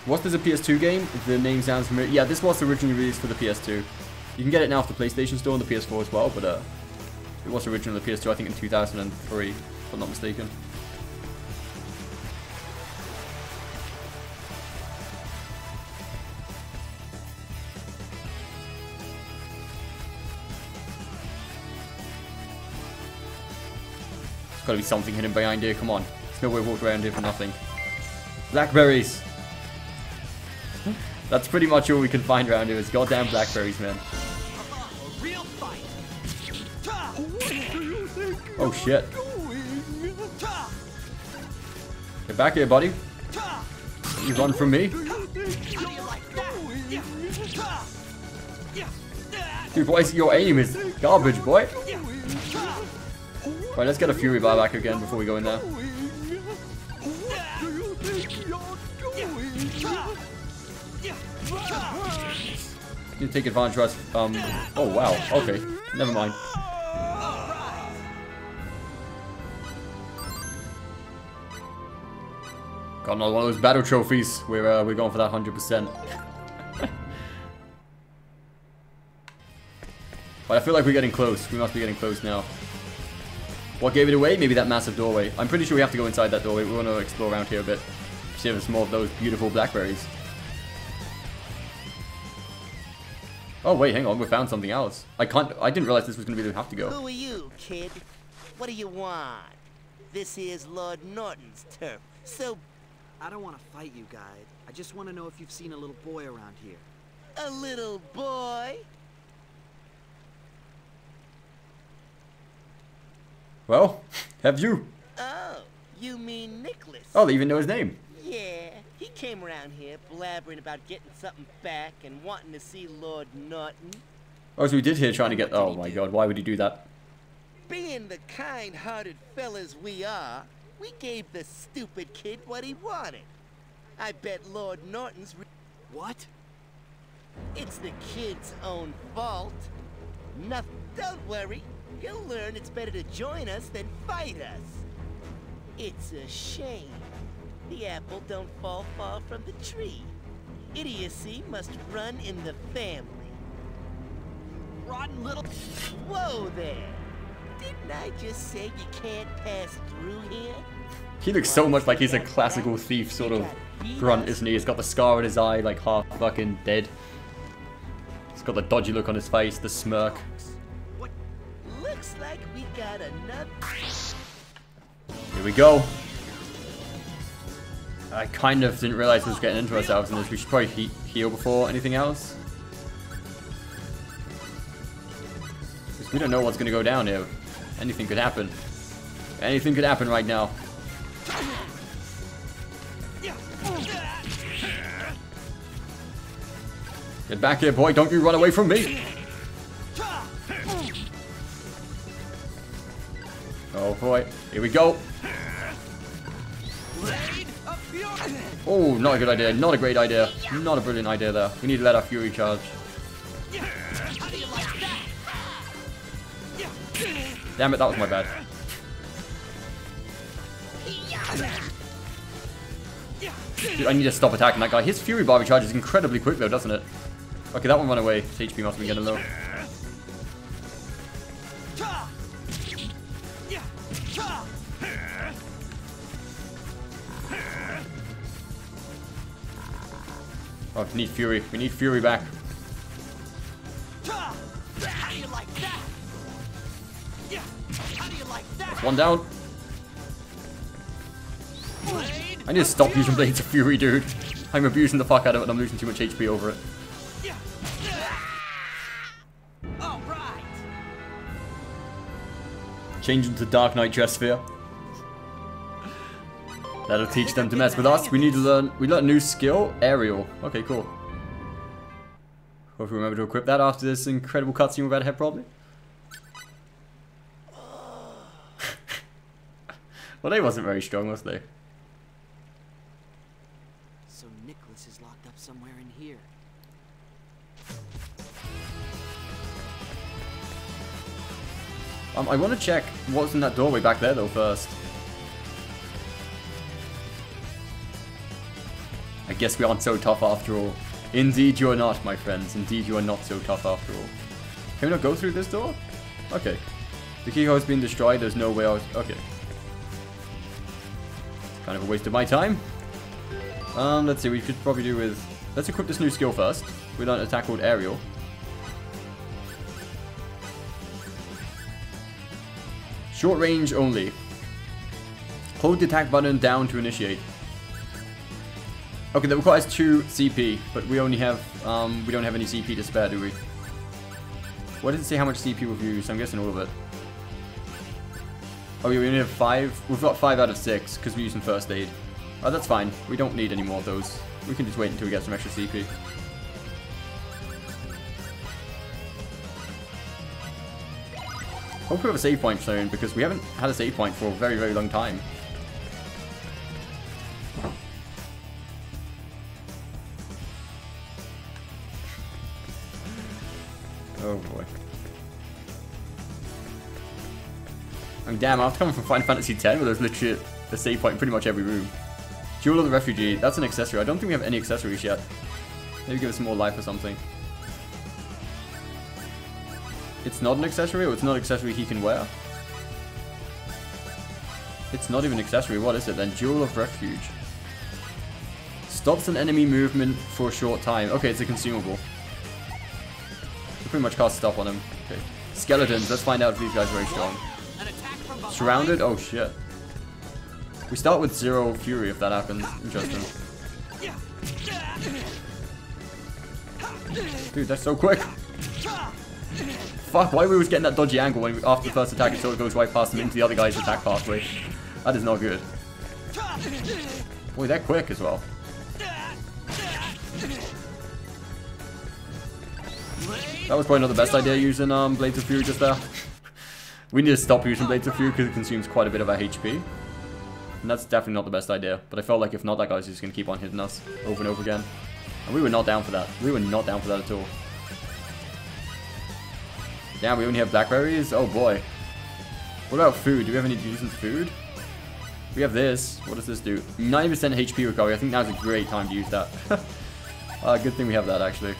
Was this a PS2 game? The name sounds familiar. Yeah, this was originally released for the PS2. You can get it now off the PlayStation Store and the PS4 as well, but it was originally the PS2, I think in 2003, if I'm not mistaken. There's gotta be something hidden behind here, come on. There's no way we walked around here for nothing. Blackberries! That's pretty much all we can find around here is goddamn blackberries, man. Oh shit. Get back here, buddy. You run from me? Dude, why is your aim is garbage, boy? Right, let's get a Fury bar back again before we go in there. You take advantage of us. Oh wow. Okay. Never mind. Got another one of those battle trophies. We're going for that 100%. But I feel like we're getting close. We must be getting close now. What gave it away? Maybe that massive doorway. I'm pretty sure we have to go inside that doorway. We want to explore around here a bit. See if there's more of those beautiful blackberries. Oh wait, hang on. We found something else. I didn't realize this was going to be the have to go. Who are you, kid? What do you want? This is Lord Norton's turf. So I don't want to fight you, guide. I just want to know if you've seen a little boy around here. a little boy? Well, have you? Oh, you mean Nicholas? Oh, they even know his name. Yeah, he came around here blabbering about getting something back and wanting to see Lord Norton. Oh, so we did here trying to get... Oh my god, why would he do that? Being the kind-hearted fellas we are, we gave the stupid kid what he wanted. I bet Lord Norton's... What? It's the kid's own fault. Nothing. Don't worry. He'll learn it's better to join us than fight us. It's a shame. The apple don't fall far from the tree. Idiocy must run in the family. Rotten little... Whoa there! Didn't I just say you can't pass through here? He looks so much like he's a classical thief sort of grunt, isn't he? He's got the scar on his eye, like half fucking dead. He's got the dodgy look on his face, the smirk. What? Looks like we got another... Here we go. I kind of didn't realize we was getting into ourselves in this. We should probably heal before anything else. Because we don't know what's going to go down here. Anything could happen. Anything could happen right now. Get back here, boy. Don't you run away from me. Oh, boy. Here we go. Oh, not a good idea. Not a great idea. Not a brilliant idea there. We need to let our fury charge. Damn it, that was my bad. Dude, I need to stop attacking that guy. His fury bar recharges incredibly quick though, doesn't it? Okay, that one ran away. His HP must be getting low. Oh, we need fury. We need fury back. That's one down. I need to stop using Blades of Fury, dude. I'm abusing the fuck out of it and I'm losing too much HP over it. Change into Dark Knight Dress Sphere. That'll teach them to mess with us. We need to learn... We learned a new skill. Aerial. Okay, cool. Hope we remember to equip that after this incredible cutscene we've had ahead, probably. Well, they wasn't very strong, was they? So Nicholas is locked up somewhere in here. I want to check what's in that doorway back there, though, first. I guess we aren't so tough after all. Indeed you are not, my friends. Indeed you are not so tough after all. Can we not go through this door? Okay. The key card's been destroyed, there's no way out. Okay. Kind of a waste of my time. Let's see, we could probably do with... Let's equip this new skill first. We learned an attack called Aerial. Short range only. Hold the attack button down to initiate. Okay, that requires 2 CP, but we only have, we don't have any CP to spare, do we? What does it say how much CP we've used? I'm guessing all of it. Oh yeah, we only have 5. We've got 5 out of 6, because we're using first aid. Oh, that's fine. We don't need any more of those. We can just wait until we get some extra CP. Hope we have a save point soon, because we haven't had a save point for a very, very long time. Oh boy. I mean, damn, after coming from Final Fantasy X, where there's literally a save point in pretty much every room. Jewel of the Refugee, that's an accessory. I don't think we have any accessories yet. Maybe give us some more life or something. It's not an accessory, or it's not an accessory he can wear? It's not even an accessory, what is it then? Jewel of Refuge. Stops an enemy movement for a short time. Okay, it's a consumable. We pretty much cast stop on him. Okay. Skeletons, let's find out if these guys are very strong. Surrounded? Oh shit. We start with 0 fury if that happens. Interesting. Dude, that's so quick. Fuck, why we was getting that dodgy angle when after the first attack it sort of goes right past him into the other guy's attack pathway. That is not good. Boy, they're quick as well. That was probably not the best idea using Blades of Fury just there. We need to stop using Blades of Fury because it consumes quite a bit of our HP. And that's definitely not the best idea. But I felt like if not, that guy's just going to keep on hitting us over and over again. And we were not down for that. We were not down for that at all. Damn, we only have blackberries? Oh boy. What about food? Do we have any decent food? We have this. What does this do? 90% HP recovery. I think now's a great time to use that. Good thing we have that actually.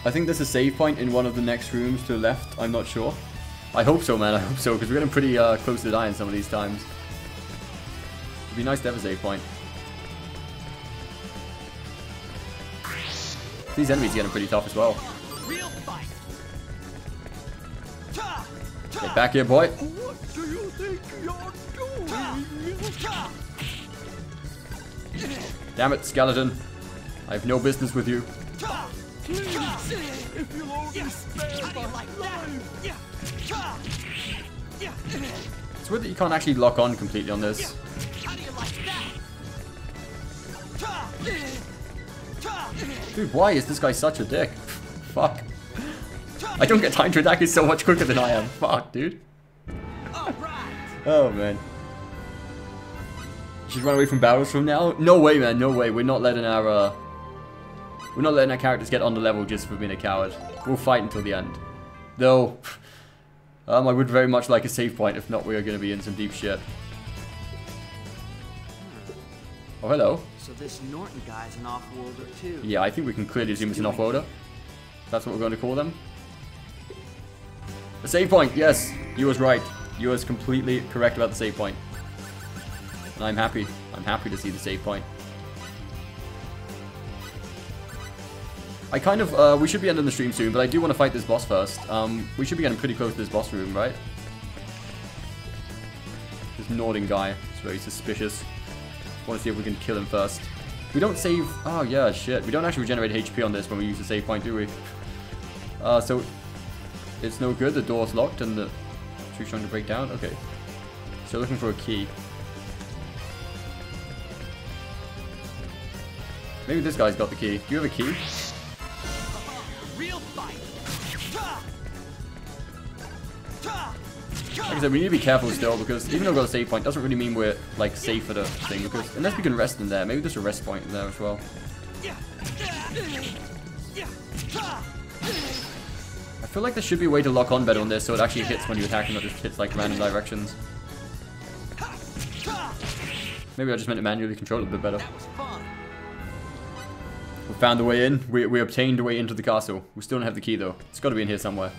I think there's a save point in one of the next rooms to the left. I'm not sure. I hope so, man. I hope so, because we're getting pretty close to dying some of these times. It'd be nice to have a save point. These enemies are getting pretty tough as well. Get back here, boy. What do you think you're doing? Damn it, skeleton. I have no business with you. Please, if you'll only spare my life. It's weird that you can't actually lock on completely on this. Dude, why is this guy such a dick? Fuck. I don't get time to attack, he's so much quicker than I am. Fuck, dude. Oh, man. You should run away from battles from now? No way, man, no way. We're not letting our characters get on the level just for being a coward. We'll fight until the end. Though, I would very much like a save point. If not, we are going to be in some deep shit. Oh, hello. So this Norton guy's an off-worlder too. Yeah, I think we can clearly assume it's an off-worlder. That's what we're going to call them. A save point, yes. You was right. You was completely correct about the save point. And I'm happy. I'm happy to see the save point. I kind of, we should be ending the stream soon, but I do want to fight this boss first. We should be getting pretty close to this boss room, right? This Norden guy is very suspicious. Want to see if we can kill him first. We don't save, oh yeah, shit. We don't actually regenerate HP on this when we use the save point, do we? So, it's no good, the door's locked and the tree's trying to break down. Okay. So looking for a key. Maybe this guy's got the key. Do you have a key? Real fight. Like I said, we need to be careful still, because even though we've got a save point, doesn't really mean we're, like, safe at a thing, because unless we can rest in there, maybe there's a rest point in there as well. I feel like there should be a way to lock on better on this, so it actually hits when you attack and not just hits, like, random directions. Maybe I just meant to manually control it a bit better. We found the way in. We obtained a way into the castle. We still don't have the key though. It's got to be in here somewhere.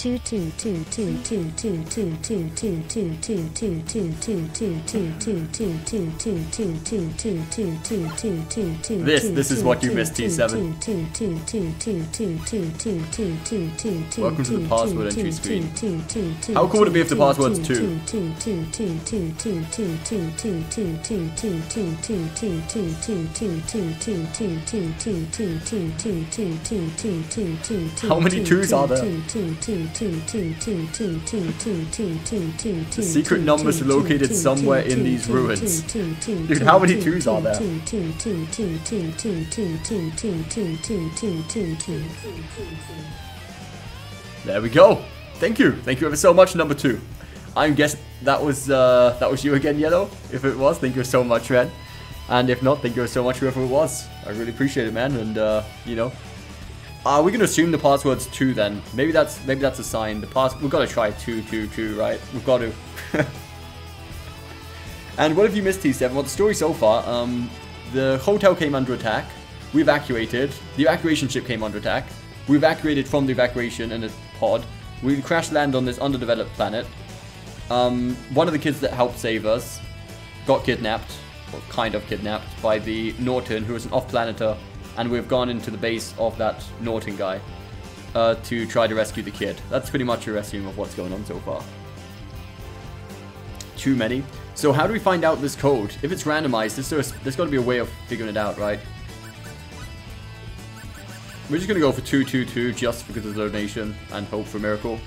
This is what you missed, T7. Welcome to the password entry screen. How cool would it be if the password's 2? How many 2s are there? The secret numbers are located somewhere in these ruins. Dude, how many 2s are there? There we go. Thank you. Thank you ever so much, number 2. I'm guessing that was you again, Yellow. If it was, thank you so much, man. And if not, thank you so much, whoever it was. I really appreciate it, man. And you know. We're gonna assume the password's 2 then. Maybe that's a sign. We've got to try 222, right? We've got to. And what have you missed, T7? Well, the story so far, the hotel came under attack. We evacuated. The evacuation ship came under attack. We evacuated from the evacuation in a pod. We crash land on this underdeveloped planet. One of the kids that helped save us got kidnapped, or kind of kidnapped, by the Norton, who is an off-planeter. And we've gone into the base of that Norton guy to try to rescue the kid. That's pretty much a resume of what's going on so far. Too many. So how do we find out this code? If it's randomized, there's got to be a way of figuring it out, right? We're just going to go for 222 just because of the donation and hope for a miracle.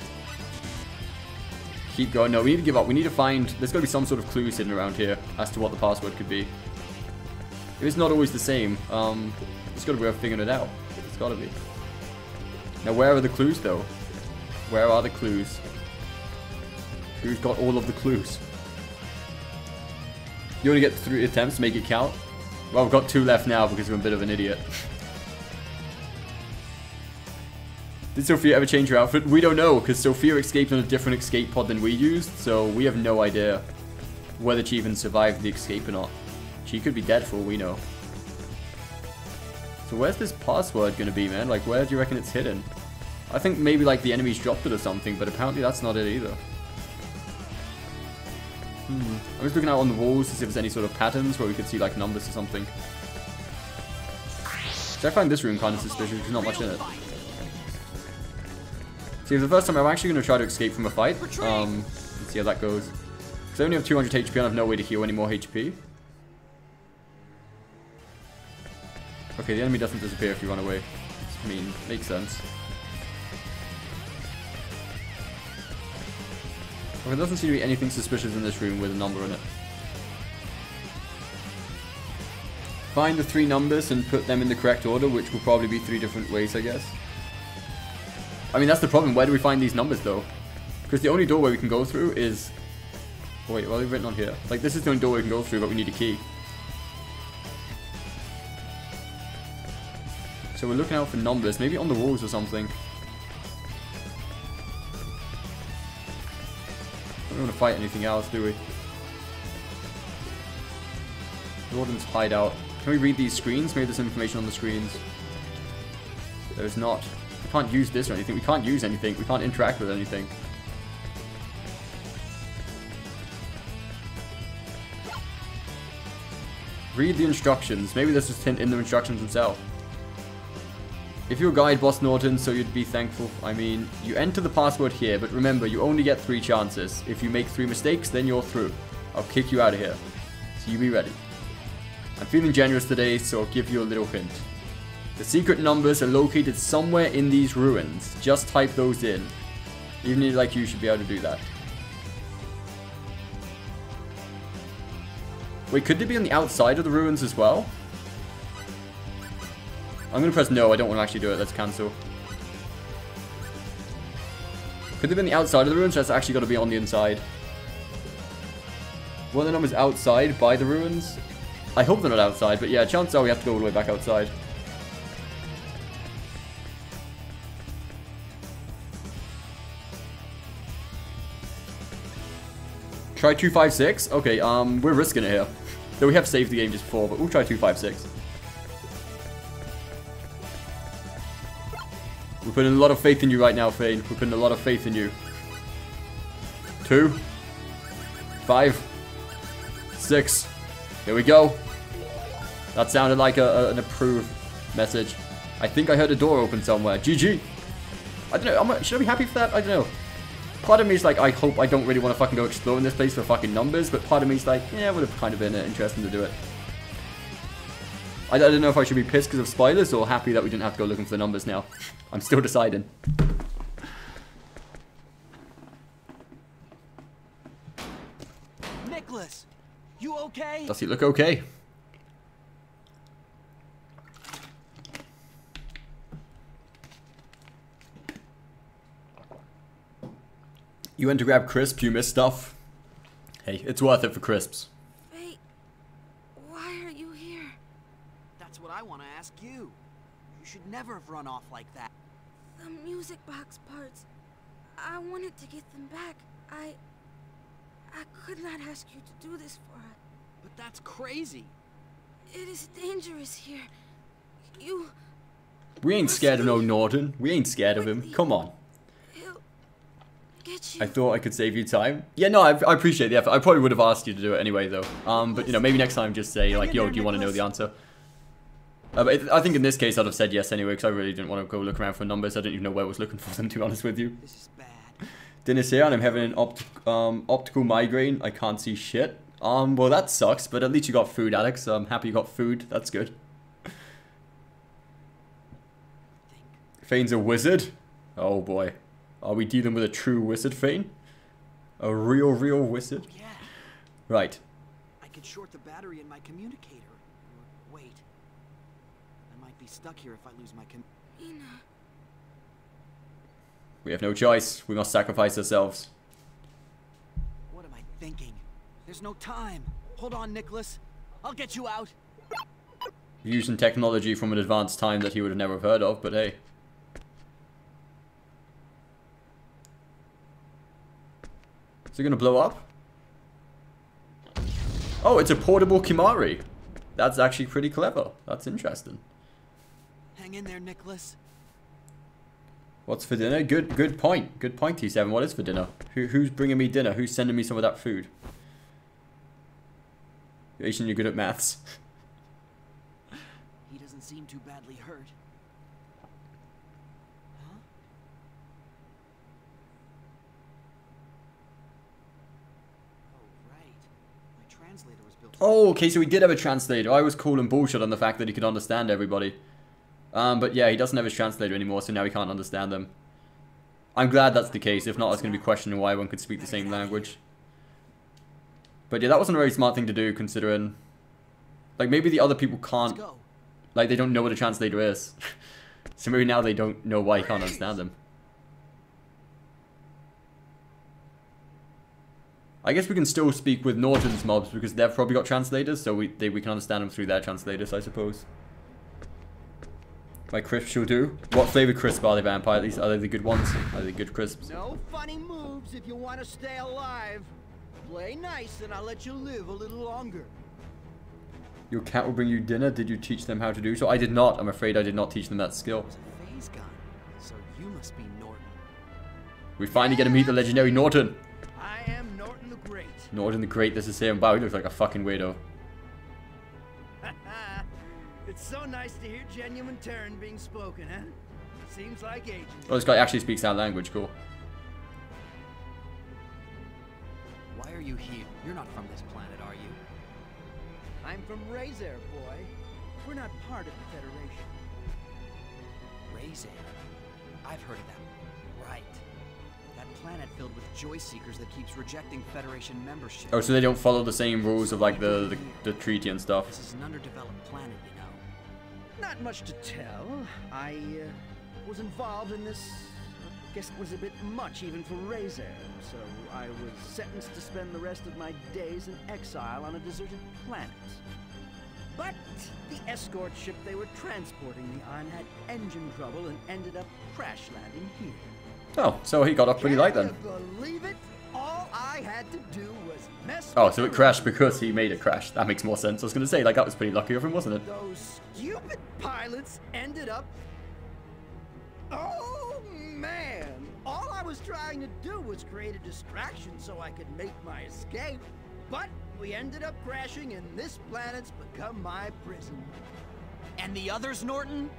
Keep going. No, we need to give up. We need to find... There's got to be some sort of clue hidden around here as to what the password could be. If it's not always the same, it's got to be worth figuring it out. It's got to be. Now, where are the clues, though? Where are the clues? Who's got all of the clues? You only get 3 attempts to make it count? Well, we've got 2 left now because I'm a bit of an idiot. Did Sophia ever change her outfit? We don't know, because Sophia escaped on a different escape pod than we used, so we have no idea whether she even survived the escape or not. She could be dead for all we know. So where's this password gonna be, man? Like, where do you reckon it's hidden? I think maybe, like, the enemies dropped it or something, but apparently that's not it either. I'm just looking out on the walls to see if there's any sort of patterns where we could see, like, numbers or something. So I find this room kind of suspicious, there's not much in it. See, for the first time, I'm actually going to try to escape from a fight. Let's see how that goes. Because I only have 200 HP and I have no way to heal any more HP. Okay, the enemy doesn't disappear if you run away. I mean, makes sense. Okay, there doesn't seem to be anything suspicious in this room with a number in it. Find the 3 numbers and put them in the correct order, which will probably be 3 different ways, I guess. I mean, that's the problem. Where do we find these numbers, though? Because the only doorway we can go through is... Oh, wait, what are they written on here? Like, this is the only doorway we can go through, but we need a key. So we're looking out for numbers, maybe on the walls or something. We don't want to fight anything else, do we? Jordan's hideout. Can we read these screens? Maybe there's information on the screens. There's not. We can't use this or anything. We can't use anything. We can't interact with anything. Read the instructions. Maybe this is in the instructions themselves. If you're Guide Boss Norton, so you'd be thankful. I mean, you enter the password here, but remember, you only get 3 chances. If you make 3 mistakes, then you're through. I'll kick you out of here. So you be ready. I'm feeling generous today, so I'll give you a little hint. The secret numbers are located somewhere in these ruins. Just type those in. Even if like you should be able to do that. Wait, could they be on the outside of the ruins as well? I'm going to press no, I don't want to actually do it, let's cancel. Could they be on the outside of the ruins? That's actually got to be on the inside. What are the numbers outside by the ruins? I hope they're not outside, but yeah, chances are we have to go all the way back outside. Try 256? Okay, we're risking it here. Though we have saved the game just before, but we'll try 256. We're putting a lot of faith in you right now, Fane. We're putting a lot of faith in you. 2, 5, 6. Here we go. That sounded like an approved message. I think I heard a door open somewhere. GG. I don't know. Should I be happy for that? I don't know. Part of me is like, I hope I don't really want to fucking go exploring this place for fucking numbers, but part of me is like, yeah, it would have kind of been interesting to do it. I don't know if I should be pissed because of spoilers or happy that we didn't have to go looking for the numbers now. I'm still deciding. Nicholas, you okay? Does he look okay? You went to grab crisps, you missed stuff. Hey, it's worth it for crisps. Faye, why are you here? That's what I want to ask you. You should never have run off like that. The music box parts. I wanted to get them back. I could not ask you to do this for us. But that's crazy. It is dangerous here. We ain't scared of no Norton. We ain't scared of him. Come on. I thought I could save you time. Yeah, no, I appreciate the effort. I probably would have asked you to do it anyway, though. But, you know, maybe next time just say, like, yo, do you want to know the answer? But I think in this case I'd have said yes anyway, because I really didn't want to go look around for numbers. I didn't even know where I was looking for them, to be honest with you. This is bad. Dinner's here, and I'm having an optical migraine. I can't see shit. Well, that sucks, but at least you got food, Alex. I'm happy you got food. That's good. Fane's a wizard? Oh, boy. Are we dealing with a true wizard, Fane? A real wizard? Yeah. Right. I could short the battery in my communicator. Or wait. I might be stuck here if I lose my We have no choice. We must sacrifice ourselves. What am I thinking? There's no time. Hold on, Nicholas. I'll get you out. Using technology from an advanced time that he would have never heard of, but hey. Is it gonna blow up? Oh, it's a portable Kimari. That's actually pretty clever. That's interesting. Hang in there, Nicholas. What's for dinner? Good point. Good point, T7. What is for dinner? Who's bringing me dinner? Who's sending me some of that food? Asian, you're good at maths. He doesn't seem too badly hurt. Oh, okay, so he did have a translator. I was calling bullshit on the fact that he could understand everybody. But yeah, he doesn't have his translator anymore, so now he can't understand them. I'm glad that's the case. If not, I was going to be questioning why one could speak the same language. But yeah, that wasn't a very smart thing to do, considering... Like, maybe the other people can't... Like, they don't know what a translator is. So maybe now they don't know why he can't understand them. I guess we can still speak with Norton's mobs because they've probably got translators, so we can understand them through their translators, I suppose. My crisps will do. What flavor crisp are they, Vampire? At least are they the good ones? Are they good crisps? No funny moves if you want to stay alive. Play nice and I'll let you live a little longer. Your cat will bring you dinner. Did you teach them how to do so? I did not. I'm afraid I did not teach them that skill. Phase gun. So you must be Norton. We finally get to meet the legendary Norton. I am Norton the Great. Norton the Great, this is him. Wow, he looks like a fucking weirdo. It's so nice to hear genuine Terran being spoken, huh? Seems like ages. Oh, this guy actually speaks our language. Cool. Why are you here? You're not from this planet, are you? I'm from Razer, boy. We're not part of the Federation. Razer? I've heard of them. Right. That planet filled with Joy Seekers that keeps rejecting Federation membership. Oh, so they don't follow the same rules of like the treaty and stuff. This is an underdeveloped planet, you know. Not much to tell. I was involved in this. I guess it was a bit much even for Razer. So I was sentenced to spend the rest of my days in exile on a deserted planet. But the escort ship they were transporting me on had engine trouble and ended up crash landing here. Oh, so he got off pretty light then. Can you believe it? All I had to do was Oh, so it crashed because he made it crash. That makes more sense. I was going to say, like, that was pretty lucky of him, wasn't it? Those stupid pilots ended up... Oh, man! All I was trying to do was create a distraction so I could make my escape. But we ended up crashing, and this planet's become my prison. And the others, Norton?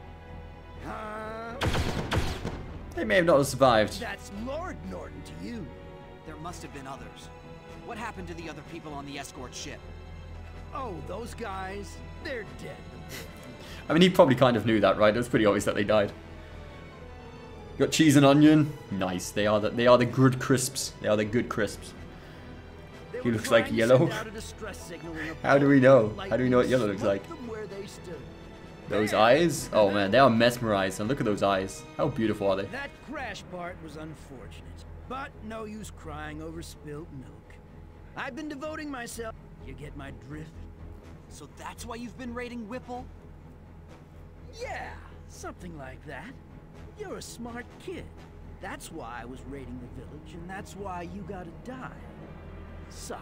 They may have not survived. That's Lord Norton to you. There must have been others. What happened to the other people on the escort ship? Oh, those guys, they're dead. I mean, he probably kind of knew that, right? It was pretty obvious that they died. Got cheese and onion. Nice. They are the good crisps. They are the good crisps. He looks like yellow. How do we know? How do we know what yellow looks like? Those eyes? Oh man, they are mesmerized. And look at those eyes. How beautiful are they? That crash part was unfortunate, but no use crying over spilt milk. I've been devoting myself. You get my drift? So that's why you've been raiding Whipple? Yeah, something like that. You're a smart kid. That's why I was raiding the village, and that's why you gotta die. Sorry.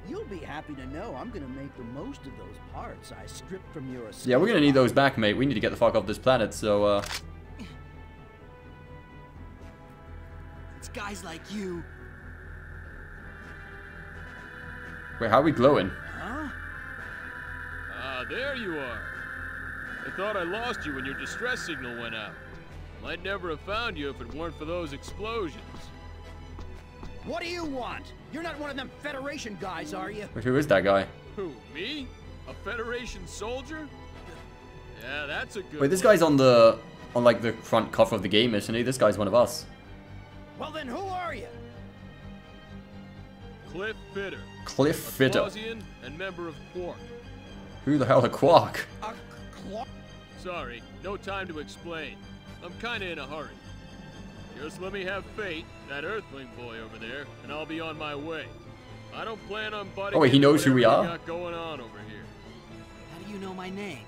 You'll be happy to know I'm gonna make the most of those parts I stripped from your escape. Yeah, we're gonna need those back, mate. We need to get the fuck off this planet, so, It's guys like you. Wait, how are we glowing? Huh? Ah, there you are. I thought I lost you when your distress signal went out. I'd never have found you if it weren't for those explosions. What do you want? You're not one of them Federation guys, are you? Wait, who is that guy? Who, me? A Federation soldier? Yeah, that's a good Wait, this guy's on like the front cover of the game, isn't he? This guy's one of us. Well then, who are you? Cliff Fitter. Cliff Fitter. Clausian and member of Quark. Who the hell are Quark? Sorry, no time to explain. I'm kinda in a hurry. Just let me have Fate, that Earthling boy over there, and I'll be on my way. I don't plan on butting Oh wait, he knows who we whatever are? you got going on over here. How do you know my name?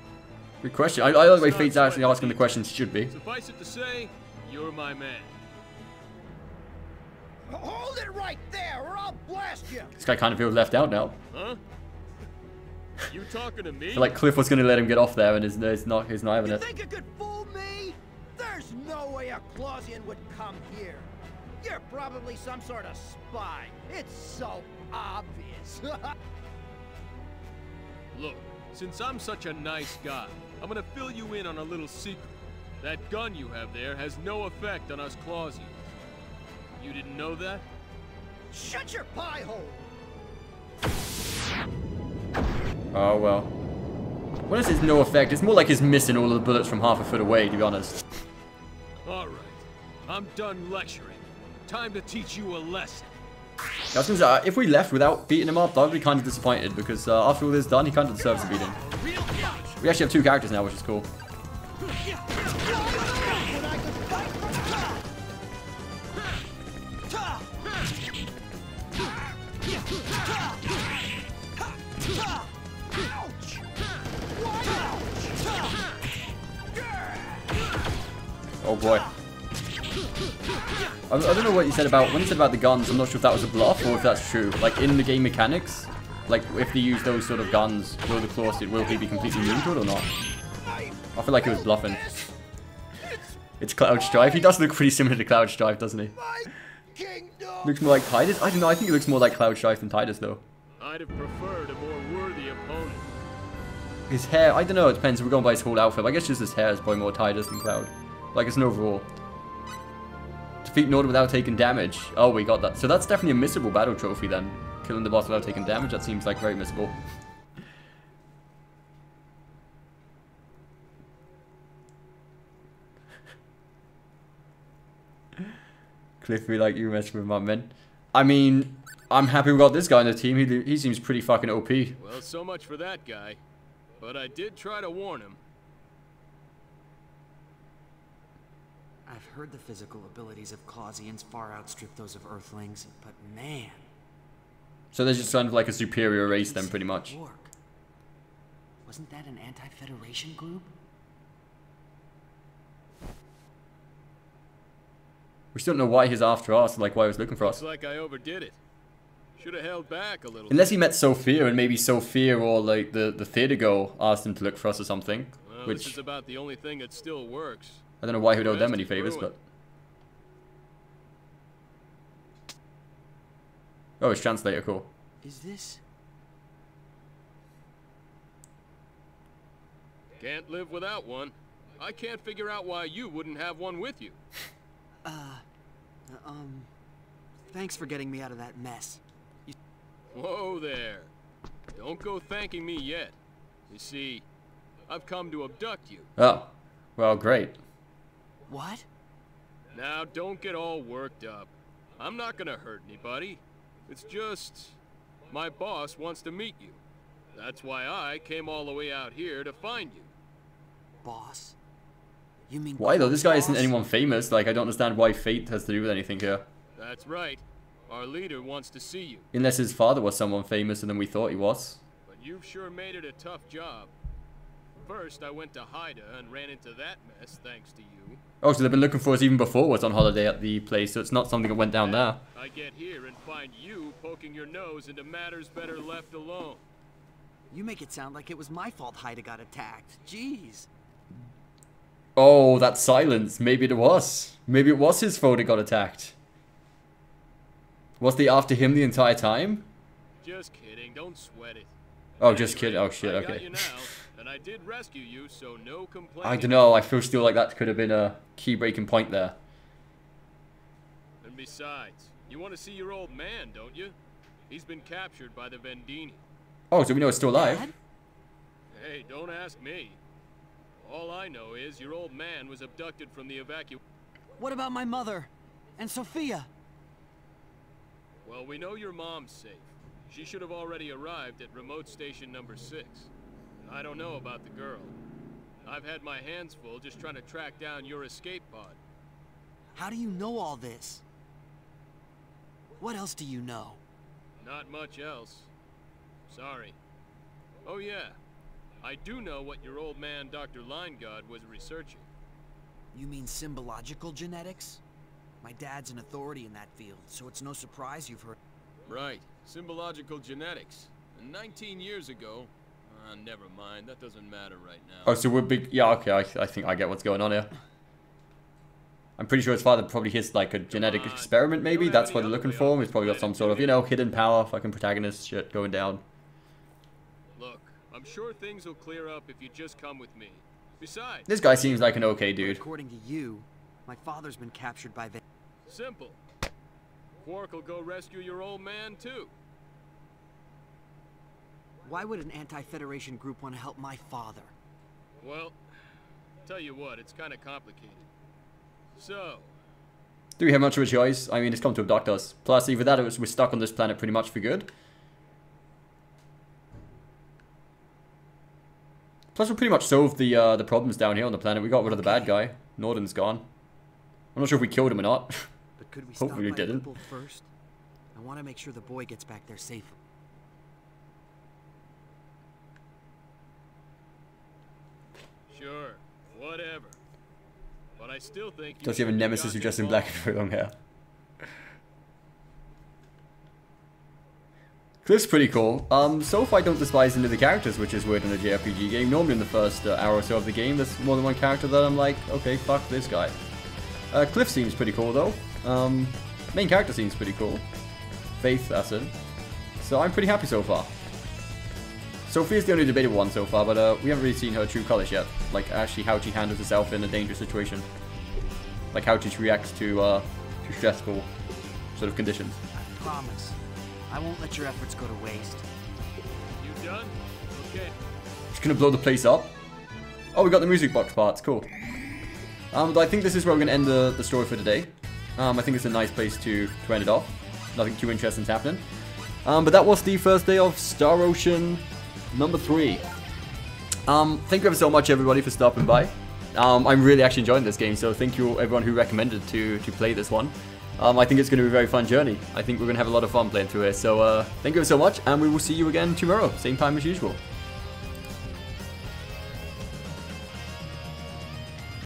Good question. I like the way Fate's actually asking the questions should be. Suffice it to say, you're my man. Hold it right there, or I'll blast you! This guy kind of feels left out now. Huh? You talking to me? I feel like Cliff was going to let him get off there, and he's not having You it. think you could fool me? There's no way a Clausian would come here. You're probably some sort of spy. It's so obvious. Look, since I'm such a nice guy, I'm gonna fill you in on a little secret. That gun you have there has no effect on us Clausians. You didn't know that? Shut your pie hole! Oh well. When it says no effect, it's more like he's missing all of the bullets from half a foot away, to be honest. Alright, I'm done lecturing. Time to teach you a lesson. I was gonna say, if we left without beating him up, I would be kind of disappointed, because after all this is done, he kind of deserves a beating. We actually have two characters now, which is cool. Oh boy. I don't know what you said about, when you said about the guns, I'm not sure if that was a bluff or if that's true. Like, in the game mechanics, like, if they use those sort of guns, will he be completely immune to it or not? I feel like it was bluffing. It's Cloud Strife. He does look pretty similar to Cloud Strife, doesn't he? Looks more like Tidus? I don't know, I think he looks more like Cloud Strife than Tidus, though. I'd have preferred a more worthy opponent. His hair, I don't know, it depends. We're going by his whole outfit. I guess just his hair is probably more Tidus than Cloud. Like, it's an overall. Defeat Norton without taking damage. Oh, we got that. So that's definitely a missable battle trophy then. Killing the boss without taking damage, that seems like very missable. Cliff, we like you messing with my men. I mean, I'm happy we got this guy on the team. He seems pretty fucking OP. Well, so much for that guy. But I did try to warn him. I've heard the physical abilities of Clausians far outstrip those of Earthlings, but man. So they're just kind of like a superior race then, pretty much. Wasn't that an anti-Federation group? We still don't know why he's after us, like why he was looking for us. Looks like I overdid it. Should have held back a little. Unless he met Sophia, and maybe Sophia or like the theater girl asked him to look for us or something. Well, Which this is about the only thing that still works. I don't know why he would owe The them rest any is favors, ruined. but... Oh, it's translator, cool. Is this? Can't live without one. I can't figure out why you wouldn't have one with you. Thanks for getting me out of that mess. Whoa there. Don't go thanking me yet. You see, I've come to abduct you. Oh, well, great. What? Now, don't get all worked up. I'm not gonna hurt anybody. It's just... my boss wants to meet you. That's why I came all the way out here to find you. Boss? You mean... Why though? This guy isn't boss? anyone famous. Like, I don't understand why fate has to do with anything here. That's right. Our leader wants to see you. Unless his father was someone famous than we thought he was. But you've sure made it a tough job. First, I went to Haida and ran into that mess thanks to you. Oh, so they've been looking for us even before I was on holiday at the place, so it's not something that went down there. I get here and find you poking your nose into matters better left alone. You make it sound like it was my fault Haida got attacked. Jeez. Oh, that silence. Maybe it was. Maybe it was his fault it got attacked. Was they after him the entire time? Just kidding, don't sweat it. Oh, just kidding. Oh, shit, I got okay. you now, and I did rescue you, so no complaining. I don't know. I feel still like that could have been a key breaking point there. And besides, you want to see your old man, don't you? He's been captured by the Vendini. Oh, so we know it's still alive. Dad? Hey, don't ask me. All I know is your old man was abducted from the What about my mother? And Sophia? Well, we know your mom's safe. She should have already arrived at remote station number 6. I don't know about the girl. I've had my hands full just trying to track down your escape pod. How do you know all this? What else do you know? Not much else. Sorry. Oh yeah, I do know what your old man Dr. Lineguard was researching. You mean symbological genetics? My dad's an authority in that field, so it's no surprise you've heard... Right, symbological genetics. And 19 years ago... never mind, that doesn't matter right now. Oh, so we're big... Yeah, okay, I think I get what's going on here. I'm pretty sure his father probably hits like a genetic experiment, maybe? That's what they're looking for. He's probably got some sort of, you know, hidden power, fucking protagonist shit going down. Look, I'm sure things will clear up if you just come with me. Besides... This guy seems like an okay dude. According to you, my father's been captured by... Simple. Quark will go rescue your old man, too. Why would an anti-Federation group want to help my father? Well, tell you what, it's kind of complicated. So... Do we have much of a choice? I mean, it's come to abduct us. Plus, either that or we're stuck on this planet pretty much for good. Plus, we pretty much solved the problems down here on the planet. We got rid of the bad guy. Norden's gone. I'm not sure if we killed him or not. But could we stop Hopefully we by didn't. Loophole first? I want to make sure the boy gets back there safely. Sure, whatever. But I still think... Does he have a nemesis who's dressed in black and very long hair? Cliff's pretty cool. So far I don't despise any of the characters, which is weird in a JRPG game. Normally in the first hour or so of the game, there's more than one character that I'm like, okay, fuck this guy. Cliff seems pretty cool though. Main character seems pretty cool. Faith, that's it. So I'm pretty happy so far. Sophia's the only debatable one so far, but we haven't really seen her true colours yet. Like actually how she handles herself in a dangerous situation. Like how she reacts to stressful sort of conditions. I promise. I won't let your efforts go to waste. You done? Okay. Just gonna blow the place up. Oh, we got the music box parts, cool. But I think this is where we're gonna end the story for today. I think it's a nice place to end it off. Nothing too interesting's happening. But that was the first day of Star Ocean number 3. Thank you ever so much everybody for stopping by. I'm really actually enjoying this game, so thank you everyone who recommended to play this one. I think it's going to be a very fun journey. I think we're going to have a lot of fun playing through it. So thank you ever so much, and we will see you again tomorrow, same time as usual.